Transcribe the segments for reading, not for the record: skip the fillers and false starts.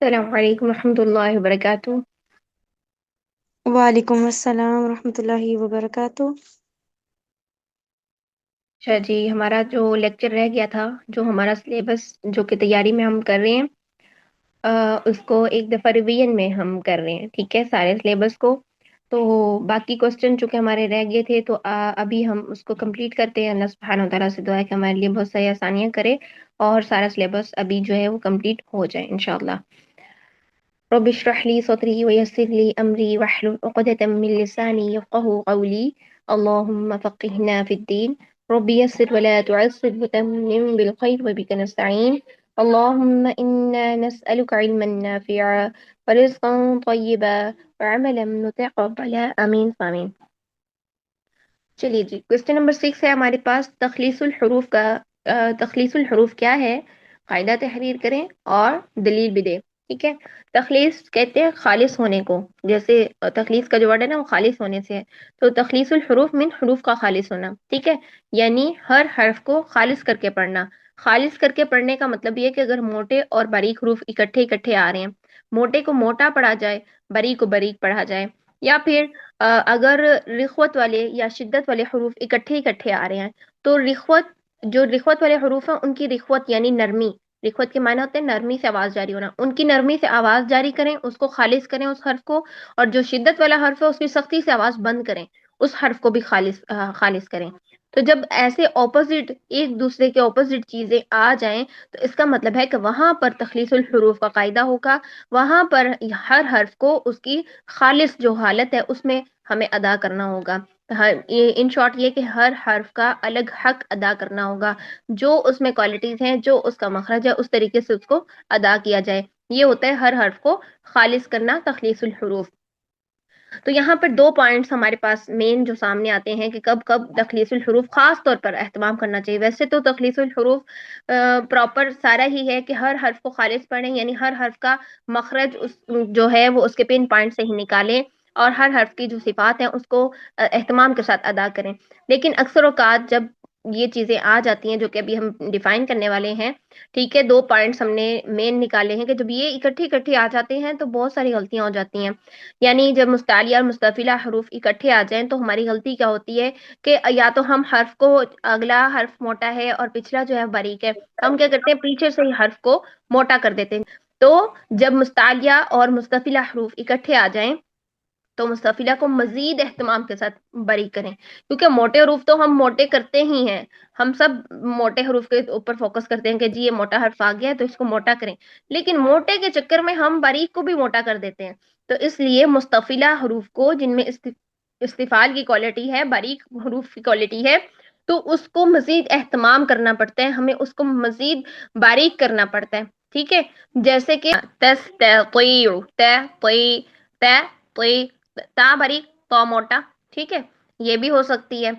السلام علیکم ورحمۃ اللہ وبرکاتہ. وعلیکم السلام ورحمۃ اللہ وبرکاتہ. اچھا جی، ہمارا جو لیکچر رہ گیا تھا، جو ہمارا سلیبس جو کہ تیاری میں ہم کر رہے ہیں، اس کو ایک دفعہ ریویژن میں ہم کر رہے ہیں. ٹھیک ہے، سارے سلیبس کو. تو باقی کوسچن چونکہ ہمارے رہ گئے تھے، تو ابھی ہم اس کو کمپلیٹ کرتے ہیں. اللہ سبحانہ و تعالیٰ سے دعا ہے کہ ہمارے لیے بہت ساری آسانیاں کرے اور سارا سلیبس ابھی جو ہے وہ کمپلیٹ ہو جائے انشاءاللہ. رب اشرح لي صدري ويسر لي أمري واحلل عقدة من لساني يفقهوا قولي. اللهم فقهنا في الدين. رب يسر ولا تعسر وتمم بالخير وبك نستعين. اللهم إنا نسألك علما نافعا ورزقا طيبا وعملا متقبلا آمين آمين. چلیے جی، کوشچن نمبر 6 ہے ہمارے پاس تخلیص الحروف کا. تخلیص الحروف کیا ہے؟ قاعدہ تحریر کریں اور دلیل بھی دیں. ٹھیک ہے، تخلیص کہتے ہیں خالص ہونے کو. جیسے تخلیص کا جو ورڈ ہے نا، وہ خالص ہونے سے ہے. تو تخلیص الحروف من حروف کا خالص ہونا. ٹھیک ہے، یعنی ہر حرف کو خالص کر کے پڑھنا. خالص کر کے پڑھنے کا مطلب یہ کہ اگر موٹے اور باریک حروف اکٹھے اکٹھے آ رہے ہیں، موٹے کو موٹا پڑھا جائے، باریک کو باریک پڑھا جائے. یا پھر اگر رخوت والے یا شدت والے حروف اکٹھے اکٹھے آ رہے ہیں، تو رخوت والے حروف ہیں ان کی رخوت یعنی نرمی. رخوت کے معنی ہوتے ہیں نرمی سے آواز جاری ہونا. ان کی نرمی سے آواز جاری کریں، اس کو خالص کریں اس حرف کو. اور جو شدت والا حرف ہے اس کی سختی سے آواز بند کریں، اس حرف کو بھی خالص کریں. تو جب ایسے اپوزٹ، ایک دوسرے کے اپوزٹ چیزیں آ جائیں، تو اس کا مطلب ہے کہ وہاں پر تخلیص الحروف کا قاعدہ ہوگا. وہاں پر ہر حرف کو اس کی خالص جو حالت ہے اس میں ہمیں ادا کرنا ہوگا. ان شارٹ یہ کہ ہر حرف کا الگ حق ادا کرنا ہوگا. جو اس میں کوالٹیز ہیں، جو اس کا مخرج ہے، اس طریقے سے اس کو ادا کیا جائے. یہ ہوتا ہے ہر حرف کو خالص کرنا، تخلیص الحروف. تو یہاں پر دو پوائنٹس ہمارے پاس مین جو سامنے آتے ہیں کہ کب کب تخلیص الحروف خاص طور پر اہتمام کرنا چاہیے. ویسے تو تخلیص الحروف پراپر سارا ہی ہے کہ ہر حرف کو خالص پڑھیں، یعنی ہر حرف کا مخرج جو ہے وہ اس کے پن پوائنٹ سے ہی نکالیں، اور ہر حرف کی جو صفات ہیں اس کو اہتمام کے ساتھ ادا کریں. لیکن اکثر اوقات جب یہ چیزیں آ جاتی ہیں جو کہ ابھی ہم ڈیفائن کرنے والے ہیں، ٹھیک ہے، دو پوائنٹس ہم نے مین نکالے ہیں کہ جب یہ اکٹھی آ جاتے ہیں تو بہت ساری غلطیاں ہو جاتی ہیں. یعنی جب مستعلیہ اور مستفیلہ حروف اکٹھے آ جائیں تو ہماری غلطی کیا ہوتی ہے کہ یا تو ہم حرف کو، اگلا حرف موٹا ہے اور پچھلا جو ہے باریک ہے، ہم کیا کرتے ہیں پیچھے سے ہی حرف کو موٹا کر دیتے ہیں. تو جب مستعلیہ اور مستفیلہ حروف اکٹھے آ جائیں تو مستفیلہ کو مزید اہتمام کے ساتھ باریک کریں، کیونکہ موٹے حروف تو ہم موٹے کرتے ہی ہیں. ہم سب موٹے حروف کے اوپر فوکس کرتے ہیں کہ جی یہ موٹا حرف آ گیا ہے تو اس کو موٹا کریں. لیکن موٹے کے چکر میں ہم باریک کو بھی موٹا کر دیتے ہیں. تو اس لیے مستفیلہ حروف کو، جن میں استفال کی کوالٹی ہے، باریک حروف کی کوالٹی ہے، تو اس کو مزید اہتمام کرنا پڑتا ہے، ہمیں اس کو مزید باریک کرنا پڑتا ہے. ٹھیک ہے، جیسے کہ تستطيع، تا باریک، تو موٹا. ٹھیک ہے، یہ بھی ہو سکتی ہے.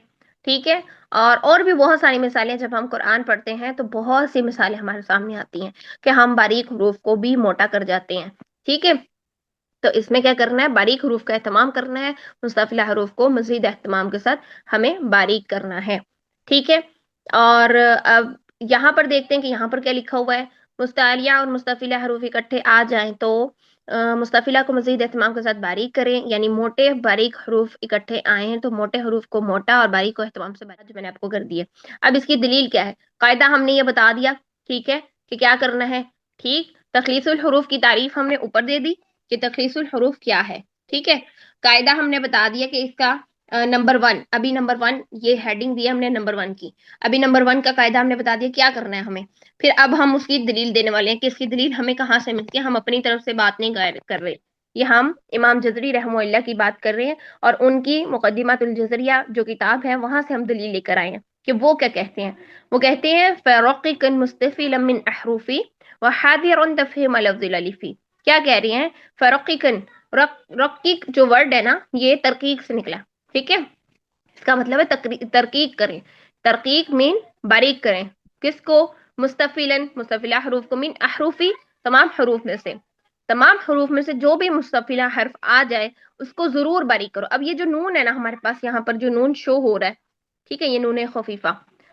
ٹھیک ہے، اور بھی بہت ساری مثالیں جب ہم قرآن پڑھتے ہیں تو بہت سی مثالیں ہمارے سامنے آتی ہیں کہ ہم باریک حروف کو بھی موٹا کر جاتے ہیں. ٹھیک ہے، تو اس میں کیا کرنا ہے، باریک حروف کا اہتمام کرنا ہے، مستفیلہ حروف کو مزید اہتمام کے ساتھ ہمیں باریک کرنا ہے. ٹھیک ہے، اور اب یہاں پر دیکھتے ہیں کہ یہاں پر کیا لکھا ہوا ہے. مستعلیہ اور مستفیلہ حروف اکٹھے آ جائیں تو مستفیلہ کو مزید اہتمام کے ساتھ باریک کریں، یعنی موٹے باریک حروف اکٹھے آئے ہیں تو موٹے حروف کو موٹا اور باریک کو اہتمام سے باریک، جو میں نے آپ کو کر دیا. اب اس کی دلیل کیا ہے؟ قاعدہ ہم نے یہ بتا دیا، ٹھیک ہے، کہ کیا کرنا ہے. ٹھیک، تخلیص الحروف کی تعریف ہم نے اوپر دے دی کہ تخلیص الحروف کیا ہے. ٹھیک ہے، قاعدہ ہم نے بتا دیا کہ اس کا نمبر 1، ابھی نمبر 1 یہ ہیڈنگ دی ہم نے نمبر 1 کی. ابھی نمبر 1 کا قاعدہ ہم نے بتا دیا کیا کرنا ہے ہمیں. پھر اب ہم اس کی دلیل دینے والے ہیں کہ اس کی دلیل ہمیں کہاں سے ملتی ہے. ہم اپنی طرف سے بات نہیں کر رہے، یہ ہم امام جزری رحمہ اللہ کی بات کر رہے ہیں، اور ان کی مقدمۃ الجزریہ جو کتاب ہے وہاں سے ہم دلیل لے کر آئے ہیں کہ وہ کیا کہتے ہیں. وہ کہتے ہیں فرقق مستفیلا من احرفی وحاذرا تفہیم لفظ الالف. کیا کہہ رہی ہیں؟ فرققن، رقیق جو ورڈ ہے نا یہ ترقیق سے نکلا. ٹھیک ہے، اس کا مطلب ہے ترقیق کریں. ترقیق مین باریک کریں. کس کو؟ مستفیلن، مستفیلہ حروف کو، من احرفی تمام حروف میں سے. تمام حروف میں سے جو بھی مستفیلہ حرف آ جائے اس کو ضرور باریک کرو. اب یہ جو نون ہے نا ہمارے پاس یہاں پر جو نون شو ہو رہا ہے، ٹھیک ہے، یہ نون خفیفہ،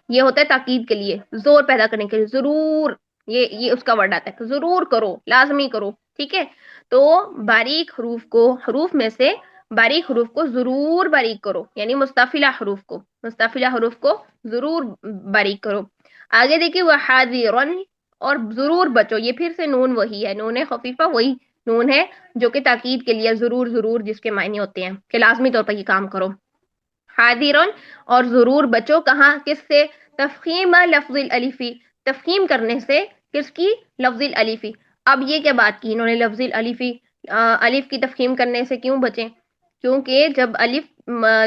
یہ ہوتا ہے تاکید کے لیے، زور پیدا کرنے کے لیے. ضرور، یہ اس کا ورڈ آتا ہے کہ ضرور کرو، لازمی کرو. ٹھیک ہے. تو باریک حروف میں سے باریک حروف کو ضرور باریک کرو، یعنی مستفیلہ حروف کو ضرور باریک کرو. آگے دیکھیے وحاذرن، اور ضرور بچو. یہ پھر سے نون وہی ہے، نون خفیفہ وہی نون ہے جو کہ تاکید کے لیے ضرور ضرور جس کے معنی ہوتے ہیں کہ لازمی طور پر یہ کام کرو. حاضرن، اور ضرور بچو. کہاں؟ کس سے؟ تفخیم لفظ الالفی، تفخیم کرنے سے. کس کی؟ لفظ الالفی. اب یہ کیا بات کی انہوں نے لفظ الالفی، الف کی تفخیم کرنے سے کیوں بچیں؟ کیونکہ جب الف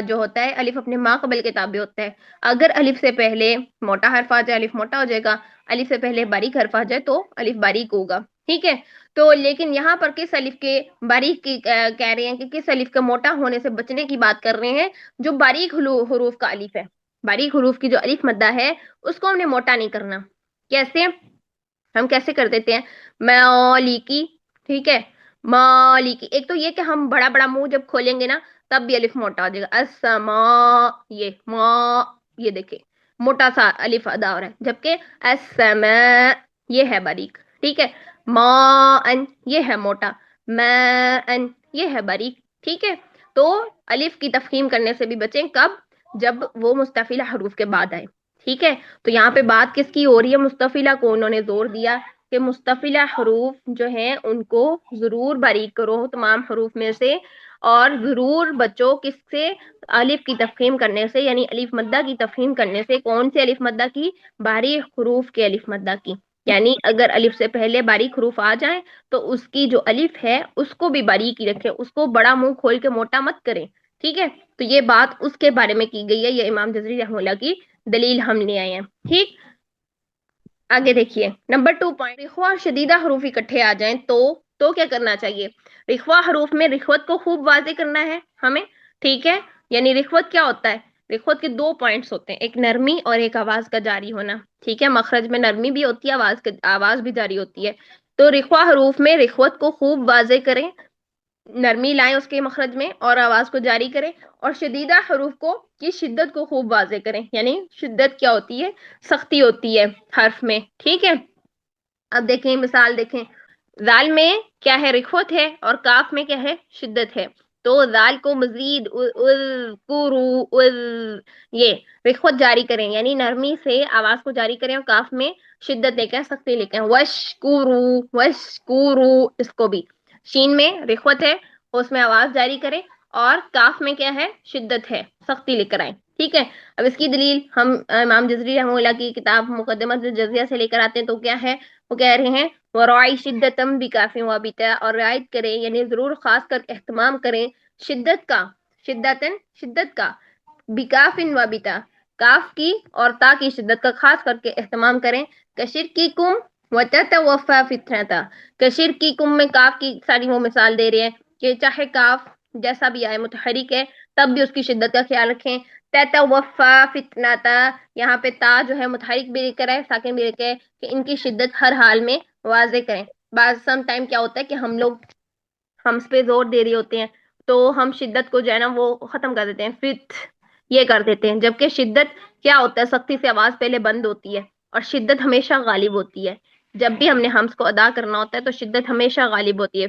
جو ہوتا ہے، الف اپنے ما قبل کے تابع ہوتا ہے. اگر الف سے پہلے موٹا حرف آ جائے الف موٹا ہو جائے گا، الف سے پہلے باریک حرف آ جائے تو الف باریک ہوگا. ٹھیک ہے. تو لیکن یہاں پر کس الف کے باریک کی کہہ رہے ہیں کہ کس الف کا موٹا ہونے سے بچنے کی بات کر رہے ہیں؟ جو باریک حروف کا الف ہے، باریک حروف کی جو الف مدہ ہے اس کو ہم نے موٹا نہیں کرنا. کیسے؟ ہم کیسے کر دیتے ہیں؟ مالکی. ٹھیک ہے، مالکی. ایک تو یہ کہ ہم بڑا بڑا منہ جب کھولیں گے نا تب بھی الف موٹا ہو جائے گا. السما، یہ ما، یہ دیکھیں موٹا سا الف ادا ہو رہا ہے، جبکہ السماء یہ ہے باریک. ٹھیک ہے. ما ان یہ ہے موٹا، ما ان یہ ہے باریک. ٹھیک ہے. تو الف کی تفخیم کرنے سے بھی بچیں. کب؟ جب وہ مستفیلہ حروف کے بعد آئے. ٹھیک ہے. تو یہاں پہ بات کس کی ہو رہی ہے؟ مستفیلہ کو انہوں نے زور دیا کہ مستفیلہ حروف جو ہیں ان کو ضرور باریک کرو تمام حروف میں سے، اور ضرور بچو کس سے؟ الف کی تفخیم کرنے سے، یعنی الف مدہ کی تفخیم کرنے سے. کون سے الف مدہ کی؟ باریک حروف کے الف مدہ کی. یعنی اگر الف سے پہلے باریک حروف آ جائیں تو اس کی جو الف ہے اس کو بھی باریک ہی رکھیں، اس کو بڑا منہ کھول کے موٹا مت کریں. ٹھیک ہے. تو یہ بات اس کے بارے میں کی گئی ہے، یہ امام جزری رحمہ اللہ کی دلیل ہم لے آئے ہیں. ٹھیک. آگے دیکھیے نمبر 2 پوائنٹ، رخوہ اور شدیدہ حروف اکٹھے آ جائیں تو کیا کرنا چاہیے؟ رخوہ حروف میں رخوت کو خوب واضح کرنا ہے ہمیں. ٹھیک ہے. یعنی رخوت کیا ہوتا ہے؟ رخوت کے 2 پوائنٹس ہوتے ہیں، ایک نرمی اور ایک آواز کا جاری ہونا. ٹھیک ہے. مخرج میں نرمی بھی ہوتی ہے، آواز بھی جاری ہوتی ہے. تو رخوہ حروف میں رخوت کو خوب واضح کریں، نرمی لائیں اس کے مخرج میں اور آواز کو جاری کریں. اور شدیدہ حروف کی شدت کو خوب واضح کریں. یعنی شدت کیا ہوتی ہے؟ سختی ہوتی ہے حرف میں. ٹھیک ہے. اب دیکھیں مثال دیکھیں. ذال میں کیا ہے؟ رخوت ہے، اور کاف میں کیا ہے؟ شدت ہے. تو ذال کو مزید یہ رخوت جاری کریں، یعنی نرمی سے آواز کو جاری کریں، اور کاف میں شدت لے کر سختی لے کر. وشکورو اس کو بھی شین میں رخوت ہے اس میں آواز جاری کریں، اور کاف میں کیا ہے؟ شدت ہے، سختی لے کر آئیں. ٹھیک ہے. اب اس کی دلیل ہم امام جزری رحمہ اللہ کی کتاب مقدمۃ الجزریہ سے لے کر آتے ہیں. تو کیا ہے؟ وہ کہہ رہے ہیں ورائی شدتم بکافی وابتا، اور رعایت کریں یعنی ضرور خاص کر اہتمام کریں شدت کا، شدت کا، بکافن وابتا کاف کی اور تا کی شدت کا خاص کر کے اہتمام کریں. کشرککم وتتوفى فتنتا، کشرککم میں کاف کی ساری وہ مثال دے رہے ہیں کہ چاہے کاف جیسا بھی آئے متحرک ہے تب بھی اس کی شدت کا خیال رکھیں. تتوفى فتنتا، یہاں پہ تا جو ہے متحرک بھی لکھ کر ہے ساکن بھی لکھ ہے کہ ان کی شدت ہر حال میں واضح کریں. بعض سم ٹائم کیا ہوتا ہے کہ ہم لوگ ہم پہ زور دے رہے ہوتے ہیں تو ہم شدت کو جو ہے نا وہ ختم کر دیتے ہیں، یہ کر دیتے ہیں. جبکہ شدت کیا ہوتا ہے؟ سختی سے آواز پہلے بند ہوتی ہے اور شدت ہمیشہ غالب ہوتی ہے. جب بھی ہم نے ہمس کو ادا کرنا ہوتا ہے تو شدت ہمیشہ غالب ہوتی ہے.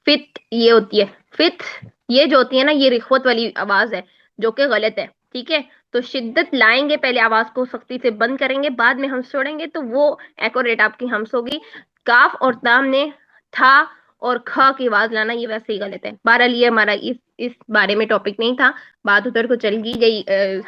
فت یہ ہوتی ہے. فت یہ جو ہوتی ہے نا یہ رخوت والی آواز ہے جو کہ غلط ہے. ٹھیک ہے. تو شدت لائیں گے، پہلے آواز کو سختی سے بند کریں گے، بعد میں ہمس چھوڑیں گے تو وہ ایکوریٹ آپ کی ہمس ہوگی. کاف اور تام نے تھا اور کھا کی آواز لانا یہ ویسے ہی غلط ہے. بہرحال یہ ہمارا اس بارے میں ٹاپک نہیں تھا، بات ادھر کو چل گئی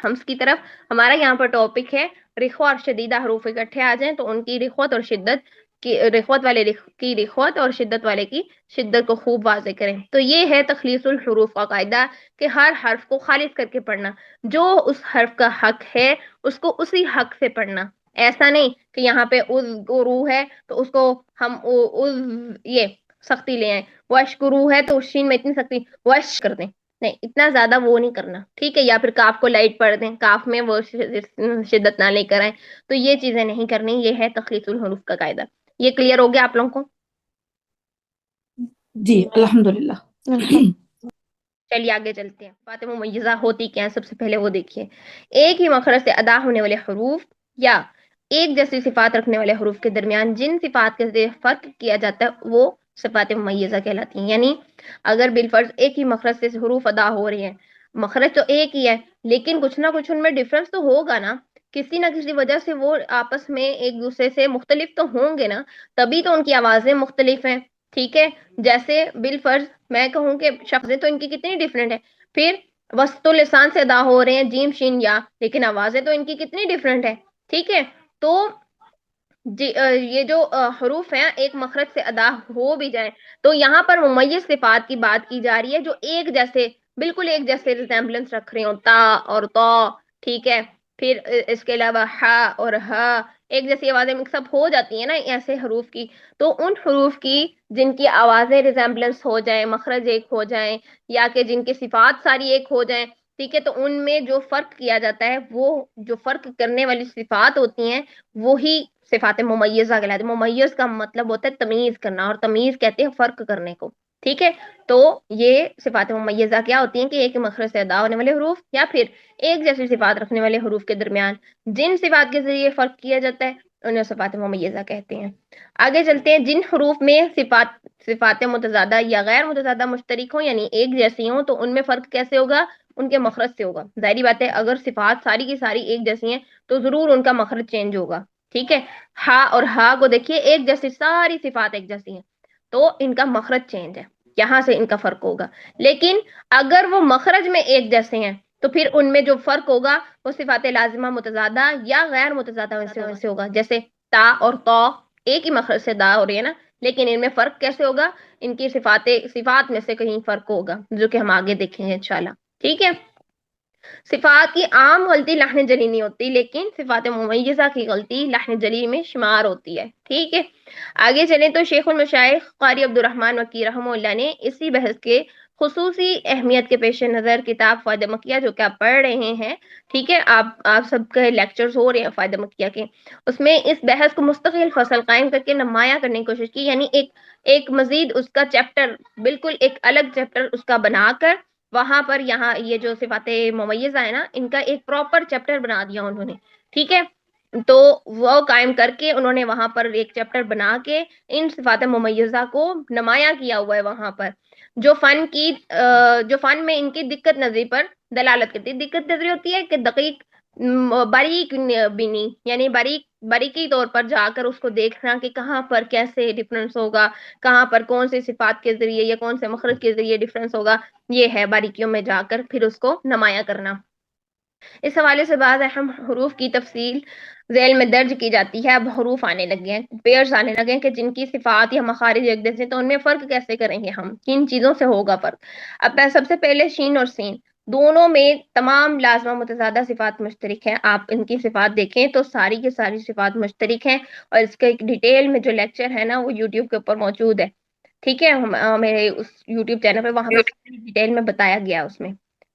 ہمس کی طرف. ہمارا یہاں پر ٹاپک ہے رخوہ اور شدیدہ حروف اکٹھے آ جائیں تو ان کی رخوت اور شدت کی، رخوت والے کی رخوت اور شدت والے کی شدت کو خوب واضح کریں. تو یہ ہے تخلیص الحروف کا قاعدہ کہ ہر حرف کو خالص کر کے پڑھنا، جو اس حرف کا حق ہے اس کو اسی حق سے پڑھنا. ایسا نہیں کہ یہاں پہ اذکرو ہے تو اس کو ہم یہ سختی لے آئیں، وشکرو ہے تو شین میں اتنی سختی وش کر دیں. نہیں، اتنا زیادہ وہ نہیں کرنا. ٹھیک ہے. یا پھر کاف کو لائٹ پڑھ دیں، کاف میں وہ شدت نہ لے کر آئیں. تو یہ چیزیں نہیں کرنی. یہ ہے تخلیص الحروف کا قاعدہ. یہ کلیئر ہو گیا آپ لوگوں کو؟ جی الحمدللہ. چلیے آگے چلتے ہیں. باتیں ممیزہ ہوتی کیا ہیں سب سے پہلے وہ دیکھیے. ایک ہی مخرج سے ادا ہونے والے حروف یا ایک جیسی صفات رکھنے والے حروف کے درمیان جن صفات کے ذریعے فرق کیا جاتا ہے وہ صفات ممیزہ کہلاتی ہیں. یعنی اگر بالفرض ایک ہی مخرج سے حروف ادا ہو رہے ہیں، مخرج تو ایک ہی ہے لیکن کچھ نہ کچھ ان میں ڈفرنس تو ہوگا نا، کسی نہ کسی وجہ سے وہ آپس میں ایک دوسرے سے مختلف تو ہوں گے نا، تبھی تو ان کی آوازیں مختلف ہیں. ٹھیک ہے، جیسے بالفرض میں کہوں کہ شخصیں تو ان کی کتنی ڈفرینٹ ہے، پھر وسط لسان سے ادا ہو رہے ہیں جیم شین یا، لیکن آوازیں تو ان کی کتنی ڈفرینٹ ہے. ٹھیک ہے، تو یہ جو حروف ہیں ایک مخرج سے ادا ہو بھی جائیں تو یہاں پر ممیز صفات کی بات کی جا رہی ہے جو ایک جیسے، بالکل ایک جیسے ریزمبلنس رکھ رہے ہوں، تا اور تو. ٹھیک ہے، پھر اس کے علاوہ ہا اور ہا ایک جیسی آوازیں مکس اپ ہو جاتی ہیں نا ایسے حروف کی، تو ان حروف کی جن کی آوازیں ریزمبلنس ہو جائیں، مخرج ایک ہو جائیں، یا کہ جن کی صفات ساری ایک ہو جائیں. ٹھیک ہے، تو ان میں جو فرق کیا جاتا ہے، وہ جو فرق کرنے والی صفات ہوتی ہیں وہی صفات ممیزہ کہلاتی ہیں. ممیز کا مطلب ہوتا ہے تمیز کرنا، اور تمیز کہتے ہیں فرق کرنے کو. ٹھیک ہے، تو یہ صفات ممیزہ کیا ہوتی ہیں کہ ایک مخرج سے ادا ہونے والے حروف یا پھر ایک جیسی صفات رکھنے والے حروف کے درمیان جن صفات کے ذریعے فرق کیا جاتا ہے انہیں صفات ممیزہ کہتے ہیں. آگے چلتے ہیں. جن حروف میں صفات متضادہ یا غیر متضادہ مشترک ہوں یعنی ایک جیسی ہوں تو ان میں فرق کیسے ہوگا؟ ان کے مخرج سے ہوگا. ظاہری بات ہے اگر صفات ساری کی ساری ایک جیسی ہیں تو ضرور ان کا مخرج چینج ہوگا. ٹھیک ہے، ہا اور ہا کو دیکھیے ایک جیسی، ساری صفات ایک جیسی ہیں تو ان کا مخرج چینج ہے، یہاں سے ان کا فرق ہوگا. لیکن اگر وہ مخرج میں ایک جیسے ہیں تو پھر ان میں جو فرق ہوگا وہ صفات لازمہ متضادہ یا غیر متضادہ میں سے ہوگا. جیسے تا اور تو ایک ہی مخرج سے ادا ہو رہی ہے نا، لیکن ان میں فرق کیسے ہوگا؟ ان کی صفات میں سے کہیں فرق ہوگا جو کہ ہم آگے دیکھیں گے انشاءاللہ. ٹھیک ہے، صفات کی عام غلطی لحن جلی نہیں ہوتی لیکن صفات ممیزہ کی غلطی لحن جلی میں شمار ہوتی ہے. ٹھیک ہے، آگے چلیں تو شیخ المشائخ قاری عبد الرحمن مکی رحمہ اللہ نے اسی بحث کے خصوصی اہمیت کے پیش نظر کتاب فائدہ مکیہ جو کہ آپ پڑھ رہے ہیں، ٹھیک ہے، آپ سب کے لیکچرز ہو رہے ہیں فائدہ مکیہ کے، اس میں اس بحث کو مستقل فصل قائم کر کے نمایاں کرنے کی کوشش کی. یعنی ایک مزید اس کا چیپٹر، بالکل ایک الگ چیپٹر اس کا بنا کر وہاں پر یہاں یہ جو صفات ممیزہ ہے نا ان کا ایک پراپر چیپٹر بنا دیا انہوں نے. ٹھیک ہے، تو وہ قائم کر کے انہوں نے وہاں پر ایک چیپٹر بنا کے ان صفات ممیزہ کو نمایاں کیا ہوا ہے وہاں پر، جو فن میں ان کی دقت نظری پر دلالت کرتی ہے. دقت نظری ہوتی ہے کہ دقیق، باریک بینی، یعنی باریکی طور پر جا کر اس کو دیکھنا کہ کہاں پر کیسے ڈفرنس ہوگا، کہاں پر کون سی صفات کے ذریعے یا کون سے مخرج کے ذریعے ڈفرنس ہوگا، یہ ہے باریکیوں میں جا کر پھر اس کو نمایاں کرنا. اس حوالے سے بعض اہم حروف کی تفصیل ذیل میں درج کی جاتی ہے. اب حروف آنے لگے ہیں، پیئرز آنے لگے ہیں کہ جن کی صفات یا مخارج ایک جیسے، تو ان میں فرق کیسے کریں گے ہم، کن چیزوں سے ہوگا فرق. اب سب سے پہلے شین اور سین، دونوں میں تمام لازمہ متضادہ صفات مشترک ہیں. آپ ان کی صفات دیکھیں تو ساری کی ساری صفات مشترک ہیں، اور اس کا ایک ڈیٹیل میں جو لیکچر ہے نا وہ یوٹیوب کے اوپر موجود ہے. ٹھیک ہے، میرے اس یوٹیوب چینل پہ وہاں پہ ڈیٹیل میں بتایا گیا اس میں.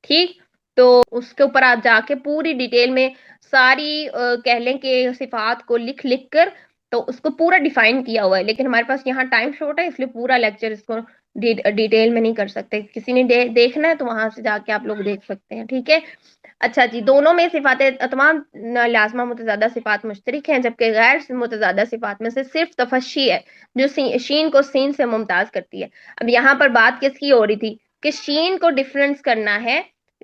ٹھیک، تو اس کے اوپر آپ جا کے پوری ڈیٹیل میں ساری کہہ لیں کہ صفات کو لکھ لکھ کر تو اس کو پورا ڈیفائن کیا ہوا ہے. لیکن ہمارے پاس یہاں ٹائم شارٹ ہے اس لیے پورا لیکچر اس کو ڈیٹیل میں نہیں کر سکتے. کسی نے دیکھنا ہے تو وہاں سے جا کے آپ لوگ دیکھ سکتے ہیں. ٹھیک ہے، اچھا جی، دونوں میں صفات تمام لازمہ متضادہ صفات مشترک ہیں، جبکہ غیر متضادہ صفات میں سے صرف تفشی ہے جو شین کو سین سے ممتاز کرتی ہے. اب یہاں پر بات کس کی ہو رہی تھی کہ شین کو ڈفرنس کرنا ہے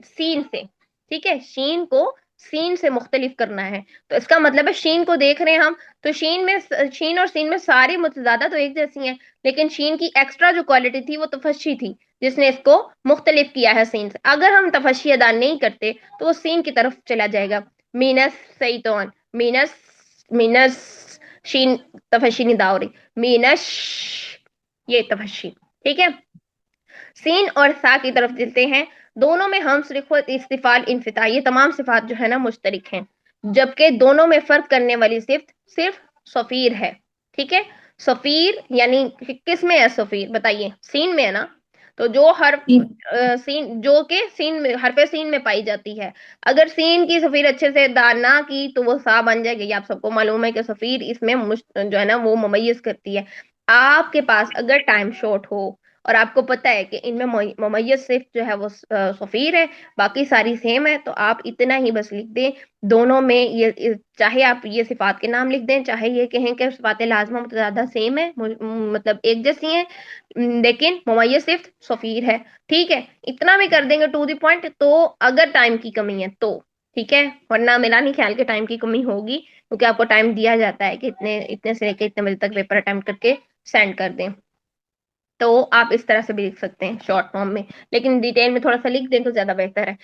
سین سے. ٹھیک ہے، شین کو سین سے مختلف کرنا ہے، تو اس کا مطلب ہے شین کو دیکھ رہے ہیں ہم تو شین اور سین میں ساری متضادہ تو ایک جیسی ہیں، لیکن شین کی ایکسٹرا جو کوالٹی تھی وہ تفشی تھی جس نے اس کو مختلف کیا ہے سین سے. اگر ہم تفشی ادا نہیں کرتے تو وہ سین کی طرف چلا جائے گا. مینس سیتون، مینس مینس شین تفشی نہیں دا ہو رہی، مینش یہ تفشی. ٹھیک ہے، سین اور سا کی طرف چلتے ہیں. دونوں میں ہم صرف استفال انفتاح یہ تمام صفات جو ہے نا مشترک ہیں، جبکہ دونوں میں فرق کرنے والی صفت صرف صفیر ہے. ٹھیک ہے، صفیر یعنی کس میں ہے صفیر بتائیے؟ سین میں ہے نا. تو جو سین جو کہ سین میں حرف سین میں پائی جاتی ہے، اگر سین کی صفیر اچھے سے ادا نہ کی تو وہ سا بن جائے گی. آپ سب کو معلوم ہے کہ صفیر اس میں جو ہے نا وہ ممیز کرتی ہے. آپ کے پاس اگر ٹائم شارٹ ہو اور آپ کو پتا ہے کہ ان میں ممیز صرف جو ہے وہ صفیر ہے، باقی ساری سیم ہے. تو آپ اتنا ہی بس لکھ دیں دونوں میں یہ، چاہے آپ یہ صفات کے نام لکھ دیں، چاہے یہ کہیں کہ صفات لازمہ متضادہ سیم ہے، مطلب ایک جیسی ہیں، لیکن ممیز صرف صفیر ہے. ٹھیک ہے، اتنا بھی کر دیں گے ٹو دی پوائنٹ. تو اگر ٹائم کی کمی ہے تو ٹھیک ہے، ورنہ میرا نہیں خیال کہ ٹائم کی کمی ہوگی، کیونکہ آپ کو ٹائم دیا جاتا ہے کہ اتنے سے لے کے اتنے بجے تک پیپر اٹمپٹ کر کے سینڈ کر دیں. تو آپ اس طرح سے بھی لکھ سکتے ہیں شارٹ فارم میں، لیکن ڈیٹیل میں تھوڑا سا لکھ دیں تو زیادہ بہتر ہے.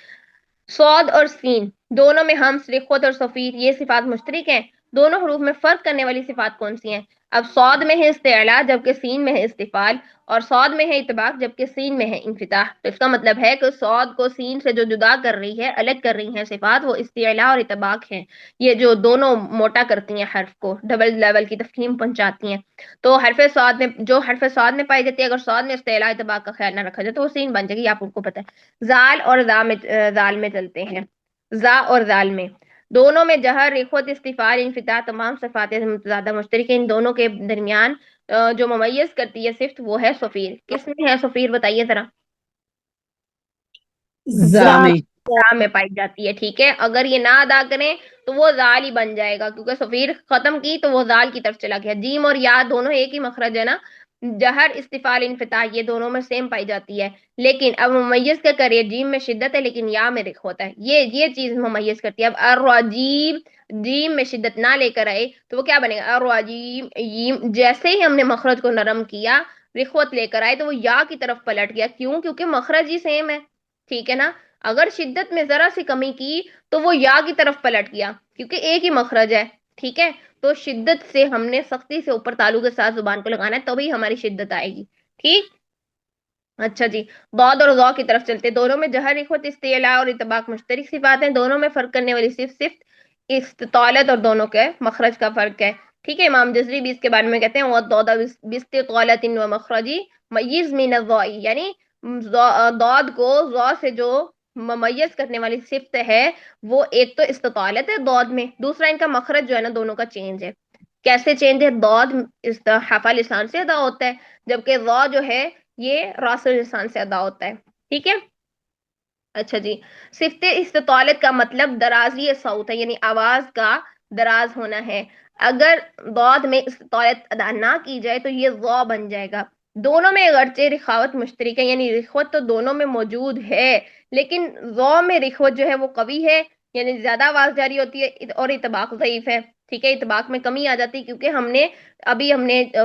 صاد اور سین دونوں میں ہم رخوت اور صفیر یہ صفات مشترک ہیں. دونوں حروف میں فرق کرنے والی صفات کون سی ہیں؟ اب صاد میں ہے استعلاء جبکہ سین میں ہے استفال، اور صاد میں ہے اطباق جبکہ سین میں ہے انفتاح. تو اس کا مطلب ہے کہ صاد کو سین سے جو جدا کر رہی ہے، الگ کر رہی ہیں صفات، وہ استعلاء اور اطباق ہیں. یہ جو دونوں موٹا کرتی ہیں حرف کو، ڈبل لیول کی تفخیم پہنچاتی ہیں. تو حرف صاد میں، جو حرف صاد میں پائی جاتی ہے، اگر صاد میں استعلاء اطباق کا خیال نہ رکھا جائے تو وہ سین بن جائے گی، آپ کو پتہ ہے. زال اور زال میں چلتے ہیں. زا اور زال میں دونوں میں جہر، رخوت، استفال، انفتاح تمام صفات متضادہ مشترک ہیں. ان دونوں کے درمیان جو ممیز کرتی ہے صفت وہ ہے صفیر. کس میں ہے صفیر بتائیے ذرا؟ زا میں. زا میں پائی جاتی ہے. ٹھیک ہے، اگر یہ نہ ادا کریں تو وہ زال ہی بن جائے گا، کیونکہ صفیر ختم کی تو وہ زال کی طرف چلا گیا. جیم اور یا دونوں ایک ہی مخرج ہے نا، جہر، استفال، انفتاح یہ دونوں میں سیم پائی جاتی ہے. لیکن اب ممیز کا کریے، جیم میں شدت ہے لیکن یا میں رخ ہوتا ہے، یہ چیز ممیز کرتی ہے. اب الرجیم، جیم میں شدت نہ لے کر آئے تو وہ کیا بنے گا؟ الرجیم. جیسے ہی ہم نے مخرج کو نرم کیا، رخوت لے کر آئے تو وہ یا کی طرف پلٹ گیا. کیوں؟ کیونکہ مخرج ہی سیم ہے. ٹھیک ہے نا، اگر شدت میں ذرا سی کمی کی تو وہ یا کی طرف پلٹ گیا، کیونکہ ایک ہی مخرج ہے. ٹھیک ہے، تو شدت سے ہم نے سختی سے اوپر تالو کے ساتھ زبان کو لگانا ہے، تبھی ہماری شدت آئے گی. ٹھیک. اچھا جی، ضاد اور ضا کی طرف چلتے. دونوں میں جہر، رخوت، استعلاء اور اطباق مشترک صفات ہیں. دونوں میں فرق کرنے والی صرف استطالت اور دونوں کے مخرج کا فرق ہے. ٹھیک ہے، امام جزری بھی اس کے بارے میں کہتے ہیں وَالضَّادَ بِاسْتِطَالَةٍ وَمَخْرَجِ مَيِّزْ مِنَ الضَّاءِ، یعنی ضاد کو ضا سے جو ممیز کرنے والی صفت ہے وہ ایک تو استطالت ہے ضاد میں، دوسرا ان کا مخرج جو ہے نا دونوں کا چینج ہے. کیسے چینج ہے؟ ضاد حفا لسان سے ادا ہوتا ہے، جبکہ ضا جو ہے یہ راس لسان سے ادا ہوتا ہے. ٹھیک ہے. اچھا جی، صفت استطالت کا مطلب درازی صوت ہے، یعنی آواز کا دراز ہونا ہے. اگر ضاد میں استطالت ادا نہ کی جائے تو یہ ضا بن جائے گا. دونوں میں اگرچہ رخاوت مشترک ہے، یعنی رخوت تو دونوں میں موجود ہے، لیکن ضا میں رخوت جو ہے وہ قوی ہے، یعنی زیادہ آواز جاری ہوتی ہے، اور اطباق ضعیف ہے. ٹھیک ہے، اطباق میں کمی آ جاتی ہے، کیونکہ ہم نے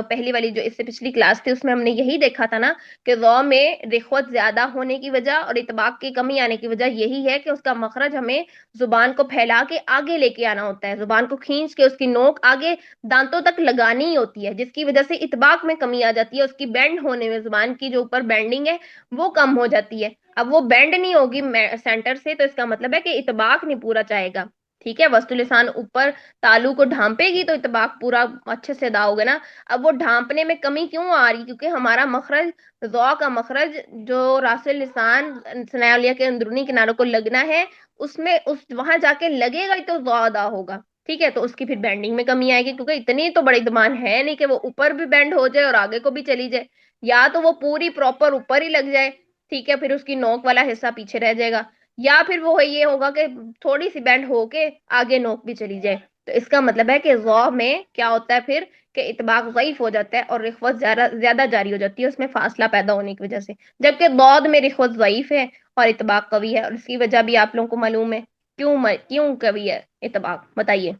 پہلی والی جو اس سے پچھلی کلاس تھی اس میں ہم نے یہی دیکھا تھا نا کہ ضا میں رخوت زیادہ ہونے کی وجہ اور اطباق کی کمی آنے کی وجہ یہی ہے کہ اس کا مخرج ہمیں زبان کو پھیلا کے آگے لے کے آنا ہوتا ہے، زبان کو کھینچ کے اس کی نوک آگے دانتوں تک لگانی ہی ہوتی ہے، جس کی وجہ سے اطباق میں کمی آ جاتی ہے. اس کی بینڈ ہونے میں، زبان کی جو اوپر بینڈنگ ہے وہ کم ہو جاتی ہے. اب وہ بینڈ نہیں ہوگی سینٹر سے، تو اس کا مطلب ہے کہ اطباق نہیں پورا چاہے گا. ٹھیک ہے، وسط لسان اوپر تالو کو ڈھانپے گی تو اطباق پورا اچھے سے ادا ہوگا نا. اب وہ ڈھانپنے میں کمی کیوں آ رہی؟ کیونکہ ہمارا مخرج، ضا کا مخرج جو راس لسان ثناء کے اندرونی کناروں کو لگنا ہے، اس میں وہاں جا کے لگے گا تو ضا ادا ہوگا. ٹھیک ہے، تو اس کی پھر بینڈنگ میں کمی آئے گی، کیونکہ اتنی تو بڑی زبان ہے نہیں کہ وہ اوپر بھی بینڈ ہو جائے اور آگے کو بھی چلی جائے، یا تو وہ پوری پراپر اوپر ہی لگ جائے. ٹھیک ہے، پھر اس کی نوک والا حصہ پیچھے رہ جائے گا، یا پھر وہ یہ ہوگا کہ تھوڑی سی بینڈ ہو کے آگے نوک بھی چلی جائے. تو اس کا مطلب ہے کہ ضا میں کیا ہوتا ہے پھر کہ اطباق ضعیف ہو جاتا ہے اور رخوت زیادہ جاری ہو جاتی ہے اس میں فاصلہ پیدا ہونے کی وجہ سے، جبکہ ضاد میں رخوت ضعیف ہے اور اطباق قوی ہے. اور اس کی وجہ بھی آپ لوگوں کو معلوم ہے. کیوں قوی ہے اطباق؟ بتائیے.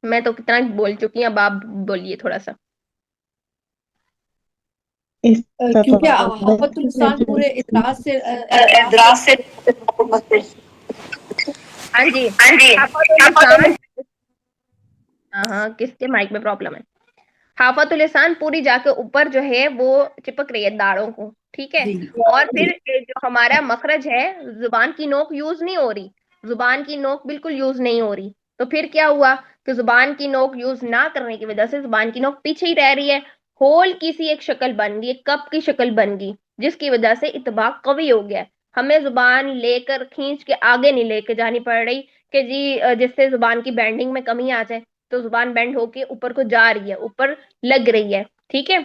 میں تو کتنا بول چکی ہوں، اب آپ بولیے تھوڑا سا. کیونکہ حافظ الانسان پورے ادراس سے ادراس سے ہاں جی، حافظ اللسان، ہاں ہاں کس کے مائک میں پرابلم ہے؟ حافظ اللسان پوری جا کے اوپر جو ہے وہ چپک رہی ہے داڑوں کو. ٹھیک ہے، جی اور پھر جو ہمارا مخرج ہے، زبان کی نوک یوز نہیں ہو رہی، زبان کی نوک بالکل یوز نہیں ہو رہی. تو پھر کیا ہوا کہ زبان کی نوک یوز نہ کرنے کی وجہ سے زبان کی نوک پیچھے ہی رہ رہی ہے، ہول کی سی ایک شکل بن گئی، ایک کپ کی شکل بن گئی، جس کی وجہ سے اطباق قوی ہو گیا. ہمیں زبان لے کر کھینچ کے آگے نہیں لے کے جانی پڑ رہی کہ جی جس سے زبان کی بینڈنگ میں کمی آ جائے، تو زبان بینڈ ہو کے اوپر کو جا رہی ہے، اوپر لگ رہی ہے. ٹھیک ہے،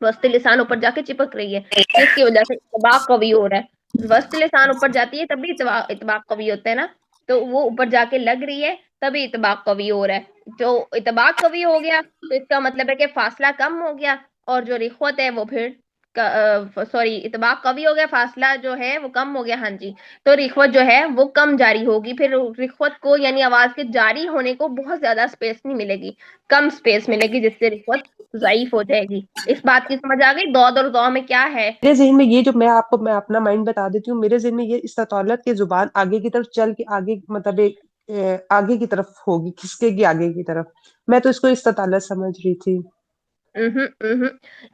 وسط لسان اوپر جا کے چپک رہی ہے، جس کی وجہ سے اطباق قوی ہو رہا ہے. وسط لسان اوپر جاتی ہے تبھی اطباق قوی ہوتا ہے نا، تو وہ اوپر جا کے لگ رہی ہے تبھی اطباق قوی ہو رہا ہے. جو اطباق قوی ہو گیا تو اس کا مطلب ہے کہ فاصلہ کم ہو گیا، اور جو رخوت ہے وہ پھر سوری اطباق قوی ہو گیا، فاصلہ جو ہے وہ کم ہو گیا. ہاں جی، تو رخوت جو ہے وہ کم جاری ہوگی. پھر رخوت کو یعنی آواز کے جاری ہونے کو بہت زیادہ اسپیس نہیں ملے گی، کم اسپیس ملے گی، جس سے رخوت ضعیف ہو جائے گی. اس بات کی سمجھ آ گئی دود اور دو میں کیا ہے؟ میرے ذہن میں یہ جو میں اپنا مائنڈ بتا دیتی ہوں، میرے ذہن میں یہ استطالت کی زبان آگے کی طرف چل کے آگے مطلب آگے کی طرف ہوگی، کھسکے گی آگے کی طرف. میں تو اس کو استطالت سمجھ رہی تھی.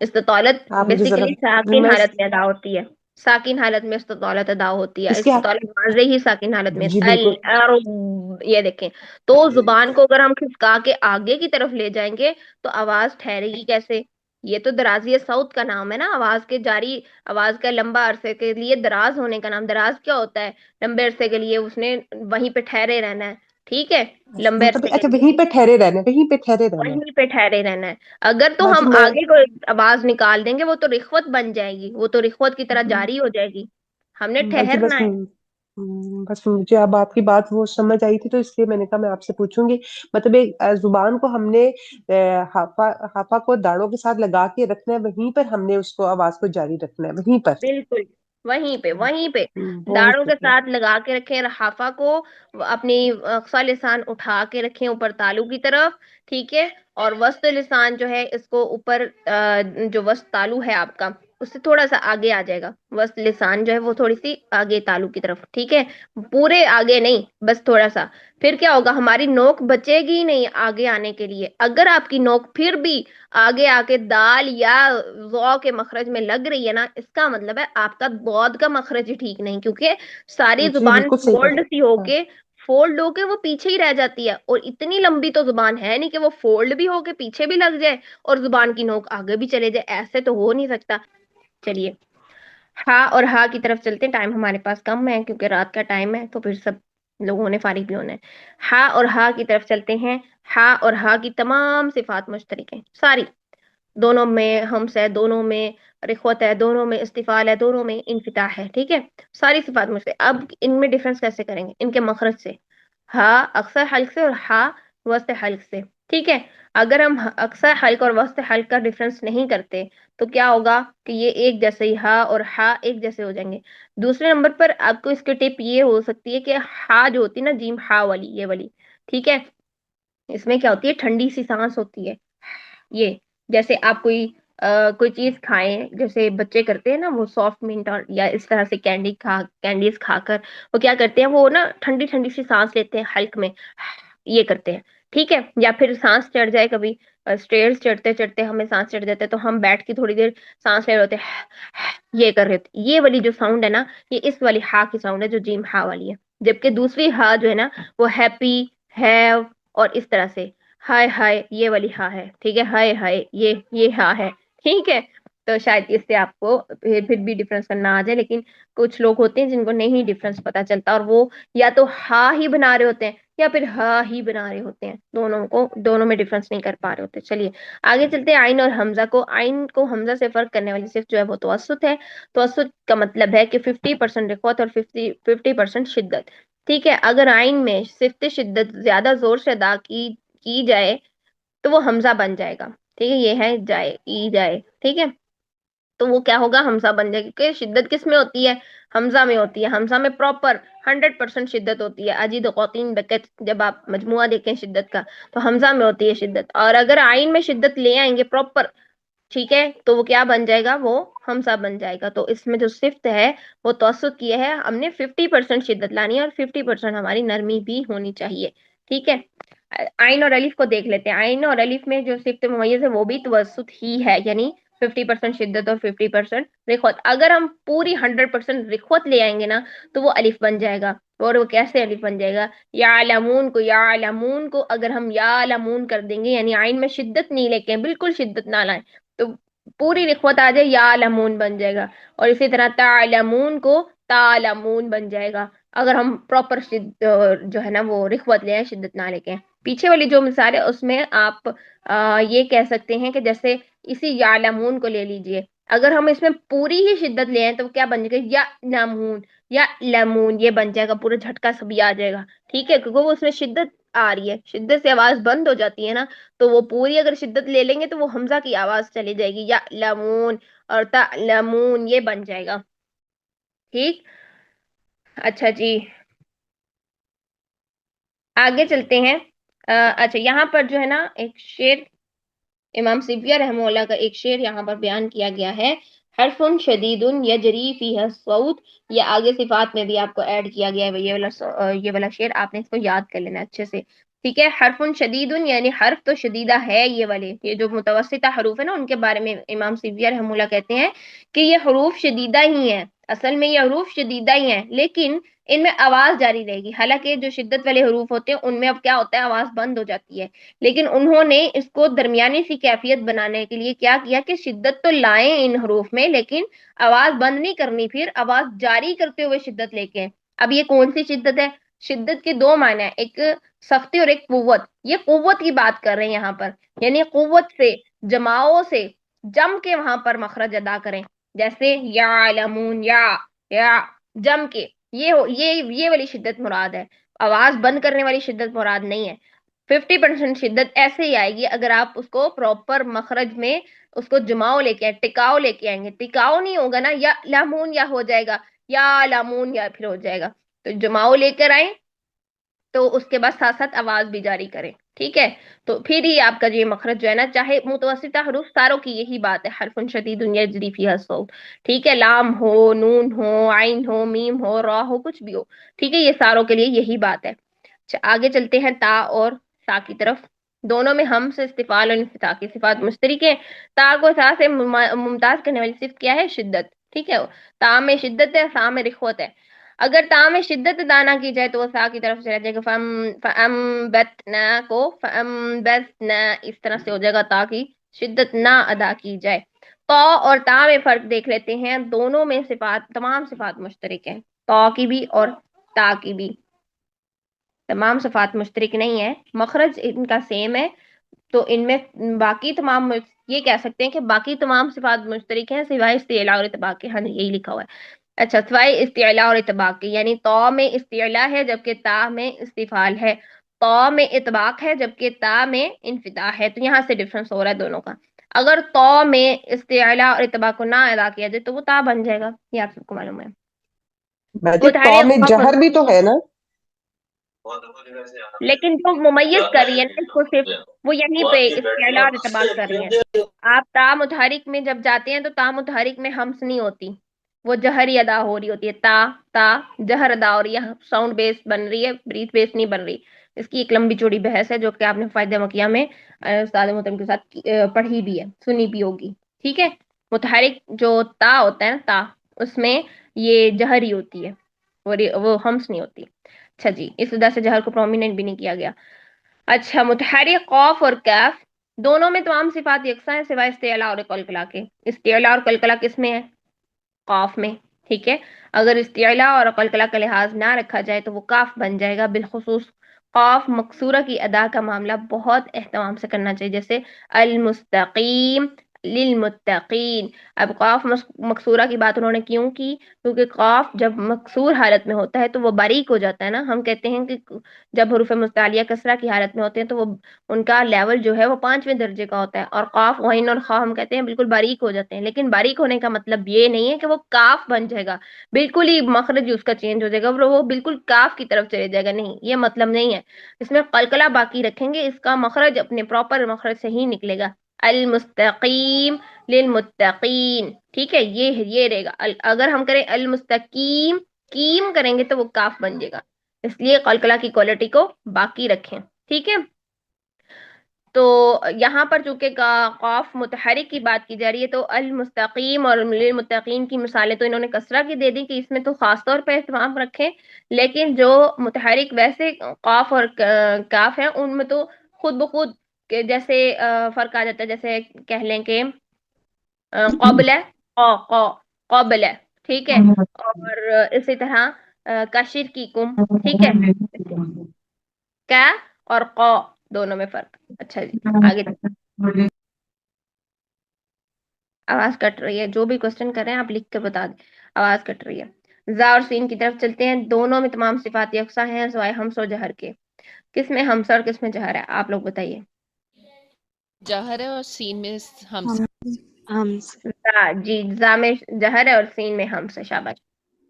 استطالت آپ مجھے ذرا بیسیکلی ساکن میں حالت میں ادا ہوتی ہے. ساکن حالت میں استطالت ادا ہوتی ہے. اس کے استطالت ماضی ہی ساکن حالت میں جی بالکل. یہ دیکھیں، تو زبان کو اگر ہم کھسکا کے آگے کی طرف لے جائیں گے تو آواز ٹھہرے گی کیسے؟ یہ تو درازی صوت کا نام ہے نا. آواز کے جاری، آواز کا لمبا عرصے کے لیے دراز ہونے کا نام. دراز کیا ہوتا ہے؟ لمبے عرصے کے لیے اس نے وہیں پہ ٹھہرے رہنا ہے. ٹھیک ہے، لمبے مطلب عرصے کے اچھا لیے وہیں پہ ٹھہرے رہنا، وہیں پہ ٹھہرے رہنا. وہیں پہ ٹھہرے رہنا ہے. اگر تو ہاں ہم جی میں آگے کو آواز نکال دیں گے وہ تو رخوت بن جائے گی، وہ تو رخوت کی طرح جاری ہو جائے گی. ہم نے ہاں جی ٹھہرنا ہے. بس مجھے اب آپ کی بات وہ سمجھ آئی تھی، تو اس لیے میں نے کہا میں آپ سے پوچھوں گی. مطلب زبان کو ہم نے ہاپا کو داڑوں کے ساتھ لگا کے رکھنا ہے، وہیں پر ہم نے اس کو آواز کو جاری رکھنا ہے، وہیں پر. بالکل وہیں پہ بہت داڑوں کے شکریہ. ساتھ لگا کے رکھیں رحافہ کو، اپنی اقصی لسان اٹھا کے رکھیں اوپر تالو کی طرف. ٹھیک ہے، اور وسط لسان جو ہے اس کو اوپر جو وسط تالو ہے آپ کا اس سے تھوڑا سا آگے آ جائے گا. وسط لسان جو ہے وہ تھوڑی سی آگے تالو کی طرف. ٹھیک ہے، پورے آگے نہیں، بس تھوڑا سا. پھر کیا ہوگا؟ ہماری نوک بچے گی نہیں آگے آنے کے لیے. اگر آپ کی نوک پھر بھی آگے آ کے دال یا ضو کے مخرج میں لگ رہی ہے نا، اس کا مطلب ہے آپ کا ضاد کا مخرج ہی ٹھیک نہیں، کیونکہ ساری جی زبان بالکل صحیح فولڈ سی ہو ہاں. کے وہ پیچھے ہی رہ جاتی ہے. اور اتنی لمبی تو زبان ہے نہیں کہ وہ فولڈ بھی ہو کے پیچھے بھی لگ جائے اور زبان کی نوک آگے بھی چلے جائے. ایسے تو ہو نہیں سکتا. چلیے ہاں اور ہاں کی طرف چلتے ہیں. ٹائم ہمارے پاس کم ہے کیونکہ رات کا ٹائم ہے، تو پھر سب لوگوں نے فارغ بھی ہونا ہے. ہاں اور ہاں کی طرف چلتے ہیں. ہاں اور ہاں کی تمام صفات مشترک ہیں ساری. دونوں میں ہمس ہے، دونوں میں رخوت ہے، دونوں میں استفال ہے، دونوں میں انفتاح ہے. ٹھیک ہے، ساری صفات مشترک. اب ان میں ڈفرنس کیسے کریں گے؟ ان کے مخرج سے. ہاں اکثر حلق سے اور ہاں وسط حلق سے. ٹھیک ہے، اگر ہم اکثر حلق اور وسط حلق کا ڈفرنس نہیں کرتے تو کیا ہوگا کہ یہ ایک جیسے ہی ہا اور ہا ایک جیسے ہو جائیں گے. دوسرے نمبر پر آپ کو اس کی ٹپ یہ ہو سکتی ہے کہ ہا جو ہوتی ہے نا، جیم ہا والی، یہ والی، ٹھیک ہے، اس میں کیا ہوتی ہے؟ ٹھنڈی سی سانس ہوتی ہے. یہ جیسے آپ کوئی چیز کھائیں، جیسے بچے کرتے ہیں نا، وہ سافٹ منٹ اور یا اس طرح سے کینڈیز کھا کر وہ کیا کرتے ہیں؟ وہ نا ٹھنڈی ٹھنڈی سی سانس لیتے ہیں حلق میں، یہ کرتے ہیں. ٹھیک ہے، یا پھر سانس چڑھ جائے کبھی، اسٹیئرز چڑھتے چڑھتے ہمیں سانس چڑھ جاتے ہے تو ہم بیٹھ کے تھوڑی دیر سانس لے رہے ہوتے ہیں، یہ کر رہے ہوتے. یہ والی جو ساؤنڈ ہے نا، یہ اس والی ہا کی ساؤنڈ ہے جو جیم ہا والی ہے. جبکہ دوسری ہا جو ہے نا وہ ہیپی، ہیو اور اس طرح سے ہائے ہائے، یہ والی ہا ہے. ٹھیک ہے، ہائے ہائے یہ ہا ہے. ٹھیک ہے، تو شاید اس سے آپ کو پھر بھی ڈفرنس کرنا آ جائے. لیکن کچھ لوگ ہوتے ہیں جن کو نہیں ڈفرنس پتا چلتا، اور وہ یا تو ہا ہی بنا رہے ہوتے ہیں یا پھر ہا ہی بنا رہے ہوتے ہیں، دونوں میں ڈفرنس نہیں کر پا رہے ہوتے. چلیے آگے چلتے ہیں آئین اور حمزہ کو. آئین کو حمزہ سے فرق کرنے والی صرف جو ہے وہ توسط ہے. توسط کا مطلب ہے کہ 50% رخوت اور 50% شدت. ٹھیک ہے، اگر آئین میں صفت شدت زیادہ زور سے ادا کی جائے تو وہ حمزہ بن جائے گا. ٹھیک ہے، یہ ہے جائے ای جائے. ٹھیک ہے، تو وہ کیا ہوگا؟ حمزہ بن جائے گا. کیونکہ شدت کس میں ہوتی ہے؟ حمزہ میں ہوتی ہے. حمزہ میں پراپر 100% شدت ہوتی ہے. اجید قوتین بکت، جب آپ مجموعہ دیکھیں شدت کا تو حمزہ میں ہوتی ہے شدت. اور اگر آئین میں شدت لے آئیں گے پراپر، ٹھیک ہے، تو وہ کیا بن جائے گا؟ وہ حمزہ بن جائے گا. تو اس میں جو صفت ہے وہ توسط کی ہے. ہم نے 50% شدت لانی ہے اور 50% ہماری نرمی بھی ہونی چاہیے. ٹھیک ہے، آئین اور الف کو دیکھ لیتے ہیں. آئین اور الف میں جو صفت ممیز ہے وہ بھی توسط ہی ہے، یعنی 50% شدت اور 50% رخوت. اگر ہم پوری 100% رخوت لے آئیں گے نا تو وہ الف بن جائے گا. اور وہ کیسے الف بن جائے گا؟ یا علمون کو اگر ہم یا علمون کر دیں گے، یعنی آئین میں شدت نہیں لے کے بالکل شدت نہ لائیں تو پوری رخوت آ جائے، یا علمون بن جائے گا. اور اسی طرح تعلمون کو تعلمون بن جائے گا، اگر ہم پراپر جو ہے نا وہ رخوت لے آئیں، شدت نہ لے کے. پیچھے والی جو مثال ہے اس میں آپ یہ کہہ سکتے ہیں کہ جیسے اسی یعلمون کو لے لیجئے، اگر ہم اس میں پوری ہی شدت لے آئیں تو کیا بن جائے گا؟ یا نامون یا لمون، یہ بن جائے گا، پورا جھٹکا سب یہ آ جائے گا، ٹھیک ہے، کیونکہ وہ اس میں شدت آ رہی ہے، شدت سے آواز بند ہو جاتی ہے نا، تو وہ پوری اگر شدت لے لیں گے تو وہ حمزہ کی آواز چلی جائے گی، یا لمون اور تعلمون یہ بن جائے گا، ٹھیک۔ اچھا جی، آگے چلتے ہیں۔ اچھا یہاں پر جو ہے نا ایک شعر امام سیبویہ رحمہ اللہ کا ایک شعر یہاں پر بیان کیا گیا ہے، حرف شدید یجری فیہ الصوت، یہ آگے صفات میں بھی آپ کو ایڈ کیا گیا ہے، یہ والا شعر آپ نے اس کو یاد کر لینا اچھے سے، ٹھیک ہے۔ حرف شدید یعنی حرف تو شدیدہ ہے، یہ والے یہ جو متوسطہ حروف ہے نا ان کے بارے میں امام سیبویہ رحمہ اللہ کہتے ہیں کہ یہ حروف شدیدہ ہی ہیں، اصل میں یہ حروف شدیدہ ہی ہیں، لیکن ان میں آواز جاری رہے گی، حالانکہ جو شدت والے حروف ہوتے ہیں ان میں اب کیا ہوتا ہے، آواز بند ہو جاتی ہے، لیکن انہوں نے اس کو درمیانی سی کیفیت بنانے کے لیے کیا کیا کہ شدت تو لائیں ان حروف میں، لیکن آواز بند نہیں کرنی، پھر آواز جاری کرتے ہوئے شدت لے کے۔ اب یہ کون سی شدت ہے؟ شدت کے دو معنی ہیں، ایک سختی اور ایک قوت، یہ قوت کی بات کر رہے ہیں یہاں پر، یعنی قوت سے، جماؤں سے جم کے وہاں پر مخرج ادا کریں، جیسے یعلمون، یا جم کے، یہ والی شدت مراد ہے، آواز بند کرنے والی شدت مراد نہیں ہے۔ 50% شدت ایسے ہی آئے گی اگر آپ اس کو پراپر مخرج میں اس کو جماؤ لے کے آئے، ٹکاؤ لے کے آئیں گے، ٹکاؤ نہیں ہوگا نا، یا لامون یا ہو جائے گا، یا لامون یا پھر ہو جائے گا، تو جماؤ لے کر آئیں تو اس کے بعد ساتھ ساتھ آواز بھی جاری کریں، ٹھیک ہے، تو پھر ہی آپ کا یہ مخرج جو ہے نا، چاہے متوسطہ حروف ساروں کی یہی بات ہے، حرف شدید یجری فیہ الصوت، ٹھیک ہے، لام ہو، نون ہو، عین ہو، میم ہو، را ہو، کچھ بھی ہو، ٹھیک ہے، یہ ساروں کے لیے یہی بات ہے۔ اچھا آگے چلتے ہیں تا اور تا کی طرف، دونوں میں ہم سے استفال اور انفتاح کی صفات مشترک ہیں، تا کو تا سے ممتاز کرنے والی صفت کیا ہے؟ شدت، ٹھیک ہے، تا میں شدت ہے، سا میں رخوت ہے، اگر تا میں شدت ادا نہ کی جائے تو وہ سا کی طرف چلا جائے گا، فَأَنبَتْنَا کو فَأَنبَتْنَا اس طرح سے ہو جائے گا، تا کی شدت نہ ادا کی جائے۔ تا اور تا میں فرق دیکھ لیتے ہیں، دونوں میں صفات، تمام صفات مشترک ہیں، تا کی بھی اور تا کی بھی، تمام صفات مشترک نہیں ہے، مخرج ان کا سیم ہے، تو ان میں باقی تمام، یہ کہہ سکتے ہیں کہ باقی تمام صفات مشترک ہیں سوائے استعلاء اور اطباق کے، ہاں یہی لکھا ہوا ہے۔ اچھا سوائے استعلاء اور اطباق کے، یعنی تو میں استعلاء ہے جبکہ تا میں استفال ہے، تو میں اطباق ہے جبکہ تا میں انفتاح ہے، تو یہاں سے ڈفرنس ہو رہا ہے دونوں کا، اگر تو میں استعلاء اور اطباق کو نہ ادا کیا جائے تو وہ تا بن جائے گا، یہ آپ سب کو معلوم ہے، باجی وہ تو میں تھا جہر بھی تو ہے نا؟ لیکن جو ممیز کر رہی ہے نا اس کو صرف وہ یہیں پہ استعلاء اور اطباق کر رہی ہیں، آپ تا متحرک میں جب جاتے ہیں تو تا متحرک میں ہمس نہیں ہوتی، وہ جہر ہی ادا ہو رہی ہوتی ہے، تا تا جہر ادا ہو رہی ہے، ساؤنڈ بیس بن رہی ہے، بریتھ بیس نہیں بن رہی، اس کی ایک لمبی چوڑی بحث ہے جو کہ آپ نے فائدہ مکیہ میں استاد محترم کے ساتھ پڑھی بھی ہے، سنی بھی ہوگی، ٹھیک ہے، متحرک جو تا ہوتا ہے نا، تا اس میں یہ جہر ہی ہوتی ہے، وہ ہمس نہیں ہوتی۔ اچھا جی، اس وجہ سے جہر کو پرومیننٹ بھی نہیں کیا گیا۔ اچھا متحرک قاف اور کاف دونوں میں تمام صفات یکساں ہیں سوائے استعلاء اور قلقلہ کے، استعلاء اور قلقلہ کس میں ہے؟ قاف میں، ٹھیک ہے، اگر استعلاء اور قلقلہ کا لحاظ نہ رکھا جائے تو وہ کاف بن جائے گا، بالخصوص قاف مکسورہ کی ادا کا معاملہ بہت اہتمام سے کرنا چاہیے، جیسے المستقیم، للمتقین، اب قاف مکسورہ کی بات انہوں نے کیوں کی؟ کیونکہ قاف جب مکسور حالت میں ہوتا ہے تو وہ باریک ہو جاتا ہے نا، ہم کہتے ہیں کہ جب حروف مستعلیہ کسرہ کی حالت میں ہوتے ہیں تو وہ ان کا لیول جو ہے وہ 5ویں درجے کا ہوتا ہے، اور قاف غین اور خا ہم کہتے ہیں بالکل باریک ہو جاتے ہیں، لیکن باریک ہونے کا مطلب یہ نہیں ہے کہ وہ کاف بن جائے گا، بالکل ہی مخرج اس کا چینج ہو جائے گا، وہ بالکل کاف کی طرف چلے جائے گا، نہیں یہ مطلب نہیں ہے، اس میں قلقلہ باقی رکھیں گے، اس کا مخرج اپنے پراپر مخرج سے ہی نکلے گا، المستقیم للمتقین، ٹھیک ہے، یہ رہے گا، اگر ہم کریں المستقیم کیم کریں گے تو وہ کاف بن جائے گا، اس لیے قلقلہ کی کوالٹی کو باقی رکھیں، ٹھیک ہے۔ تو یہاں پر چونکہ قاف متحرک کی بات کی جا رہی ہے تو المستقیم اور للمتقین کی مثالیں تو انہوں نے کسرہ کی دے دی کہ اس میں تو خاص طور پہ اہتمام رکھیں، لیکن جو متحرک ویسے قاف اور کاف ہیں ان میں تو خود بخود جیسے فرق آ جاتا ہے، جیسے کہہ لیں کہ قبل ہے، قبل ہے، ٹھیک ہے، اور اسی طرح کشر کی کم، ٹھیک ہے، کا اور قا دونوں میں فرق. اچھا جی آگے. آواز کٹ رہی ہے, جو بھی کوشچن کر رہے ہیں آپ لکھ کے بتا دیں, آواز کٹ رہی ہے. زا اور سین کی طرف چلتے ہیں. دونوں میں تمام صفات یکساں ہیں سوائے ہمس اور جہر کے. کس میں ہمس اور کس میں جہر ہے, آپ لوگ بتائیے. جہر ہے اور سین میں ہمس. ہم جی زا میں جہر ہے اور سین میں ہمس ہے. شاباش.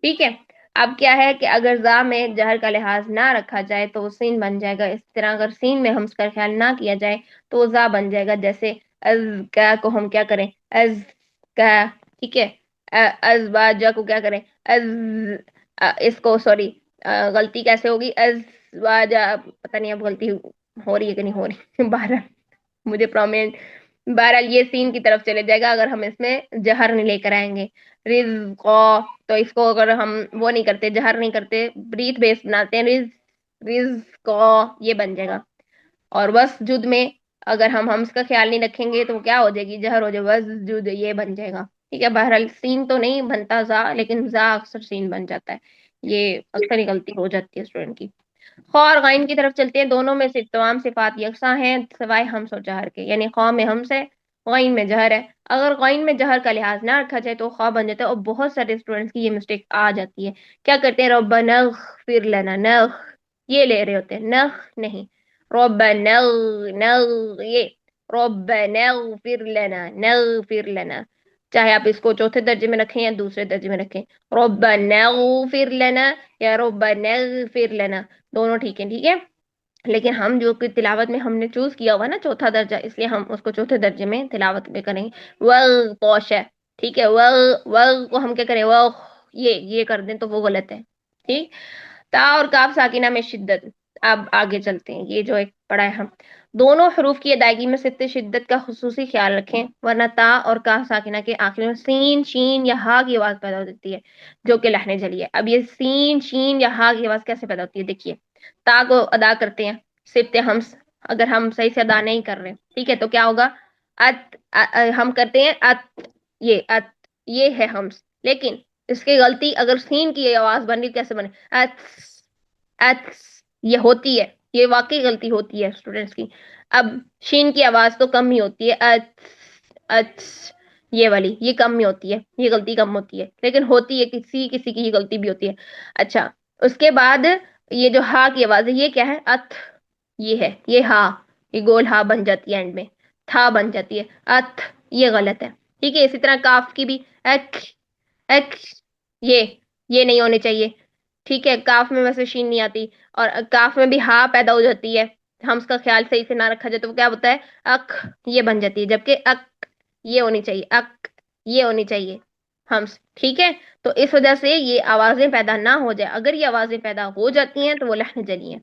ٹھیک ہے. اب کیا ہے کہ اگر زا میں جہر کا لحاظ نہ رکھا جائے تو وہ سین بن جائے گا. اس طرح اگر سین میں ہمس کا خیال نہ کیا جائے تو وہ زا بن جائے گا. جیسے از کا کو ہم کیا کریں, از کا. ٹھیک ہے. از با جا کو کیا کریں, از. اس کو سوری غلطی کیسے ہوگی, از با جا, پتہ نہیں اب غلطی ہو رہی ہے کہ نہیں ہو رہی. بہرحال مجھے پرومنٹ, بہرحال یہ سین کی طرف چلے جائے گا اگر ہم اس میں جہر نہیں لے کر آئیں گے. رزقا, تو اس کو اگر ہم وہ نہیں کرتے, جہر نہیں کرتے, بریتھ بیس بناتے ہیں, رزقا یہ بن جائے گا. اور وسجد میں اگر ہم ہمس کا خیال نہیں رکھیں گے تو وہ کیا ہو جائے گی, جہر ہو جائے گا, وسجد یہ بن جائے گا. ٹھیک ہے. بہرحال سین تو نہیں بنتا زا, لیکن زا اکثر سین بن جاتا ہے. یہ اکثر ہی غلطی ہو جاتی ہے اسٹوڈنٹ کی. خا اور غین کی طرف چلتے ہیں. دونوں میں سے تمام صفات یکساں ہیں سوائے ہمس اور جہر کے. یعنی خا میں ہمس ہے, غین میں جہر ہے. اگر غین میں جہر کا لحاظ نہ رکھا جائے تو خا بن جاتا ہے. اور بہت سارے اسٹوڈنٹس کی یہ مسٹیک آ جاتی ہے. کیا کرتے ہیں, ربنا اغفر لنا, نغ یہ لے رہے ہوتے ہیں, نغ نہیں, ربنا یہ ربنا اغفر لنا, نغفر لنا. چاہے آپ اس کو چوتھے درجے میں رکھیں یا دوسرے درجے میں رکھیں, ربنا اغفر لنا یا ربنا اغفر لنا, دونوں ٹھیک ہے. ٹھیک ہے. لیکن ہم جو کہ تلاوت میں ہم نے چوز کیا ہوا نا چوتھا درجہ, اس لیے ہم اس کو چوتھے درجے میں تلاوت میں کریں گے. و پوش ہے. ٹھیک ہے. و کو ہم کیا کریں, و یہ کر دیں تو وہ غلط ہے. ٹھیک. تا اور کاف ساکنہ میں شدت. اب آگے چلتے ہیں, یہ جو ایک پڑھا ہے ہم. دونوں حروف کی ادائیگی میں صرف شدت کا خصوصی خیال رکھیں, ورنہ تا اور کاف ساکنہ کے آخر میں سین, شین یا ہا کی آواز پیدا ہو جاتی ہے جو کہ لحن جلی ہے. اب یہ سین, شین یا ہا کی آواز کیسے پیدا ہوتی ہے دیکھیے. تا کو ادا کرتے ہیں صرف ہمس, اگر ہم صحیح سے ادا نہیں کر رہے, ٹھیک ہے, تو کیا ہوگا, ات, ہم کرتے ہیں ات, یہ ہے ہمس. لیکن اس کی غلطی اگر سین کی آواز بن رہی کیسے بنے, اتس, یہ ہوتی ہے, یہ واقعی غلطی ہوتی ہے اسٹوڈینٹس کی. اب شین کی آواز تو کم ہی ہوتی ہے, اتس, یہ والی یہ کم ہی ہوتی ہے, یہ غلطی کم ہوتی ہے, لیکن ہوتی ہے کسی کسی کی یہ غلطی بھی ہوتی ہے. اچھا, اس کے بعد یہ جو ہا کی آواز ہے یہ کیا ہے, ات, یہ ہے, یہ ہا, یہ گول ہا بن جاتی ہے, اینڈ میں تھا بن جاتی ہے, ات, یہ غلط ہے. ٹھیک ہے. اسی طرح کاف کی بھی ایک, یہ نہیں ہونے چاہیے. ٹھیک ہے. کاف میں ویسے شین نہیں آتی, اور کاف میں بھی ہا پیدا ہو جاتی ہے, ہم اس کا خیال صحیح سے نہ رکھا جائے تو وہ کیا ہوتا ہے, اک, یہ بن جاتی ہے, جبکہ اک یہ ہونی چاہیے, اک یہ ہونی چاہیے ہمس. ٹھیک ہے. تو اس وجہ سے یہ آوازیں پیدا نہ ہو جائے, اگر یہ آوازیں پیدا ہو جاتی ہیں تو وہ لحن جلی ہیں.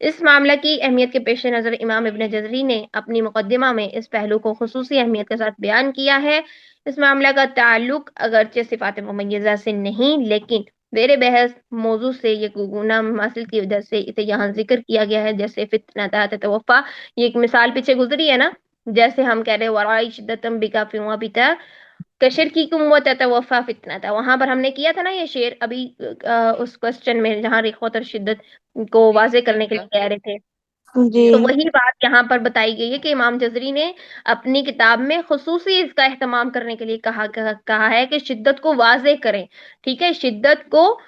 اس معاملہ کی اہمیت کے پیش نظر امام ابن جزری نے اپنی مقدمہ میں اس پہلو کو خصوصی اہمیت کے ساتھ بیان کیا ہے. اس معاملہ کا تعلق اگرچہ صفات ممیزہ سے نہیں, لیکن زیر بحث موضوع سے یہ گنا حاصل کی وجہ سے اسے یہاں ذکر کیا گیا ہے. جیسے فتنہ تتوفا, یہ ایک مثال پیچھے گزری ہے نا, جیسے ہم کہہ رہے ورائی شدتم بکا فیوا پیتا کشر کی کم و تتوفا فتنہ تھا, وہاں پر ہم نے کیا تھا نا یہ شعر ابھی اس کوسچن میں جہاں رخوت اور شدت کو واضح کرنے کے لیے کہہ رہے تھے. جی تو وہی بات یہاں پر بتائی گئی ہے کہ امام جزری نے اپنی کتاب میں خصوصی اس کا اہتمام کرنے کے لیے کہا ہے کہ شدت کو واضح کریں. ٹھیک ہے. شدت کو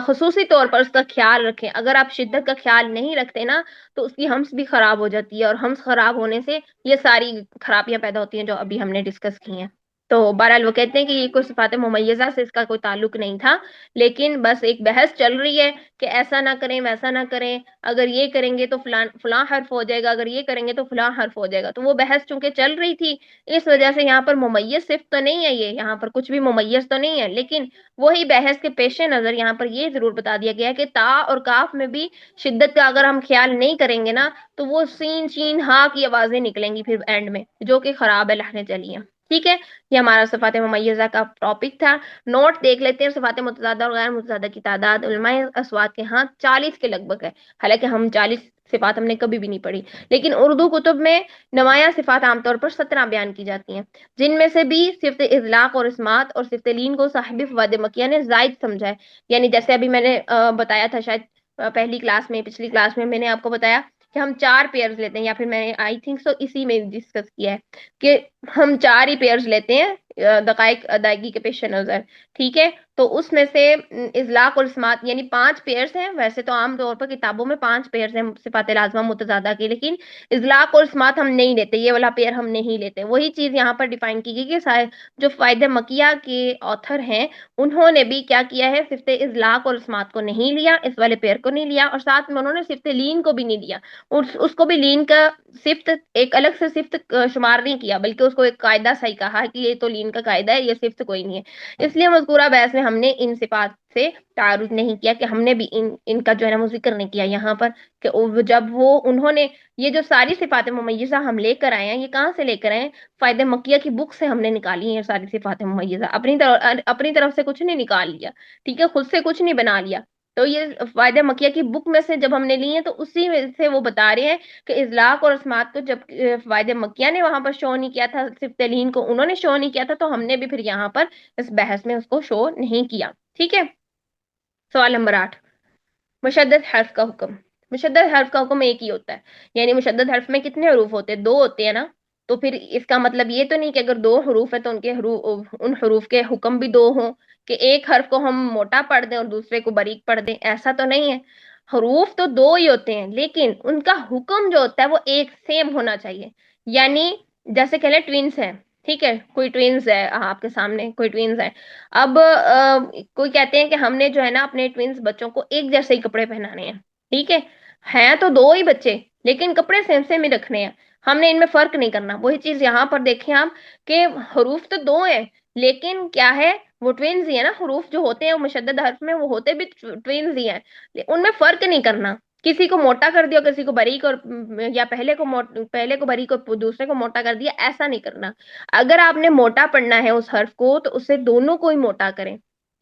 خصوصی طور پر اس کا خیال رکھیں. اگر آپ شدت کا خیال نہیں رکھتے نا تو اس کی ہمس بھی خراب ہو جاتی ہے, اور ہمس خراب ہونے سے یہ ساری خرابیاں پیدا ہوتی ہیں جو ابھی ہم نے ڈسکس کی ہیں. تو بہرحال وہ کہتے ہیں کہ یہ کوئی صفات ممیزہ سے اس کا کوئی تعلق نہیں تھا, لیکن بس ایک بحث چل رہی ہے کہ ایسا نہ کریں ویسا نہ کریں, اگر یہ کریں گے تو فلاں حرف ہو جائے گا, اگر یہ کریں گے تو فلاں حرف ہو جائے گا. تو وہ بحث چونکہ چل رہی تھی, اس وجہ سے یہاں پر ممیز صرف تو نہیں ہے, یہاں پر کچھ بھی ممیز تو نہیں ہے, لیکن وہی بحث کے پیش نظر یہاں پر یہ ضرور بتا دیا گیا ہے کہ تا اور کاف میں بھی شدت کا اگر ہم خیال نہیں کریں گے نا تو وہ سین, شین, ہا کی آوازیں نکلیں گی پھر اینڈ میں, جو کہ خراب ہے لہنے چلیے. ٹھیک ہے. یہ ہمارا صفات ممیزہ کا ٹاپک تھا. نوٹ دیکھ لیتے ہیں. صفات متضادہ اور غیر متضادہ کی تعداد علماء اسوات کے ہاں 40 کے لگ بھگ ہے, حالانکہ ہم 40 صفات ہم نے کبھی بھی نہیں پڑھی, لیکن اردو کتب میں نمایاں صفات عام طور پر 17 بیان کی جاتی ہیں, جن میں سے بھی صفت اطلاق اور اسمات اور صفت لین کو صاحب فواد مکیہ نے زائد سمجھا ہے. یعنی جیسے ابھی میں نے بتایا تھا شاید پہلی کلاس میں, پچھلی کلاس میں نے آپ کو بتایا کہ ہم 4 پیئرز لیتے ہیں، یا پھر میں نے آئی تھنک سو اسی میں ڈسکس کیا ہے کہ ہم 4 ہی پیئرز لیتے ہیں دقائق ادائیگی کے پیش نظر، ٹھیک ہے؟ تو اس میں سے اطلاق اور اسمات یعنی 5 پیئرز ہیں. ویسے تو عام طور پر کتابوں میں 5 پیئرز ہیں صفات لازمہ متضادہ کے، لیکن اطلاق اور اسمات ہم نہیں لیتے، یہ والا پیئر ہم نہیں لیتے. وہی چیز یہاں پر ڈیفائن کی گئی کہ جو فوائد مکیہ کے آتھر ہیں انہوں نے بھی کیا کیا ہے، صفت اطلاق اور اسمات کو نہیں لیا، اس والے پیئر کو نہیں لیا، اور ساتھ میں انہوں نے صفت لین کو بھی نہیں لیا، اس کو بھی لین کا صفت ایک الگ سے صفت شمار نہیں کیا، بلکہ اس کو ایک قاعدہ صحیح کہا کہ یہ تو لین کا قاعدہ ہے، یہ صفت کوئی نہیں ہے. اس لیے مذکورہ بحث میں ہم نے ان صفات سے تعارض نہیں کیا، کہ ہم نے بھی ان کا جو ہے نا وہ ذکر نہیں کیا یہاں پر، کہ جب انہوں نے یہ جو ساری صفات ممیزہ ہم لے کر آئے ہیں، یہ کہاں سے لے کر آئے ہیں؟ فائدہ مکیہ کی بک سے ہم نے نکالی ہیں ساری صفات ممیزہ، اپنی طرف سے کچھ نہیں نکال لیا، ٹھیک ہے؟ خود سے کچھ نہیں بنا لیا. تو یہ فائدہ مکیہ کی بک میں سے جب ہم نے لی ہیں تو اسی میں سے وہ بتا رہے ہیں کہ اطلاق اور اسمات کو جب فائدہ مکیہ نے وہاں پر شو نہیں کیا تھا، صرف تلین کو انہوں نے شو نہیں کیا تھا، تو ہم نے بھی پھر یہاں پر اس بحث میں اس کو شو نہیں کیا. ٹھیک ہے؟ سوال نمبر 8، مشدد حرف کا حکم. مشدد حرف کا حکم ایک ہی ہوتا ہے، یعنی مشدد حرف میں کتنے حروف ہوتے ہیں؟ 2 ہوتے ہیں نا. تو پھر اس کا مطلب یہ تو نہیں کہ اگر 2 حروف ہے تو ان حروف کے حکم بھی 2 ہوں، کہ ایک حرف کو ہم موٹا پڑھ دیں اور دوسرے کو باریک پڑھ دیں، ایسا تو نہیں ہے. حروف تو 2 ہی ہوتے ہیں، لیکن ان کا حکم جو ہوتا ہے وہ ایک سیم ہونا چاہیے. یعنی جیسے کہ ٹوینس ہے، ٹھیک ہے؟ کوئی ٹوینس ہے آپ کے سامنے، کوئی ٹوینس ہے. اب کوئی کہتے ہیں کہ ہم نے جو ہے نا اپنے ٹوینس بچوں کو ایک جیسے ہی کپڑے پہنانے ہیں، ٹھیک ہے؟ ہیں تو 2 ہی بچے، لیکن کپڑے سیم سیم ہی رکھنے ہیں، ہم نے ان میں فرق نہیں کرنا. وہی چیز یہاں پر دیکھیں آپ کہ حروف تو 2 ہیں، لیکن کیا ہے، وہ ٹوینز ہی ہے نا. حروف جو ہوتے ہیں وہ مشدد حرف میں وہ ہوتے بھی ٹوینز ہی ہیں، ان میں فرق نہیں کرنا. کسی کو موٹا کر دیا، کسی کو باریک، اور یا پہلے کو باریک اور دوسرے کو موٹا کر دیا، ایسا نہیں کرنا. اگر آپ نے موٹا پڑھنا ہے اس حرف کو تو اسے دونوں کو ہی موٹا کریں،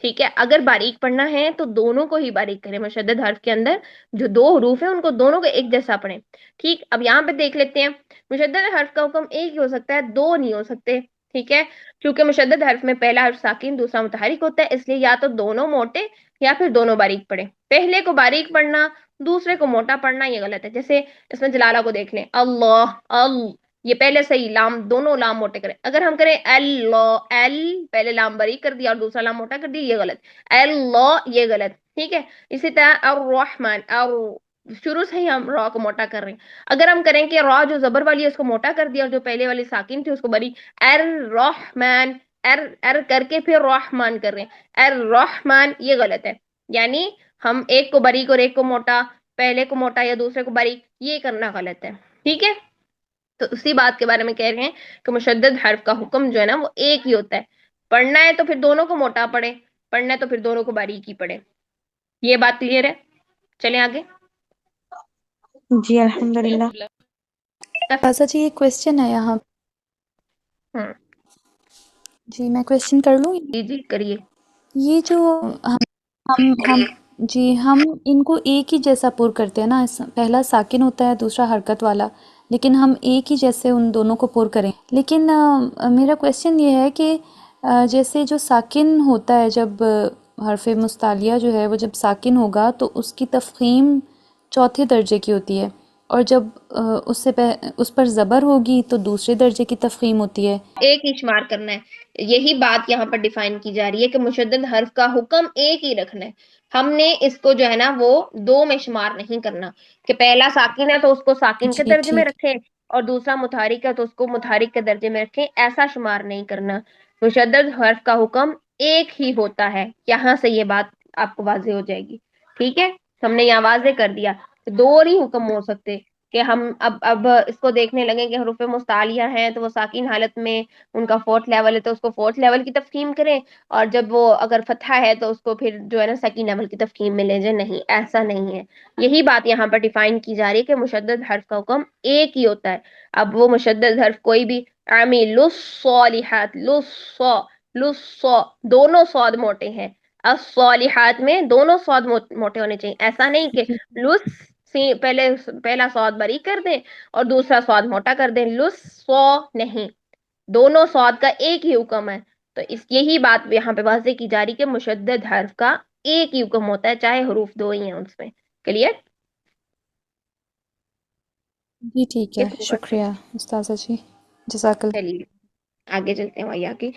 ٹھیک ہے؟ اگر باریک پڑھنا ہے تو دونوں کو ہی باریک کریں. مشدد حرف کے اندر جو 2 حروف ہیں ان کو دونوں کو ایک جیسا پڑھیں. ٹھیک، اب یہاں پہ دیکھ لیتے ہیں، مشدد حرف کا حکم ایک ہی ہو سکتا ہے، 2 نہیں ہو سکتے. ٹھیک ہے؟ کیونکہ مشدد حرف میں پہلا حرف ساکن دوسرا متحرک ہوتا ہے، اس لیے یا تو دونوں موٹے یا پھر دونوں باریک پڑھیں. پہلے کو باریک پڑھنا دوسرے کو موٹا پڑھنا یہ غلط ہے. جیسے اس میں جلالہ کو دیکھ لیں، اللہ، یہ پہلے سے ہی لام، دونوں لام موٹے کریں. اگر ہم کریں اللہ، ایل پہلے لام باریک کر دیا اور دوسرا لام موٹا کر دیا، یہ غلط. اللہ یہ غلط. ٹھیک ہے؟ اسی طرح الرحمن، شروع سے ہی ہم را کو موٹا کر رہے ہیں. اگر ہم کریں کہ را جو زبر والی ہے اس کو موٹا کر دیا اور جو پہلے والی ساکن تھی اس کو بری، الرحمن، ار کر کے پھر رحمان کر رہے ہیں، الرحمن، یہ غلط ہے. یعنی ہم ایک کو باریک اور ایک کو موٹا، پہلے کو موٹا یا دوسرے کو باریک، یہ کرنا غلط ہے. ٹھیک ہے؟ تو اسی بات کے بارے میں کہہ رہے ہیں کہ مشدد حرف کا حکم جو ہے نا وہ ایک ہی ہوتا ہے. پڑھنا ہے تو پھر دونوں کو موٹا پڑھے، پڑھنا ہے تو پھر دونوں کو باریک ہی پڑھے. یہ بات کلیئر ہے؟ چلیں آگے. جی الحمدللہ. خاصا جی ایک کویسچن ہے یہاں. ہاں جی میں کویسچن کر لوں. جی جی کریے. یہ جو ہم جی ہم ان کو ایک ہی جیسا پر کرتے ہیں نا، پہلا ساکن ہوتا ہے دوسرا حرکت والا، لیکن ہم ایک ہی جیسے ان دونوں کو پر کریں. لیکن میرا کویسچن یہ ہے کہ جیسے جو ساکن ہوتا ہے، جب حرف مستعلیہ جو ہے وہ جب ساکن ہوگا تو اس کی تفخیم چوتھے درجے کی ہوتی ہے، اور جب اس پر زبر ہوگی تو دوسرے درجے کی تفخیم ہوتی ہے. ایک ہی شمار کرنا ہے، یہی بات یہاں پر ڈیفائن کی جا رہی ہے کہ مشدد حرف کا حکم ایک ہی رکھنا ہے. ہم نے اس کو جو ہے نا وہ 2 میں شمار نہیں کرنا کہ پہلا ساکن ہے تو اس کو ساکن کے جی درجے میں ٹھیک. رکھیں اور دوسرا متحرک ہے تو اس کو متحرک کے درجے میں رکھیں، ایسا شمار نہیں کرنا. مشدد حرف کا حکم ایک ہی ہوتا ہے. یہاں سے یہ بات آپ کو واضح ہو جائے گی. ٹھیک ہے؟ ہم نے یہاں واضح کر دیا 2 ہی حکم ہو سکتے، کہ ہم اب اس کو دیکھنے لگیں کہ حروف مستعلیہ ہیں تو وہ ساکن حالت میں ان کا 4تھ لیول ہے تو اس کو 4تھ لیول کی تفخیم کریں، اور جب وہ اگر فتحہ ہے تو اس کو پھر جو ہے نا سیکنڈ لیول کی تفخیم میں لے جائیں. نہیں، ایسا نہیں ہے. یہی بات یہاں پر ڈیفائن کی جا رہی ہے کہ مشدد حرف کا حکم ایک ہی ہوتا ہے. اب وہ مشدد حرف کوئی بھی، عامل الصالحات، لص، دونوں صاد موٹے ہیں. الصالحات میں دونوں صاد موٹے ہونے چاہیے. ایسا نہیں کہ لص پہلا صاد بری کر دیں اور دوسرا صاد موٹا کر دیں، لص نہیں، دونوں صاد کا ایک ہی حکم ہے. تو یہی بات یہاں پہ واضح کی جا رہی کہ مشدد حرف کا ایک ہی حکم ہوتا ہے، چاہے حروف 2 ہی ہیں اس میں. کلیئر؟ جی ٹھیک ہے، اس کو شکریہ استاذہ جی، جزاک اللہ۔ چلیے آگے چلتے ہیں وہی آگے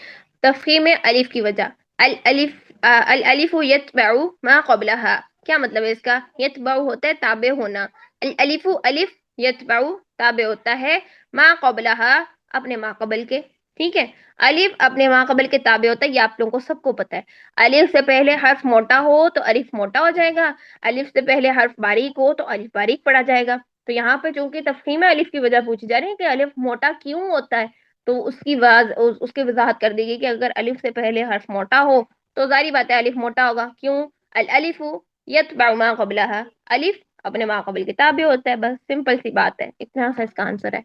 تفخیم الف کی وجہ الالف یتبع ما قبلها، کیا مطلب ہے اس کا؟ یتبع ہوتا ہے تابع ہونا، الالف الف یتبع تابع ہوتا ہے ما قبلها اپنے ما قبل کے، ٹھیک ہے، الف اپنے ما قبل کے تابع ہوتا ہے، یہ آپ لوگوں کو سب کو پتا ہے، الف سے پہلے حرف موٹا ہو تو الف موٹا ہو جائے گا، الف سے پہلے حرف باریک ہو تو الف باریک پڑا جائے گا، تو یہاں پہ چونکہ تفخیم الف کی وجہ پوچھی جا رہی ہے کہ الف موٹا کیوں ہوتا ہے، تو اس کی وضاحت کر دی گئی کہ اگر الف سے پہلے حرف موٹا ہو تو ظاہری بات ہے الف موٹا ہوگا، کیوں؟ الالف یتبع ما قبلها، الف اپنے ما قبل کے تابع ہوتا ہے، بس سمپل سی بات ہے، اتنا سا اس کا آنسر ہے۔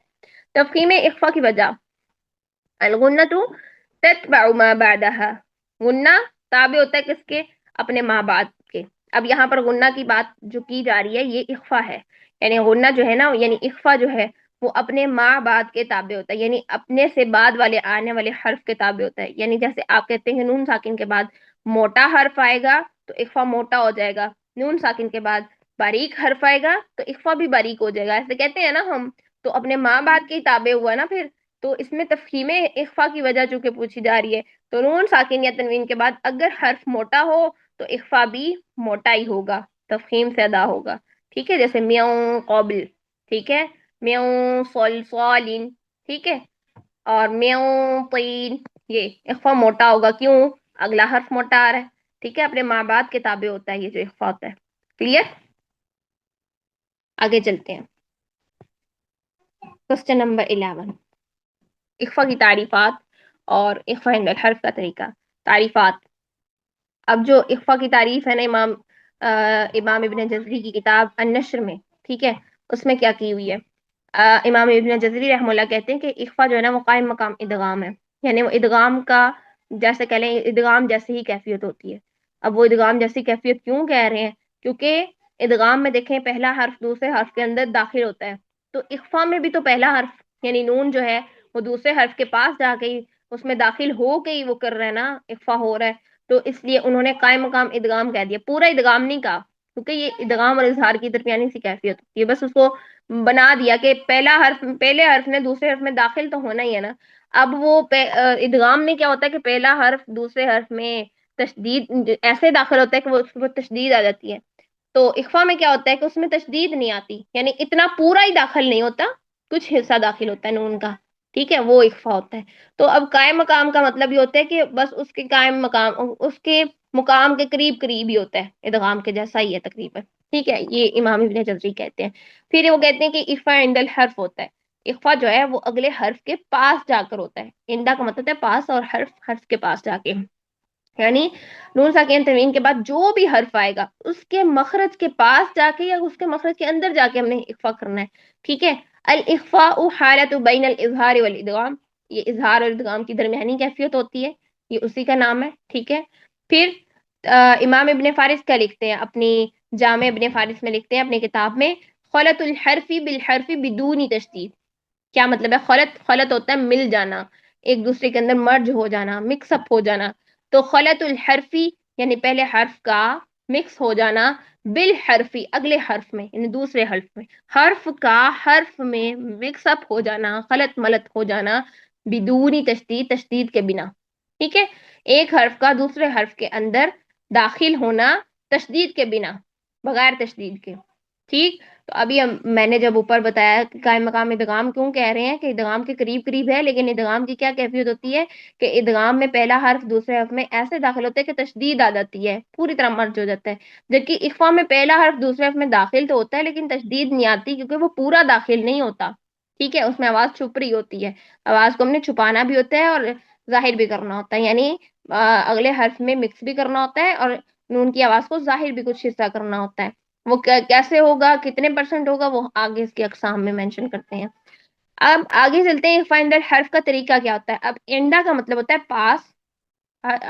تفخیم اخفا کی وجہ الغنۃ تتبع ما بعدها، غنہ تابع ہوتا ہے کس کے؟ اپنے ما بعد کے، اب یہاں پر غنہ کی بات جو کی جا رہی ہے یہ اخفا ہے، یعنی غنہ جو ہے نا، یعنی اخفا جو ہے وہ اپنے ما بعد کے تابع ہوتا ہے، یعنی اپنے سے بعد والے آنے والے حرف کے تابع ہوتا ہے، یعنی جیسے آپ کہتے ہیں نون ساکن کے بعد موٹا حرف آئے گا تو اخفا موٹا ہو جائے گا، نون ساکن کے بعد باریک حرف آئے گا تو اخفا بھی باریک ہو جائے گا، ایسے کہتے ہیں نا ہم، تو اپنے ما بعد کے تابع ہوا نا پھر، تو اس میں تفخیم اخفا کی وجہ چونکہ پوچھی جا رہی ہے تو نون ساکن یا تنوین کے بعد اگر حرف موٹا ہو تو اخفا بھی موٹا ہی ہوگا، تفخیم سے ادا ہوگا، ٹھیک ہے، جیسے میاؤں قابل، ٹھیک ہے، میاؤں صالین، ٹھیک ہے، اور میاؤں طین، یہ اخفا موٹا ہوگا، کیوں؟ اگلا حرف موٹا آ رہا ہے، ٹھیک ہے، اپنے ماں باپ کے تابع ہوتا ہے یہ جو اخفا ہوتا ہے، کلیئر؟ آگے چلتے ہیں، کوسچن نمبر 11، اخفا کی تعریفات اور اخفا عند الحرف کا طریقہ۔ تعریفات، اب جو اخفا کی تعریف ہے نا امام ابن جزری کی کتاب النشر میں، ٹھیک ہے، اس میں کیا کی ہوئی ہے؟ امام ابن جزری رحمہ اللہ کہتے ہیں کہ اخفا جو ہے نا وہ قائم مقام ادغام ہے، یعنی وہ ادغام کا جیسے کہہ لیں ادغام جیسی ہی کیفیت ہوتی ہے، اب وہ ادغام جیسی کیفیت کیوں کہہ رہے ہیں؟ کیونکہ ادغام میں دیکھیں پہلا حرف دوسرے حرف کے اندر داخل ہوتا ہے، تو اخفا میں بھی تو پہلا حرف یعنی نون جو ہے وہ دوسرے حرف کے پاس جا کے اس میں داخل ہو کے ہی وہ کر رہا ہے نا، اخفا ہو رہا ہے، تو اس لیے انہوں نے قائم مقام ادغام کہہ دیا، پورا ادغام نہیں کہا، کیونکہ یہ ادغام اور اظہار کی درمیانی سی کیفیت ہوتی ہے، بس اس کو بنا دیا کہ پہلے حرف نے دوسرے حرف میں داخل تو ہونا ہی ہے نا، اب وہ ادغام میں کیا ہوتا ہے کہ پہلا حرف دوسرے حرف میں تشدید ایسے داخل ہوتا ہے کہ وہ اس پر تشدید آ جاتی ہے، تو اخفا میں کیا ہوتا ہے کہ اس میں تشدید نہیں آتی، یعنی اتنا پورا ہی داخل نہیں ہوتا، کچھ حصہ داخل ہوتا ہے نون کا، ٹھیک ہے، وہ اخفا ہوتا ہے، تو اب قائم مقام کا مطلب یہ ہوتا ہے کہ بس اس کے قائم مقام اس کے مقام کے قریب قریب ہی ہوتا ہے، ادغام کے جیسا ہی ہے تقریباً، ٹھیک ہے، یہ امام ابن جزری کہتے ہیں۔ پھر وہ کہتے ہیں کہ اخفا عند الحرف ہوتا ہے، اخفا جو ہے وہ اگلے حرف کے پاس جا کر ہوتا ہے، عندہ کا مطلب ہے پاس، اور حرف کے پاس جا کے، یعنی نون ساکن تنوین کے بعد جو بھی حرف آئے گا اس کے مخرج کے پاس جا کے یا اس کے مخرج کے اندر جا کے ہم نے اخفا کرنا ہے، ٹھیک ہے، الاخفاء حالت بین الاظہار والادغام، یہ اظہار اور ادغام کی درمیانی کیفیت ہوتی ہے، یہ اسی کا نام ہے، ٹھیک ہے۔ پھر امام ابن فارس کیا لکھتے ہیں اپنی جامع ابن فارس میں لکھتے ہیں اپنی کتاب میں خلط الحرف بالحرف بدون تشدید، کیا مطلب ہے؟ خلط ہوتا ہے مل جانا، ایک دوسرے کے اندر مرج ہو جانا، مکس اپ ہو جانا، تو خلط الحرفی یعنی پہلے حرف کا مکس ہو جانا، بالحرفی اگلے حرف میں یعنی دوسرے حرف میں، حرف کا حرف میں مکس اپ ہو جانا، خلط ملط ہو جانا، بدون تشدید، تشدید کے بنا، ٹھیک ہے، ایک حرف کا دوسرے حرف کے اندر داخل ہونا تشدید کے بنا، بغیر تشدید کے، ٹھیک، تو ابھی میں نے جب اوپر بتایا کہ قائم مقام ادغام کیوں کہہ رہے ہیں کہ ادغام کے قریب قریب ہے، لیکن ادغام کی کیا کیفیت ہوتی ہے کہ ادغام میں پہلا حرف دوسرے حرف میں ایسے داخل ہوتا ہے کہ تشدید آ جاتی ہے، پوری طرح مرج ہو جاتا ہے، جبکہ اخفا میں پہلا حرف دوسرے حرف میں داخل تو ہوتا ہے لیکن تشدید نہیں آتی کیونکہ وہ پورا داخل نہیں ہوتا، ٹھیک ہے، اس میں آواز چھپ رہی ہوتی ہے، آواز کو ہم نے چھپانا بھی ہوتا ہے اور ظاہر بھی کرنا ہوتا ہے، یعنی اگلے حرف میں مکس بھی کرنا ہوتا ہے اور نون کی آواز کو ظاہر بھی کچھ حصہ کرنا ہوتا ہے، وہ کیسے ہوگا، کتنے پرسنٹ ہوگا، وہ آگے اس کے اقسام میں مینشن کرتے ہیں۔ اب آگے چلتے ہیں، فائنڈ الحرف کا طریقہ کیا ہوتا ہے؟ اب انڈا کا مطلب ہوتا ہے پاس،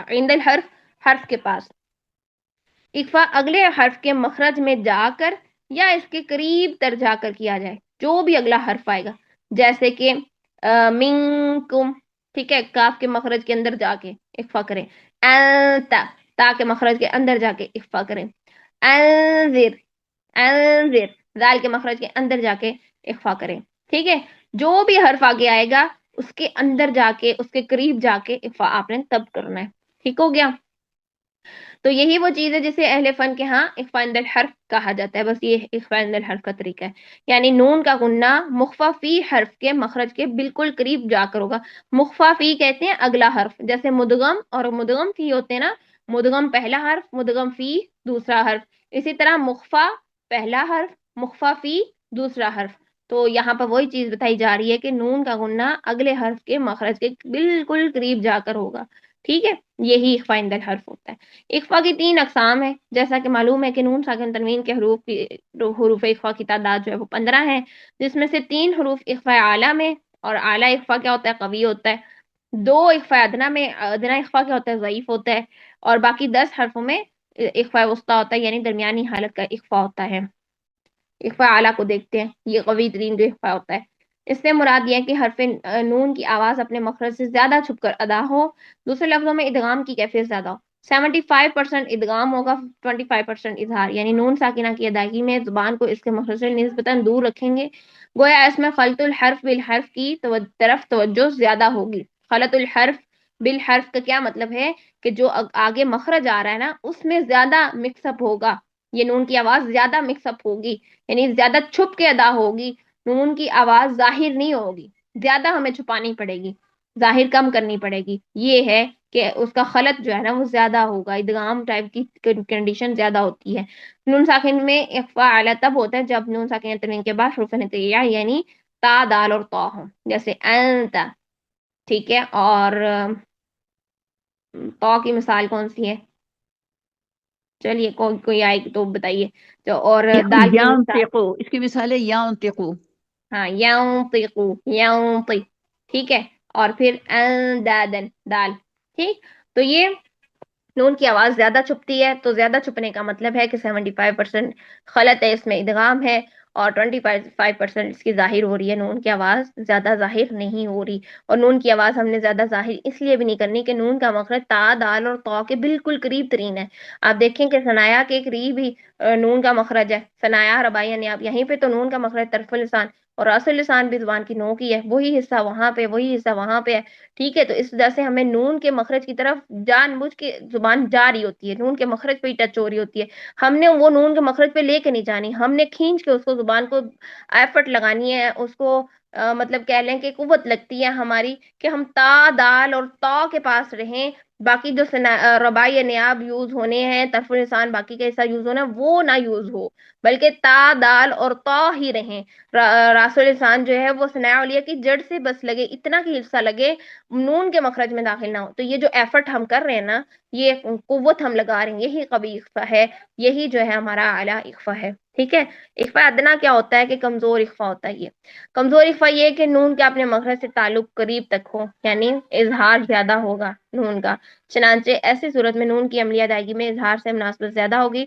عند الحرف حرف کے پاس، اخفا اگلے حرف کے مخرج میں جا کر یا اس کے قریب تر جا کر کیا جائے، جو بھی اگلا حرف آئے گا، جیسے کہ منکم، ٹھیک ہے، کاف کے مخرج کے اندر جا کے اخفا کریں، انتا، تا کے مخرج کے اندر جا کے اخفا کریں، انذر، انذر، ذال کے مخرج کے اندر جا کے اخفا کریں. ٹھیک ہے, جو بھی حرف آگے آئے گا اس کے اندر جا کے, اس کے قریب جا کے اخفا آپ نے تب کرنا ہے. ٹھیک ہو گیا. تو یہی وہ چیز ہے جسے اہل فن کے ہاں اخفاء عند الحرف کہا جاتا ہے. بس یہ اخفاء عند الحرف کا طریقہ ہے, یعنی نون کا غنہ مخفی فی حرف کے مخرج کے بالکل قریب جا کر ہوگا. مخفی فی کہتے ہیں اگلا حرف, جیسے مدغم اور مدغم فی ہوتے ہیں نا, مدغم پہلا حرف, مدغم فی دوسرا حرف. اسی طرح مخفا پہلا حرف, مخفی فی دوسرا حرف. تو یہاں پر وہی چیز بتائی جا رہی ہے کہ نون کا غنہ اگلے حرف کے مخرج کے بالکل قریب جا کر ہوگا. ٹھیک ہے, یہی اخفاء عند الحرف ہوتا ہے. اخفا کی 3 اقسام ہیں, جیسا کہ معلوم ہے کہ نون ساکن تنوین کے حروف اخفا کی تعداد جو ہے وہ 15 ہے, جس میں سے 3 حروف اخفاء اعلیٰ میں, اور اعلیٰ اخفا کیا ہوتا ہے, قوی ہوتا ہے. 2 اخفاء ادنا میں, ادنا اخفا کیا ہوتا ہے, ضعیف ہوتا ہے. اور باقی 10 حرفوں میں اخفاء وسطیٰ ہوتا ہے, یعنی درمیانی حالت کا اخفا ہوتا ہے. اخفاء اعلیٰ کو دیکھتے ہیں, یہ قوی ترین جو اخفا ہوتا ہے. اس سے مراد یہ ہے کہ حرف نون کی آواز اپنے مخرج سے زیادہ چھپ کر ادا ہو. دوسرے لفظوں میں ادغام کی کیفیت زیادہ ہو. 75% ادغام ہوگا, 25% اظہار, یعنی نون ساکنہ کی ادائیگی میں زبان کو اس کے مخرج سے نسبتاً دور رکھیں گے. گویا اس میں خلط الحرف بالحرف کی طرف توجہ زیادہ ہوگی. خلط الحرف بالحرف کا کیا مطلب ہے کہ جو آگے مخرج آ رہا ہے نا اس میں زیادہ مکس اپ ہوگا, یہ نون کی آواز زیادہ مکس اپ ہوگی, یعنی زیادہ چھپ کے ادا ہوگی. نون کی آواز ظاہر نہیں ہوگی, زیادہ ہمیں چھپانی پڑے گی, ظاہر کم کرنی پڑے گی. یہ ہے کہ اس کا خلط جو ہے نا وہ زیادہ ہوگا, ادغام ٹائپ کی کنڈیشن زیادہ ہوتی ہے. نون ساکن میں اخفاء اعلیٰ تب ہوتا ہے جب نون ساکن تنوین کے بعد حروف ہجائیہ یعنی تا, دال اور طا ہوں, جیسے انت. ٹھیک ہے, اور طا کی مثال کون سی ہے, چلیے کوئی آئے تو بتائیے. تو اور دال کی مثال, ینطقو، اس کی مثال ہے ینطقو. ہاں ینطقو, ینطق. ٹھیک ہے, اور پھر اندادن, دال. ٹھیک, تو یہ نون کی آواز زیادہ چھپتی ہے, تو زیادہ چھپنے کا مطلب ہے کہ 75% خلط ہے, اس میں ادغام ہے, اور 25% اس کی ظاہر ہو رہی ہے. نون کی آواز زیادہ ظاہر نہیں ہو رہی, اور نون کی آواز ہم نے زیادہ ظاہر اس لیے بھی نہیں کرنی کہ نون کا مخرج تا, دال اور طا کے بالکل قریب ترین ہے. آپ دیکھیں کہ ثنایا کے قریب ہی نون کا مخرج ہے, ثنایا, رباعیہ, یعنی آپ یہیں پہ تو نون کا مخرج طرف اللسان, اور راس اللسان بھی زبان کی نو کی ہے, وہی حصہ وہاں پہ, وہی حصہ وہاں پہ ہے. ٹھیک ہے, تو اس وجہ سے ہمیں نون کے مخرج کی طرف جان بوجھ کے زبان جا رہی ہوتی ہے, نون کے مخرج پہ ہی ٹچ ہو رہی ہوتی ہے. ہم نے وہ نون کے مخرج پہ لے کے نہیں جانی, ہم نے کھینچ کے اس کو زبان کو ایفرٹ لگانی ہے, اس کو مطلب کہہ لیں کہ قوت لگتی ہے ہماری کہ ہم تا, دال اور طا کے پاس رہیں. باقی جو رباعی نیاب یوز ہونے ہیں, طرف اللسان باقی کا حصہ یوز ہونا ہے, وہ نہ یوز ہو, بلکہ تا, دال اور طا ہی رہیں. راس اللسان جو ہے وہ ثنایا علیہ کی جڑ سے بس لگے, اتنا کی حصہ لگے, نون کے مخرج میں داخل نہ ہو. تو یہ جو ایفرٹ ہم کر رہے ہیں نا, یہ قوت ہم لگا رہے ہیں, یہی قوی اخفا ہے, یہی جو ہے ہمارا اعلیٰ اخفا ہے. ٹھیک ہے, اخفا ادنا کیا ہوتا ہے کہ کمزور اخفا ہوتا ہے. یہ کمزور اخفا یہ کہ نون کے اپنے مخرج سے تعلق قریب تک ہو, یعنی اظہار زیادہ ہوگا نون کا. چنانچہ ایسی صورت میں نون کی عملی ادائیگی میں اظہار سے مناسبت زیادہ ہوگی.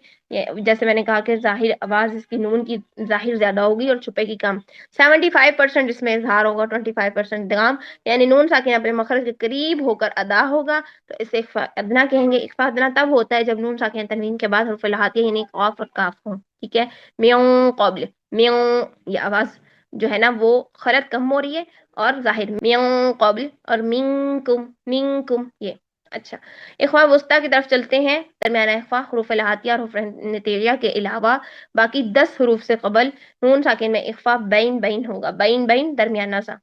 جیسے میں نے کہا کہ ظاہر آواز اس کی نون کی ظاہر زیادہ ہوگی اور چھپے گی کم. 75% اس میں اظہار ہوگا, 25% ادغام, یعنی نون ساکن اپنے مخرج کے قریب ہو کر ادا ہوگا, تو اسے اخفاء ادنا کہیں گے. اخفاء ادنا تب ہوتا ہے جب نون ساکن تنوین کے بعد حروف الہاتیہ یعنی قاف اور کاف ہوں. ٹھیک ہے, میوں قبل, میوں, یہ آواز جو ہے نا وہ خلط کم ہو رہی ہے, اور ظاہر میوں قبل, اور منکم, منکم, یہ. اچھا, اخفاء وسطیٰ کی طرف چلتے ہیں. درمیانہ اخفاء حروف الہاتیہ اور حروف نتیجہ کے علاوہ باقی 10 حروف سے قبل نون ساکن میں اخفاء بین بین ہوگا, بین بین, درمیانہ سا,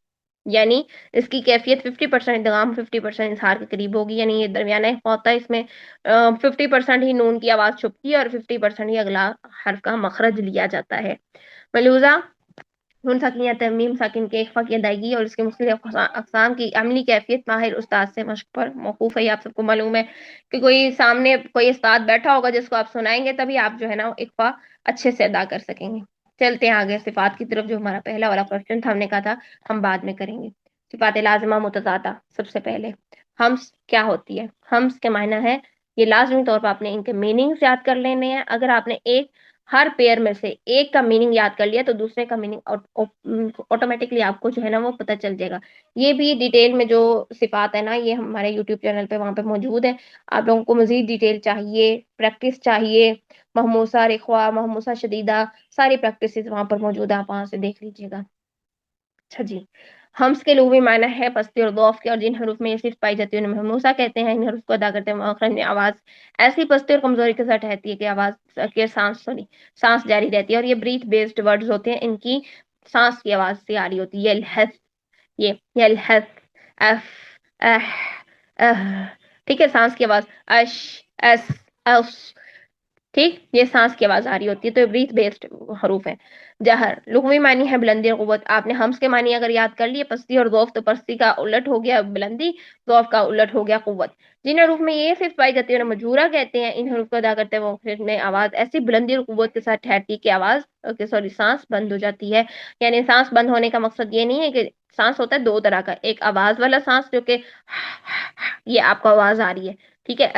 یعنی اس کی کیفیت 50% ادغام, 50% اظہار کے قریب ہوگی. یعنی یہ درمیانہ اخفاء ہوتا ہے, اس میں 50% ہی نون کی آواز چھپتی ہے, اور 50% ہی اگلا حرف کا مخرج لیا جاتا ہے. ملحوظہ, نون ساکن یا تمیم ساکن کے اخفاء کی ادائیگی اور اس کے مختلف اقسام کی عملی کیفیت ماہر استاد سے مشق پر موقوف ہے. آپ سب کو معلوم ہے کہ کوئی سامنے کوئی استاد بیٹھا ہوگا جس کو آپ سنائیں گے, تبھی آپ جو ہے نا اخفاء اچھے سے ادا کر سکیں گے. چلتے ہیں آگے صفات کی طرف, جو ہمارا پہلا والا کوشچن تھا, ہم نے کہا تھا ہم بعد میں کریں گے. صفات لازمہ متضادہ. سب سے پہلے ہمس کیا ہوتی ہے؟ ہمس کے معنی ہے, یہ لازمی طور پر آپ نے ان کے میننگز یاد کر لینے ہیں. اگر آپ نے ایک ہر پیئر میں سے ایک کا میننگ یاد کر لیا تو دوسرے کا میننگ آٹومیٹکلی آپ کو جو ہے نا وہ پتہ چل جائے گا. یہ بھی ڈیٹیل میں جو صفات ہے نا یہ ہمارے یوٹیوب چینل پہ وہاں پہ موجود ہے. آپ لوگوں کو مزید ڈیٹیل چاہیے، پریکٹس چاہیے، محموسہ، رخوہ، محموسہ شدیدہ، ساری پریکٹسز وہاں پر موجود ہے، آپ وہاں سے دیکھ لیجیے گا. اچھا جی، ہمس کے لغوی معنی ہے پستی اور ضعف کے، اور جن حروف میں یہ صرف پائی جاتی ہے انہیں محموسہ کہتے ہیں. ان حروف کو ادا کرتے ہیں مخرج میں آواز ایسی پستی اور کمزوری کے ساتھ رہتی ہے کہ آواز کے سانس جاری رہتی ہے، اور یہ بریتھ بیسڈ ورڈز ہوتے ہیں، ان کی سانس کی آواز سے آ رہی ہوتی ہے. یلحس، یہ یلحس، اف، اح، اہ، ٹھیک ہے، سانس کی آواز، اش، اس، اس، ٹھیک، یہ سانس کی آواز آ رہی ہوتی ہے، تو یہ بریتھ بیسڈ حروف ہیں. جہر لغوی معنی ہے بلندی اور قوت. آپ نے ہمس کے معنی اگر یاد کر لیے پستی اور ضعف، تو پستی کا الٹ ہو گیا بلندی، ضعف کا الٹ ہو گیا قوت. جن حروف میں یہ صرف پائی جاتی ہے انہیں مجہورہ کہتے ہیں. ان حروف کو ادا کرتے وقت میں آواز ایسی بلندی اور قوت کے ساتھ ٹھہرتی کہ آواز سانس بند ہو جاتی ہے. یعنی سانس بند ہونے کا مقصد یہ نہیں ہے کہ سانس ہوتا ہے دو طرح کا، ایک آواز والا سانس جو کہ یہ آپ کو آواز آ رہی ہے، ٹھیک ہے،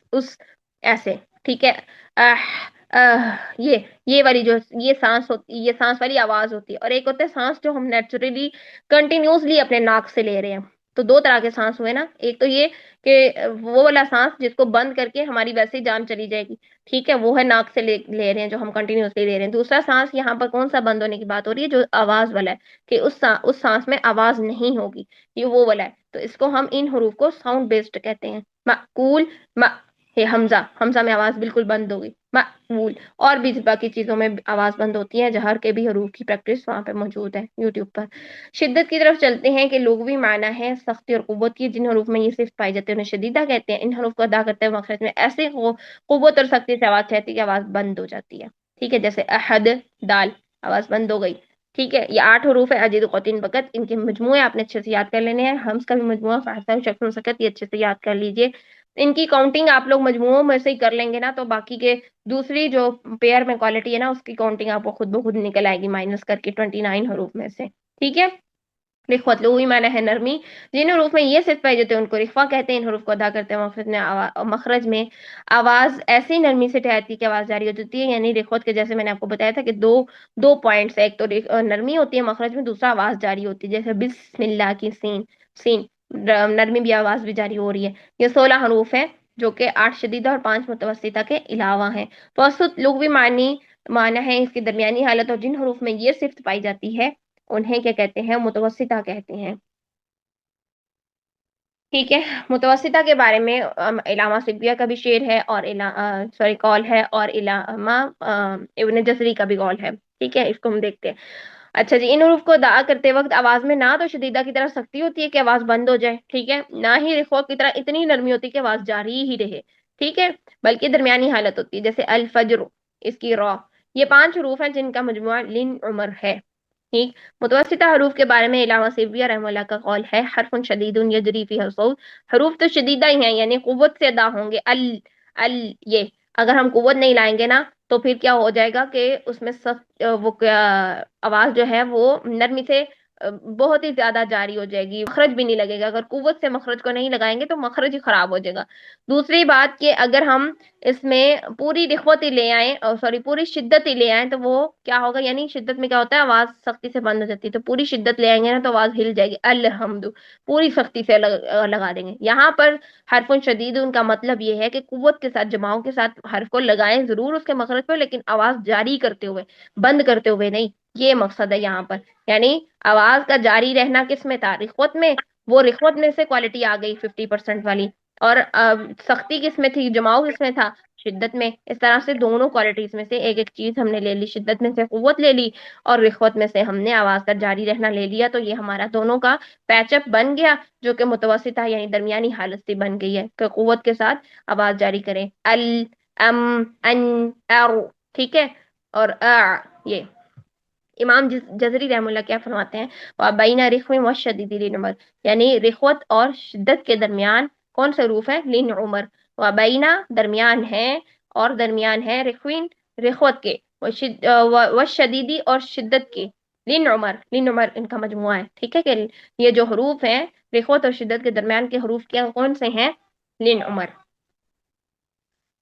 اس ایسے، ٹھیک ہے، یہ والی جو یہ سانس ہوتی، یہ سانس والی آواز ہوتی ہے. اور ایک ہوتا ہے سانس جو ہم نیچرلی کنٹینیوسلی اپنے ناک سے لے رہے ہیں. تو دو طرح کے سانس ہوئے نا، ایک تو یہ کہ وہ والا سانس جس کو بند کر کے ہماری ویسے ہی جان چلی جائے گی، ٹھیک ہے، وہ ہے ناک سے لے رہے ہیں جو ہم کنٹینیوسلی لے رہے ہیں. دوسرا سانس یہاں پر کون سا بند ہونے کی بات ہو رہی ہے، جو آواز والا ہے، کہ اس سانس میں آواز نہیں ہوگی، یہ وہ والا ہے. تو اس کو ہم ان حروف کو ساؤنڈ بیسڈ کہتے ہیں. معقول، یہ حمزہ میں آواز بالکل بند ہوگی، معقول. اور بھی باقی چیزوں میں آواز بند ہوتی ہے. جہر کے بھی حروف کی پریکٹس وہاں پہ موجود ہے یوٹیوب پر. شدت کی طرف چلتے ہیں کہ لغوی معنی ہے سختی اور قوت کی. جن حروف میں یہ صرف پائی جاتی ہے انہیں شدیدہ کہتے ہیں. ان حروف کو ادا کرتے ہوئے مخرج میں ایسے قوت اور سختی سے آواز چہتی کہ آواز بند ہو جاتی ہے، ٹھیک ہے. جیسے احد، دال، آواز بند ہو گئی، ٹھیک ہے. یہ 8 حروف ہے، اجید، قطن، بکت. ان کے مجموعے آپ نے اچھے سے یاد کر لینے ہیں. ہمس کا بھی مجموعہ فاحشہ، شکل، سکت، یہ اچھے سے یاد کر لیجئے. ان کی کاؤنٹنگ آپ لوگ مجموعوں میں سے ہی کر لیں گے نا، تو باقی کے دوسری جو پیئر میں کوالٹی ہے نا اس کی کاؤنٹنگ آپ کو خود بخود نکل آئے گی مائنس کر کے 29 حروف میں سے، ٹھیک ہے. رخوت لغوی معنی ہے نرمی. جن حروف میں یہ صرف پائی جاتے ہیں ان کو رخوہ کہتے ہیں. ان حروف کو ادا کرتے ہیں مخرج میں آواز ایسی نرمی سے ٹھہرتی کہ آواز جاری ہو جاتی ہے. یعنی رخوت کے جیسے میں نے آپ کو بتایا تھا کہ دو پوائنٹس ہے، ایک تو نرمی ہوتی ہے مخرج میں، دوسرا آواز جاری ہوتی ہے. جیسے بسم اللہ کی سین نرمی بھی، آواز بھی جاری ہو رہی ہے. یہ 16 حروف ہیں جو کہ 8 شدیدہ اور 5 متوسطہ کے علاوہ ہیں. توسط لغوی معنی ہے اس کی درمیانی حالت. اور جن حروف میں یہ صفت پائی جاتی ہے انہیں کیا کہتے ہیں، متوسطہ کہتے ہیں، ٹھیک ہے. متوسطہ کے بارے میں علامہ سبیہ کا بھی شعر ہے، اور قول ہے، اور علامہ ابن جزری کا بھی قول ہے، ٹھیک ہے. اس کو ہم دیکھتے ہیں. اچھا جی، ان حروف کو ادا کرتے وقت آواز میں نہ تو شدیدہ کی طرح سختی ہوتی ہے کہ آواز بند ہو جائے، ٹھیک ہے، نہ ہی رخوہ کی طرح اتنی نرمی ہوتی ہے کہ آواز جاری ہی رہے، ٹھیک ہے، بلکہ درمیانی حالت ہوتی ہے. جیسے الفجر، اس کی را. یہ 5 حروف ہیں جن کا مجموعہ لن عمر ہے، ٹھیک. متوسطہ حروف کے بارے میں علامہ سیبویہ رحمہ اللہ کا قول ہے، حرف شدید یجری فیہ الصوت. حروف تو شدیدہ ہی ہیں، یعنی قوت سے ادا ہوں گے. یہ اگر ہم قوت نہیں لائیں گے نا تو پھر کیا ہو جائے گا کہ اس میں سخت وہ آواز جو ہے وہ نرمی سے بہت ہی زیادہ جاری ہو جائے گی، مخرج بھی نہیں لگے گا. اگر قوت سے مخرج کو نہیں لگائیں گے تو مخرج ہی خراب ہو جائے گا. دوسری بات کہ اگر ہم اس میں پوری رخوت ہی لے آئیں، پوری شدت ہی لے آئیں، تو وہ کیا ہوگا، یعنی شدت میں کیا ہوتا ہے، آواز سختی سے بند ہو جاتی ہے. تو پوری شدت لے آئیں گے نا تو آواز ہل جائے گی. الحمد، پوری سختی سے لگا دیں گے. یہاں پر حرف شدید ان کا مطلب یہ ہے کہ قوت کے ساتھ، جماؤں کے ساتھ حرف کو لگائیں ضرور اس کے مخرج پر، لیکن آواز جاری کرتے ہوئے، بند کرتے ہوئے نہیں. یہ مقصد ہے یہاں پر. یعنی آواز کا جاری رہنا کس میں تھا، رخوت میں. وہ رخوت میں سے کوالٹی آ گئی 50% والی. اور سختی کس میں تھی، جماؤ کس میں تھا، شدت میں. اس طرح سے دونوں کوالٹیز میں سے ایک ایک چیز ہم نے لے لی. شدت میں سے قوت لے لی اور رخوت میں سے ہم نے آواز کا جاری رہنا لے لیا. تو یہ ہمارا دونوں کا پیچ اپ بن گیا، جو کہ متوسطہ یعنی درمیانی حالت سے بن گئی ہے کہ قوت کے ساتھ آواز جاری کریں. ان، ار، ٹھیک ہے. اور یہ امام جزری رحم اللہ کیا فرماتے ہیں، وَبَيْنَ رِخْوٍ وَالشَّدِيدِ لِنْ، یعنی رخوت اور شدت کے درمیان کون سے حروف ہیں، لن عمر. وَبَيْنَ درمیان ہے، اور درمیان ہے رخوین رخوت کے، والشدیدی اور شدت کے، لن عمر ان کا مجموعہ ہے، ٹھیک ہے. کہ یہ جو حروف ہیں رخوت اور شدت کے درمیان کے حروف کیا کون سے ہیں، لن عمر.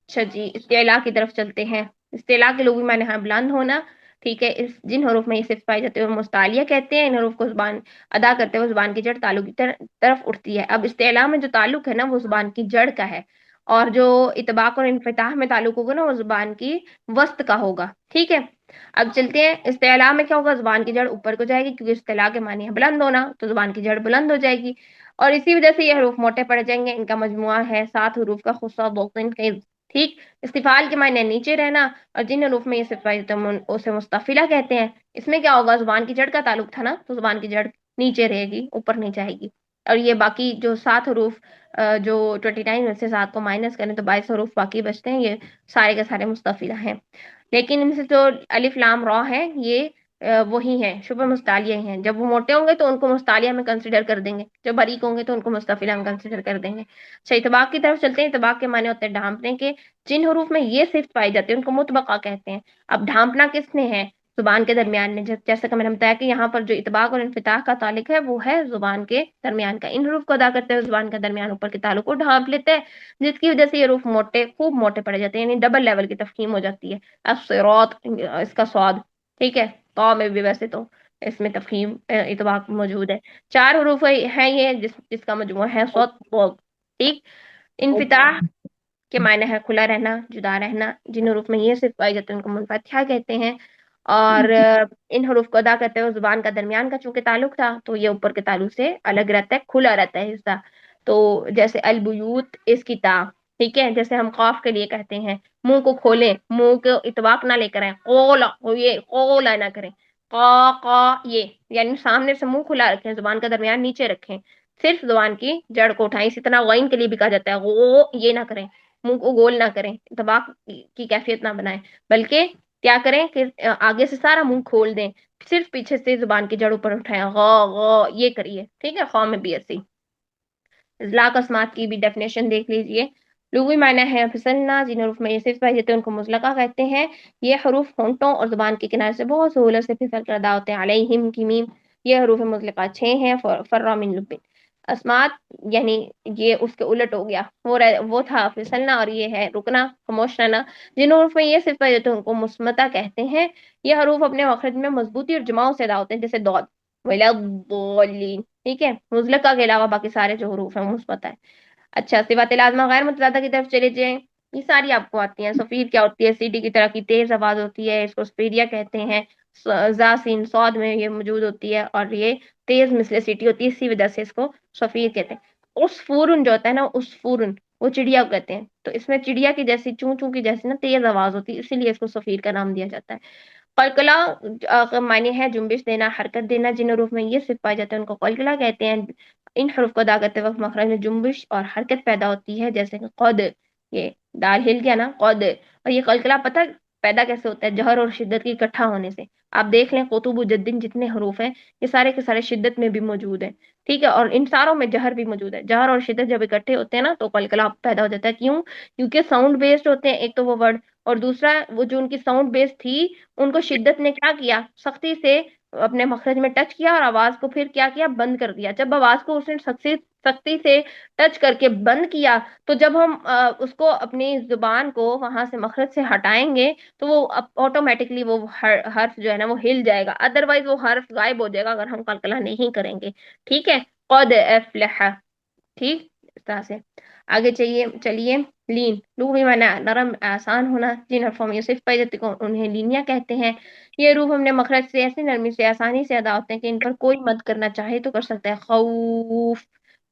اچھا جی، استعلاء کی طرف چلتے ہیں. استعلاء کے لغوی معنی ہے بلند ہونا، ٹھیک ہے، جن حروف میں یہ صفت پائی جاتی ہے وہ مستعلیہ کہتے ہیں، ان حروف کو زبان ادا کرتے ہوئے زبان کی جڑ تعلق کی طرف اٹھتی ہے۔ اب استعلاء میں جو تعلق ہے نا وہ زبان کی جڑ کا ہے، اور جو اطباق اور انفتاح میں تعلق ہوگا نا وہ زبان کی وسط کا ہوگا، ٹھیک ہے۔ اب چلتے ہیں، استعلاء میں کیا ہوگا، زبان کی جڑ اوپر کو جائے گی، کیونکہ استعلاء کے معنی ہے بلند ہونا، تو زبان کی جڑ بلند ہو جائے گی، اور اسی وجہ سے یہ حروف موٹے پڑ جائیں گے۔ ان کا مجموعہ ہے 7 حروف کا خصوصا بوقن، ٹھیک۔ استفال کے معنی نیچے رہنا، اور جن حروف میں یہ صفت پائی جاتی ہے اسے مستفیلہ کہتے ہیں۔ اس میں کیا ہوگا، زبان کی جڑ کا تعلق تھا نا، تو زبان کی جڑ نیچے رہے گی، اوپر نہیں جائے گی، اور یہ باقی جو 7 حروف جو 29 میں سے 7 کو مائنس کریں تو 22 حروف باقی بچتے ہیں، یہ سارے کے سارے مستفیلہ ہیں۔ لیکن ان سے جو الف لام را ہے یہ وہی ہیں، شبہ مستعلیہ ہیں۔ جب وہ موٹے ہوں گے تو ان کو مستعلیہ میں کنسیڈر کر دیں گے، جب باریک ہوں گے تو ان کو مستفیلہ میں کنسیڈر کر دیں گے۔ اچھا، اطباق کی طرف چلتے ہیں۔ اطباق کے معنی ہوتے ہیں ڈھانپنے کے، جن حروف میں یہ صفت پائی جاتی ہے ان کو مطبقہ کہتے ہیں۔ اب ڈھانپنا کس نے ہے، زبان کے درمیان میں، جیسے کہ میں نے بتایا کہ یہاں پر جو اطباق اور انفتاح کا تعلق ہے وہ ہے زبان کے درمیان کا۔ ان حروف کو ادا کرتے ہوئے زبان کا درمیان اوپر کے تعلق کو ڈھانپ لیتے ہیں، جس کی وجہ سے یہ حروف موٹے، خوب موٹے پڑ جاتے ہیں، یعنی ڈبل لیول کی تفخیم ہو جاتی ہے۔ الصراط، اس کا صاد، ٹھیک ہے، تو میں بھی ویسے تو اس میں تفخیم اطباق موجود ہے۔ 4 حروف ہیں یہ جس کا مجموعہ ہے صوت، ٹھیک۔ انفتاح کے معنی ہے کھلا رہنا، جدا رہنا، جن حروف میں یہ صرف پائی جاتے ہیں ان کو منفتحہ کہتے ہیں، اور ان حروف کو ادا کرتے ہوئے زبان کا درمیان کا چونکہ تعلق تھا تو یہ اوپر کے تعلق سے الگ رہتا ہے، کھلا رہتا ہے حصہ۔ تو جیسے البیوت، اس کی تا، ٹھیک ہے، جیسے ہم قاف کے لیے کہتے ہیں منہ کو کھولیں، منہ کو اطباق نہ لے کر آئیں، قولا، یہ قولا نہ کریں، قا یہ، یعنی سامنے سے منہ کھلا رکھیں، زبان کا درمیان نیچے رکھیں، صرف زبان کی جڑ کو اٹھائیں۔ اسی طرح غین کے لیے بھی کہا جاتا ہے غو، یہ نہ کریں، منہ کو گول نہ کریں، اطباق کی کیفیت نہ بنائیں، بلکہ کیا کریں کہ آگے سے سارا منہ کھول دیں، صرف پیچھے سے زبان کی جڑ اوپر اٹھائیں، غا غا یہ کریے، ٹھیک ہے۔ خواہ میں بھی ایسی۔ اطلاق اسمات کی بھی ڈیفینیشن دیکھ لیجئے۔ لغوی معنی ہے پھسلنا، جن حروف میں یہ صفت پائی جاتے ہیں ان کو مطلقہ کہتے ہیں۔ یہ حروف ہونٹوں اور زبان کے کنارے سے بہت سہولت سے پھسل کر ادا ہوتے ہیں۔ علیہم کی میم، یہ حروف مطلقہ 6 ہیں۔ فرا من لبن، اسمات یعنی یہ اس کے الٹ ہو گیا، وہ تھا پھسلنا اور یہ ہے رکنا، خاموش رہنا۔ جن حروف میں یہ صفت پائی جاتے ہیں ان کو مصمتہ کہتے ہیں۔ یہ حروف اپنے مخرج میں مضبوطی اور جماؤ سے ادا ہوتے ہیں، جیسے ضاد، ولا الضالین، ٹھیک ہے۔ مزلقہ کے علاوہ باقی سارے جو حروف ہیں مثبت ہیں۔ اچھا، صفات لازمہ غیر متضادہ کی طرف چلے جائیں، یہ ساری آپ کو آتی ہیں۔ صفیر کیا ہوتی ہے، سیٹی کی طرح کی تیز آواز ہوتی ہے، اس کو سپیریا کہتے ہیں۔ زا سین صاد میں یہ موجود ہوتی ہے اور یہ تیز مثل سیٹی ہوتی ہے، اسی وجہ سے اس کو صفیر کہتے ہیں۔ عصفورن جو ہوتا ہے نا، عصفورن وہ چڑیا کو کہتے ہیں، تو اس میں چڑیا کی جیسی چون چون کی جیسی نا تیز آواز ہوتی ہے، اسی لیے اس کو صفیر کا نام دیا جاتا ہے۔ قلقلہ معنی ہے جنبش دینا، حرکت دینا، جن حروف میں یہ صفت پائی جاتے ہیں ان کو قلقلہ کہتے ہیں۔ ان حروف کو ادا کرتے وقت مخرج میں جنبش اور حرکت پیدا ہوتی ہے، جیسے کہ قد، یہ دال ہل گیا نا، قد، اور یہ قلقلہ پتہ پیدا کیسے ہوتا ہے، جہر اور شدت کے اکٹھا ہونے سے۔ آپ دیکھ لیں قطب و جدن جتنے حروف ہیں یہ سارے کے سارے شدت میں بھی موجود ہیں، ٹھیک ہے، اور ان ساروں میں جہر بھی موجود ہے۔ جہر اور شدت جب اکٹھے ہوتے ہیں نا تو قلقلہ پیدا ہو جاتا ہے۔ کیوں؟ کیونکہ ساؤنڈ بیسڈ ہوتے ہیں، ایک تو وہ ورڈ، اور دوسرا وہ جو ان کی ساؤنڈ بیس تھی ان کو شدت نے کیا کیا، سختی سے اپنے مخرج میں ٹچ کیا اور آواز کو پھر کیا کیا، بند کر دیا۔ جب آواز کو اس نے سختی سے ٹچ کر کے بند کیا تو جب ہم اس کو اپنی زبان کو وہاں سے مخرج سے ہٹائیں گے تو وہ آٹومیٹکلی وہ حرف جو ہے نا وہ ہل جائے گا، ادروائز وہ حرف غائب ہو جائے گا اگر ہم قلقلہ نہیں کریں گے، ٹھیک ہے۔ قد افلح، ٹھیک، اس طرح سے آگے چلیے۔ لین، لغوی معنی نرم، آسان ہونا، جن حرفوں میں یہ صفت پائی جاتی ہے انہیں لینیا کہتے ہیں۔ یہ حروف ہم نے مخرج سے ایسی نرمی سے آسانی سے ادا ہوتے ہیں کہ ان پر کوئی مد کرنا چاہے تو کر سکتا ہے۔ خوف،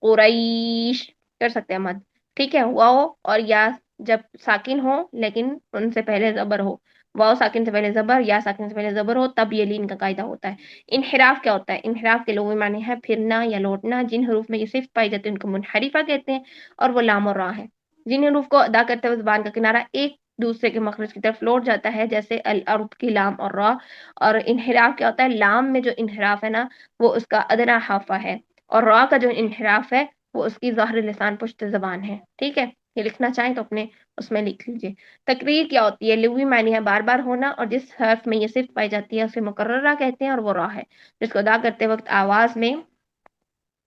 قریش، کر سکتے ہیں مد، ٹھیک ہے۔ واو اور یا جب ساکن ہو لیکن ان سے پہلے زبر ہو، واو ساکن سے پہلے زبر، یا ساکن سے پہلے زبر ہو، تب یہ لین کا قاعدہ ہوتا ہے۔ انحراف کیا ہوتا ہے، انحراف کے لغوی معنی ہے پھرنا یا لوٹنا، جن حروف میں یہ صفت پائی جاتی ہے ان کو منحرفہ کہتے ہیں، اور وہ لام اور را ہے۔ جن حروف کو ادا کرتے ہوئے زبان کا کنارہ ایک دوسرے کے مخرج کی طرف لوٹ جاتا ہے، جیسے الارض کی لام اور را۔ اور انحراف کیا ہوتا ہے، لام میں جو انحراف ہے نا وہ اس کا ادنا حافہ ہے، اور را کا جو انحراف ہے وہ اس کی ظاہر لسان پشت زبان ہے، ٹھیک ہے۔ یہ لکھنا چاہیں تو اپنے اس میں لکھ لیجئے۔ تقریر کیا ہوتی ہے، لغوی معنی ہے بار بار ہونا، اور جس حرف میں یہ صفت پائی جاتی ہے اسے مکررہ کہتے ہیں، اور وہ را ہے، جس کو ادا کرتے وقت آواز میں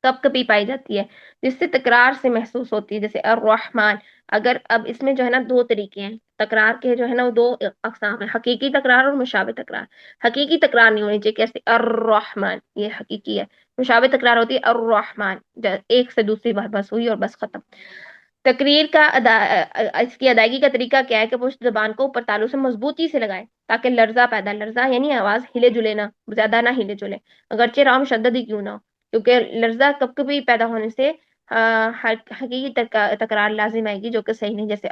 کب کبھی پائی جاتی ہے، جس سے تکرار سے محسوس ہوتی ہے، جیسے الرحمن۔ اگر اب اس میں جو ہے نا 2 طریقے ہیں، تکرار کے جو ہے نا وہ دو اقسام ہیں، حقیقی تکرار اور مشابہ تکرار۔ حقیقی تکرار نہیں ہونی چاہیے، کیسے الرحمن، یہ حقیقی ہے۔ مشابہ تکرار ہوتی ہے الرحمن، ایک سے دوسری بار بس ہوئی اور بس ختم۔ تقریر کا اس کی ادائیگی کا طریقہ کیا ہے کہ پشت زبان کو اوپر تالو سے مضبوطی سے لگائیں تاکہ لرزہ یعنی آواز ہلے جلے نہ، زیادہ نہ ہلے جلے، اگرچہ رام شدد ہی کیوں نہ ہو، کیونکہ لرزہ کب کبھی پیدا ہونے سے حقیقی تکرار لازم آئے گی، جو کہ صحیح نہیں، جیسے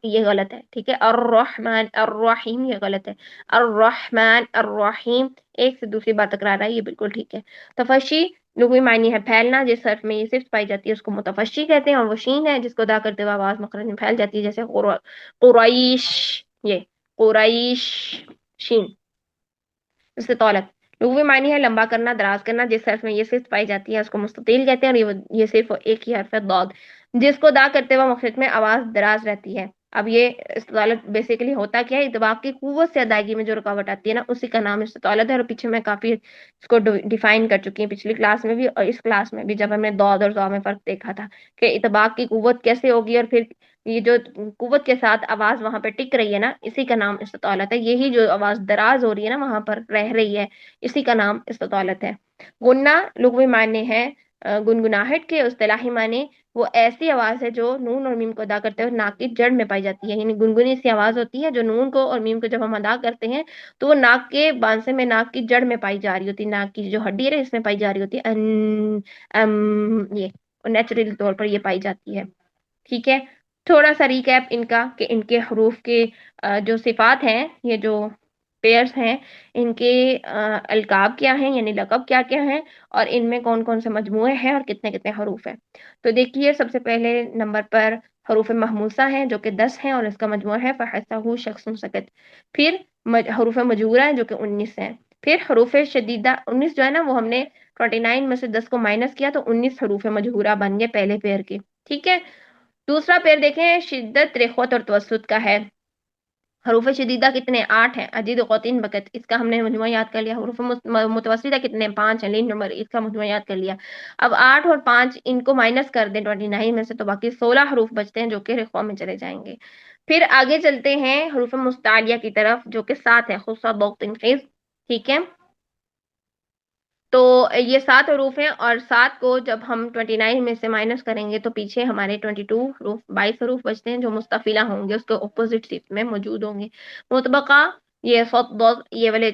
یہ غلط ہے، ٹھیک ہے۔ الرحمن الرحیم یہ غلط ہے، الرحمن الرحیم ایک سے دوسری بار تکرار ہے، یہ بالکل ٹھیک ہے۔ تفشی لغوی معنی ہے پھیلنا، جس حرف میں یہ صفت پائی جاتی ہے اس کو متفشی کہتے ہیں، اور وہ شین ہے جس کو ادا کرتے ہوئے آواز مخرج میں پھیل جاتی ہے، جیسے قریش، یہ قریش شین۔ استطالت لغوی معنی ہے لمبا کرنا، دراز کرنا، جس حرف میں یہ صفت پائی جاتی ہے اس کو مستطیل کہتے ہیں، اور یہ صرف ایک ہی حرف ہے ضاد، جس کو ادا کرتے ہوئے مخرج میں آواز دراز رہتی ہے۔ اب یہ استطالت بیسیکلی ہوتا کیا ہے، اطباق کی قوت سے ادائیگی میں جو رکاوٹ آتی ہے نا، اسی کا نام استطالت ہے، اور پیچھے میں کافی اس کو ڈیفائن کر چکی ہیں، پچھلی کلاس میں بھی اور اس کلاس میں بھی، جب ہم نے ضاد اور ظا میں فرق دیکھا تھا کہ اطباق کی قوت کیسے ہوگی، اور پھر یہ جو قوت کے ساتھ آواز وہاں پہ ٹک رہی ہے نا، اسی کا نام استطالت ہے۔ یہی جو آواز دراز ہو رہی ہے نا وہاں پر رہ رہی ہے، اسی کا نام استطالت ہے۔ گننا لغوی معنی ہے گنگناہٹ کے اصطلاحی معنی وہ ایسی آواز ہے جو نون اور میم کو ادا کرتے ہوئے ناک کی جڑ میں پائی جاتی ہے، یعنی گنگنی سی آواز ہوتی ہے جو نون کو اور میم کو جب ہم ادا کرتے ہیں تو وہ ناک کے بانسے میں، ناک کی جڑ میں پائی جا رہی ہوتی ہے، ناک کی جو ہڈی ہے اس میں پائی جا رہی ہوتی ہے، یہ نیچرل طور پر یہ پائی جاتی ہے، ٹھیک ہے۔ تھوڑا سا ریکیپ ان کا کہ ان کے حروف کے جو صفات ہیں، یہ جو پیئرس ہیں، ان کے القاب کیا ہیں یعنی لقب کیا کیا ہیں، اور ان میں کون کون سے مجموعے ہیں اور کتنے کتنے حروف ہیں۔ تو دیکھیے سب سے پہلے نمبر پر حروف محموسہ ہیں جو کہ 10 ہیں اور اس کا مجموعہ ہے فحسہ شخص سکت۔ پھر حروف مجہورہ ہیں جو کہ 19 ہیں۔ پھر حروف شدیدہ 19 جو ہے نا وہ ہم نے 29 میں سے 10 کو مائنس کیا تو 19 حروف مجہورہ بن گئے پہلے پیئر کے، ٹھیک ہے۔ دوسرا پیر دیکھیں شدت، رخوت اور توسط کا ہے۔ حروف شدیدہ کتنے؟ 8 ہیں، اجید قوتین بکت، اس کا ہم نے مجموعہ یاد کر لیا۔ حروف متوسطہ کتنے؟ 5 ہیں، لین نمبر، اس کا مجموعہ یاد کر لیا۔ اب 8 اور 5 ان کو مائنس کر دیں 29 میں سے تو باقی 16 حروف بچتے ہیں جو کہ رخوہ میں چلے جائیں گے۔ پھر آگے چلتے ہیں حروف مستعلیہ کی طرف جو کہ 7 ہے، خصہ ضغط خیز، ٹھیک ہے۔ تو یہ 7 حروف ہیں، اور 7 کو جب ہم 29 میں سے مائنس کریں گے تو پیچھے ہمارے 22 حروف 22 حروف بچتے ہیں جو مستفیلہ ہوں گے، اس کے اپوزٹ صفت میں موجود ہوں گے۔ مطبقہ یہ یہ والے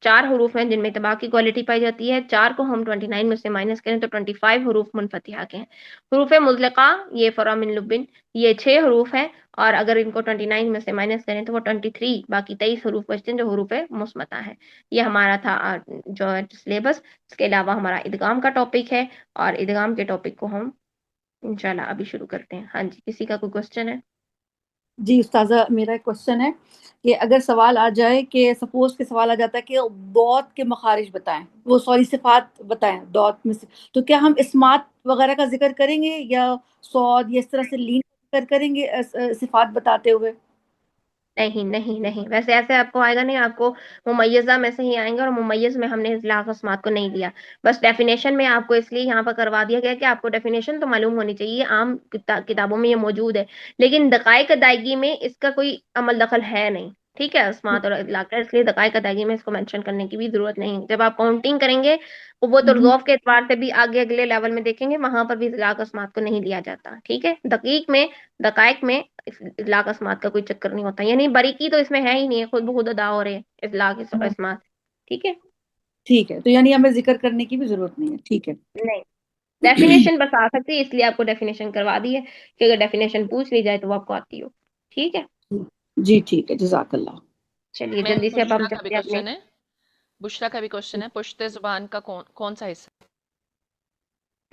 4 حروف ہیں جن میں طباق کی کوالٹی پائی جاتی ہے، 4 کو ہم 29 میں سے مائنس کریں تو 25 حروف منفتحہ کے ہیں۔ حروف مطلقہ یہ فرا من لبن، یہ 6 حروف ہیں، اور اگر ان کو 29 میں سے مائنس کریں تو وہ 23 باقی 23 حروف بچتے ہیں جو حروف مثبتہ ہیں۔ یہ ہمارا تھا جو سلیبس۔ اس کے علاوہ ہمارا ادغام کا ٹاپک ہے، اور ادغام کے ٹاپک کو ہم انشاءاللہ ابھی شروع کرتے ہیں۔ ہاں جی، کسی کا کوئی کوشچن ہے؟ جی استاذہ، میرا ایک کوشچن ہے کہ اگر سوال آ جائے کہ سپوز کہ سوال آ جاتا ہے کہ ضاد کے مخارج بتائیں، وہ سوری صفات بتائیں ضاد میں سے، تو کیا ہم اسمات وغیرہ کا ذکر کریں گے یا صاد یا اس طرح سے لین کا ذکر کریں گے صفات بتاتے ہوئے؟ نہیں نہیں نہیں، ویسے ایسے آپ کو آئے گا نہیں، آپ کو ممیزہ میں سے ہی آئیں گے، اور ممیز میں ہم نے اطلاق اسمات کو نہیں لیا، بس ڈیفینیشن میں آپ کو اس لیے یہاں پر کروا دیا گیا کہ آپ کو ڈیفینیشن تو معلوم ہونی چاہیے، عام کتابوں میں یہ موجود ہے، لیکن دقائق ادائیگی میں اس کا کوئی عمل دخل ہے نہیں، ٹھیک ہے، اسمات اور اطلاق کا، اس لیے دقائق ادائیگی میں اس کو مینشن کرنے کی بھی ضرورت نہیں۔ جب آپ کاؤنٹنگ کریں گے قوت اور ضعف کے اعتبار سے بھی آگے اگلے لیول میں دیکھیں گے، وہاں پر بھی اطلاق اسمات کو نہیں لیا جاتا، ٹھیک ہے۔ دقائق میں اطلاق اسمات کا کوئی چکر نہیں ہوتا، یعنی باریکی تو اس میں ہے ہی نہیں ہے، خود بخود ادا ہو رہے ہیں اطلاق اسمات، ٹھیک ہے۔ ٹھیک ہے، تو یعنی ہمیں ذکر کرنے کی بھی ضرورت نہیں ہے، ٹھیک ہے۔ نہیں، ڈیفینیشن بس آ سکتی ہے، اس لیے آپ کو ڈیفینیشن کروا دی ہے کہ اگر ڈیفینیشن پوچھ لی جائے تو وہ آپ کو آتی ہو، ٹھیک ہے۔ جی ٹھیک ہے، جزاک اللہ۔ چلیے میم جلدی سے اب ہم بشرا کا بھی چلتے ہیں اپنے کوشچن ہے، بشرا کا بھی کوشچن ہے، پشت زبان کا کون سا حصہ؟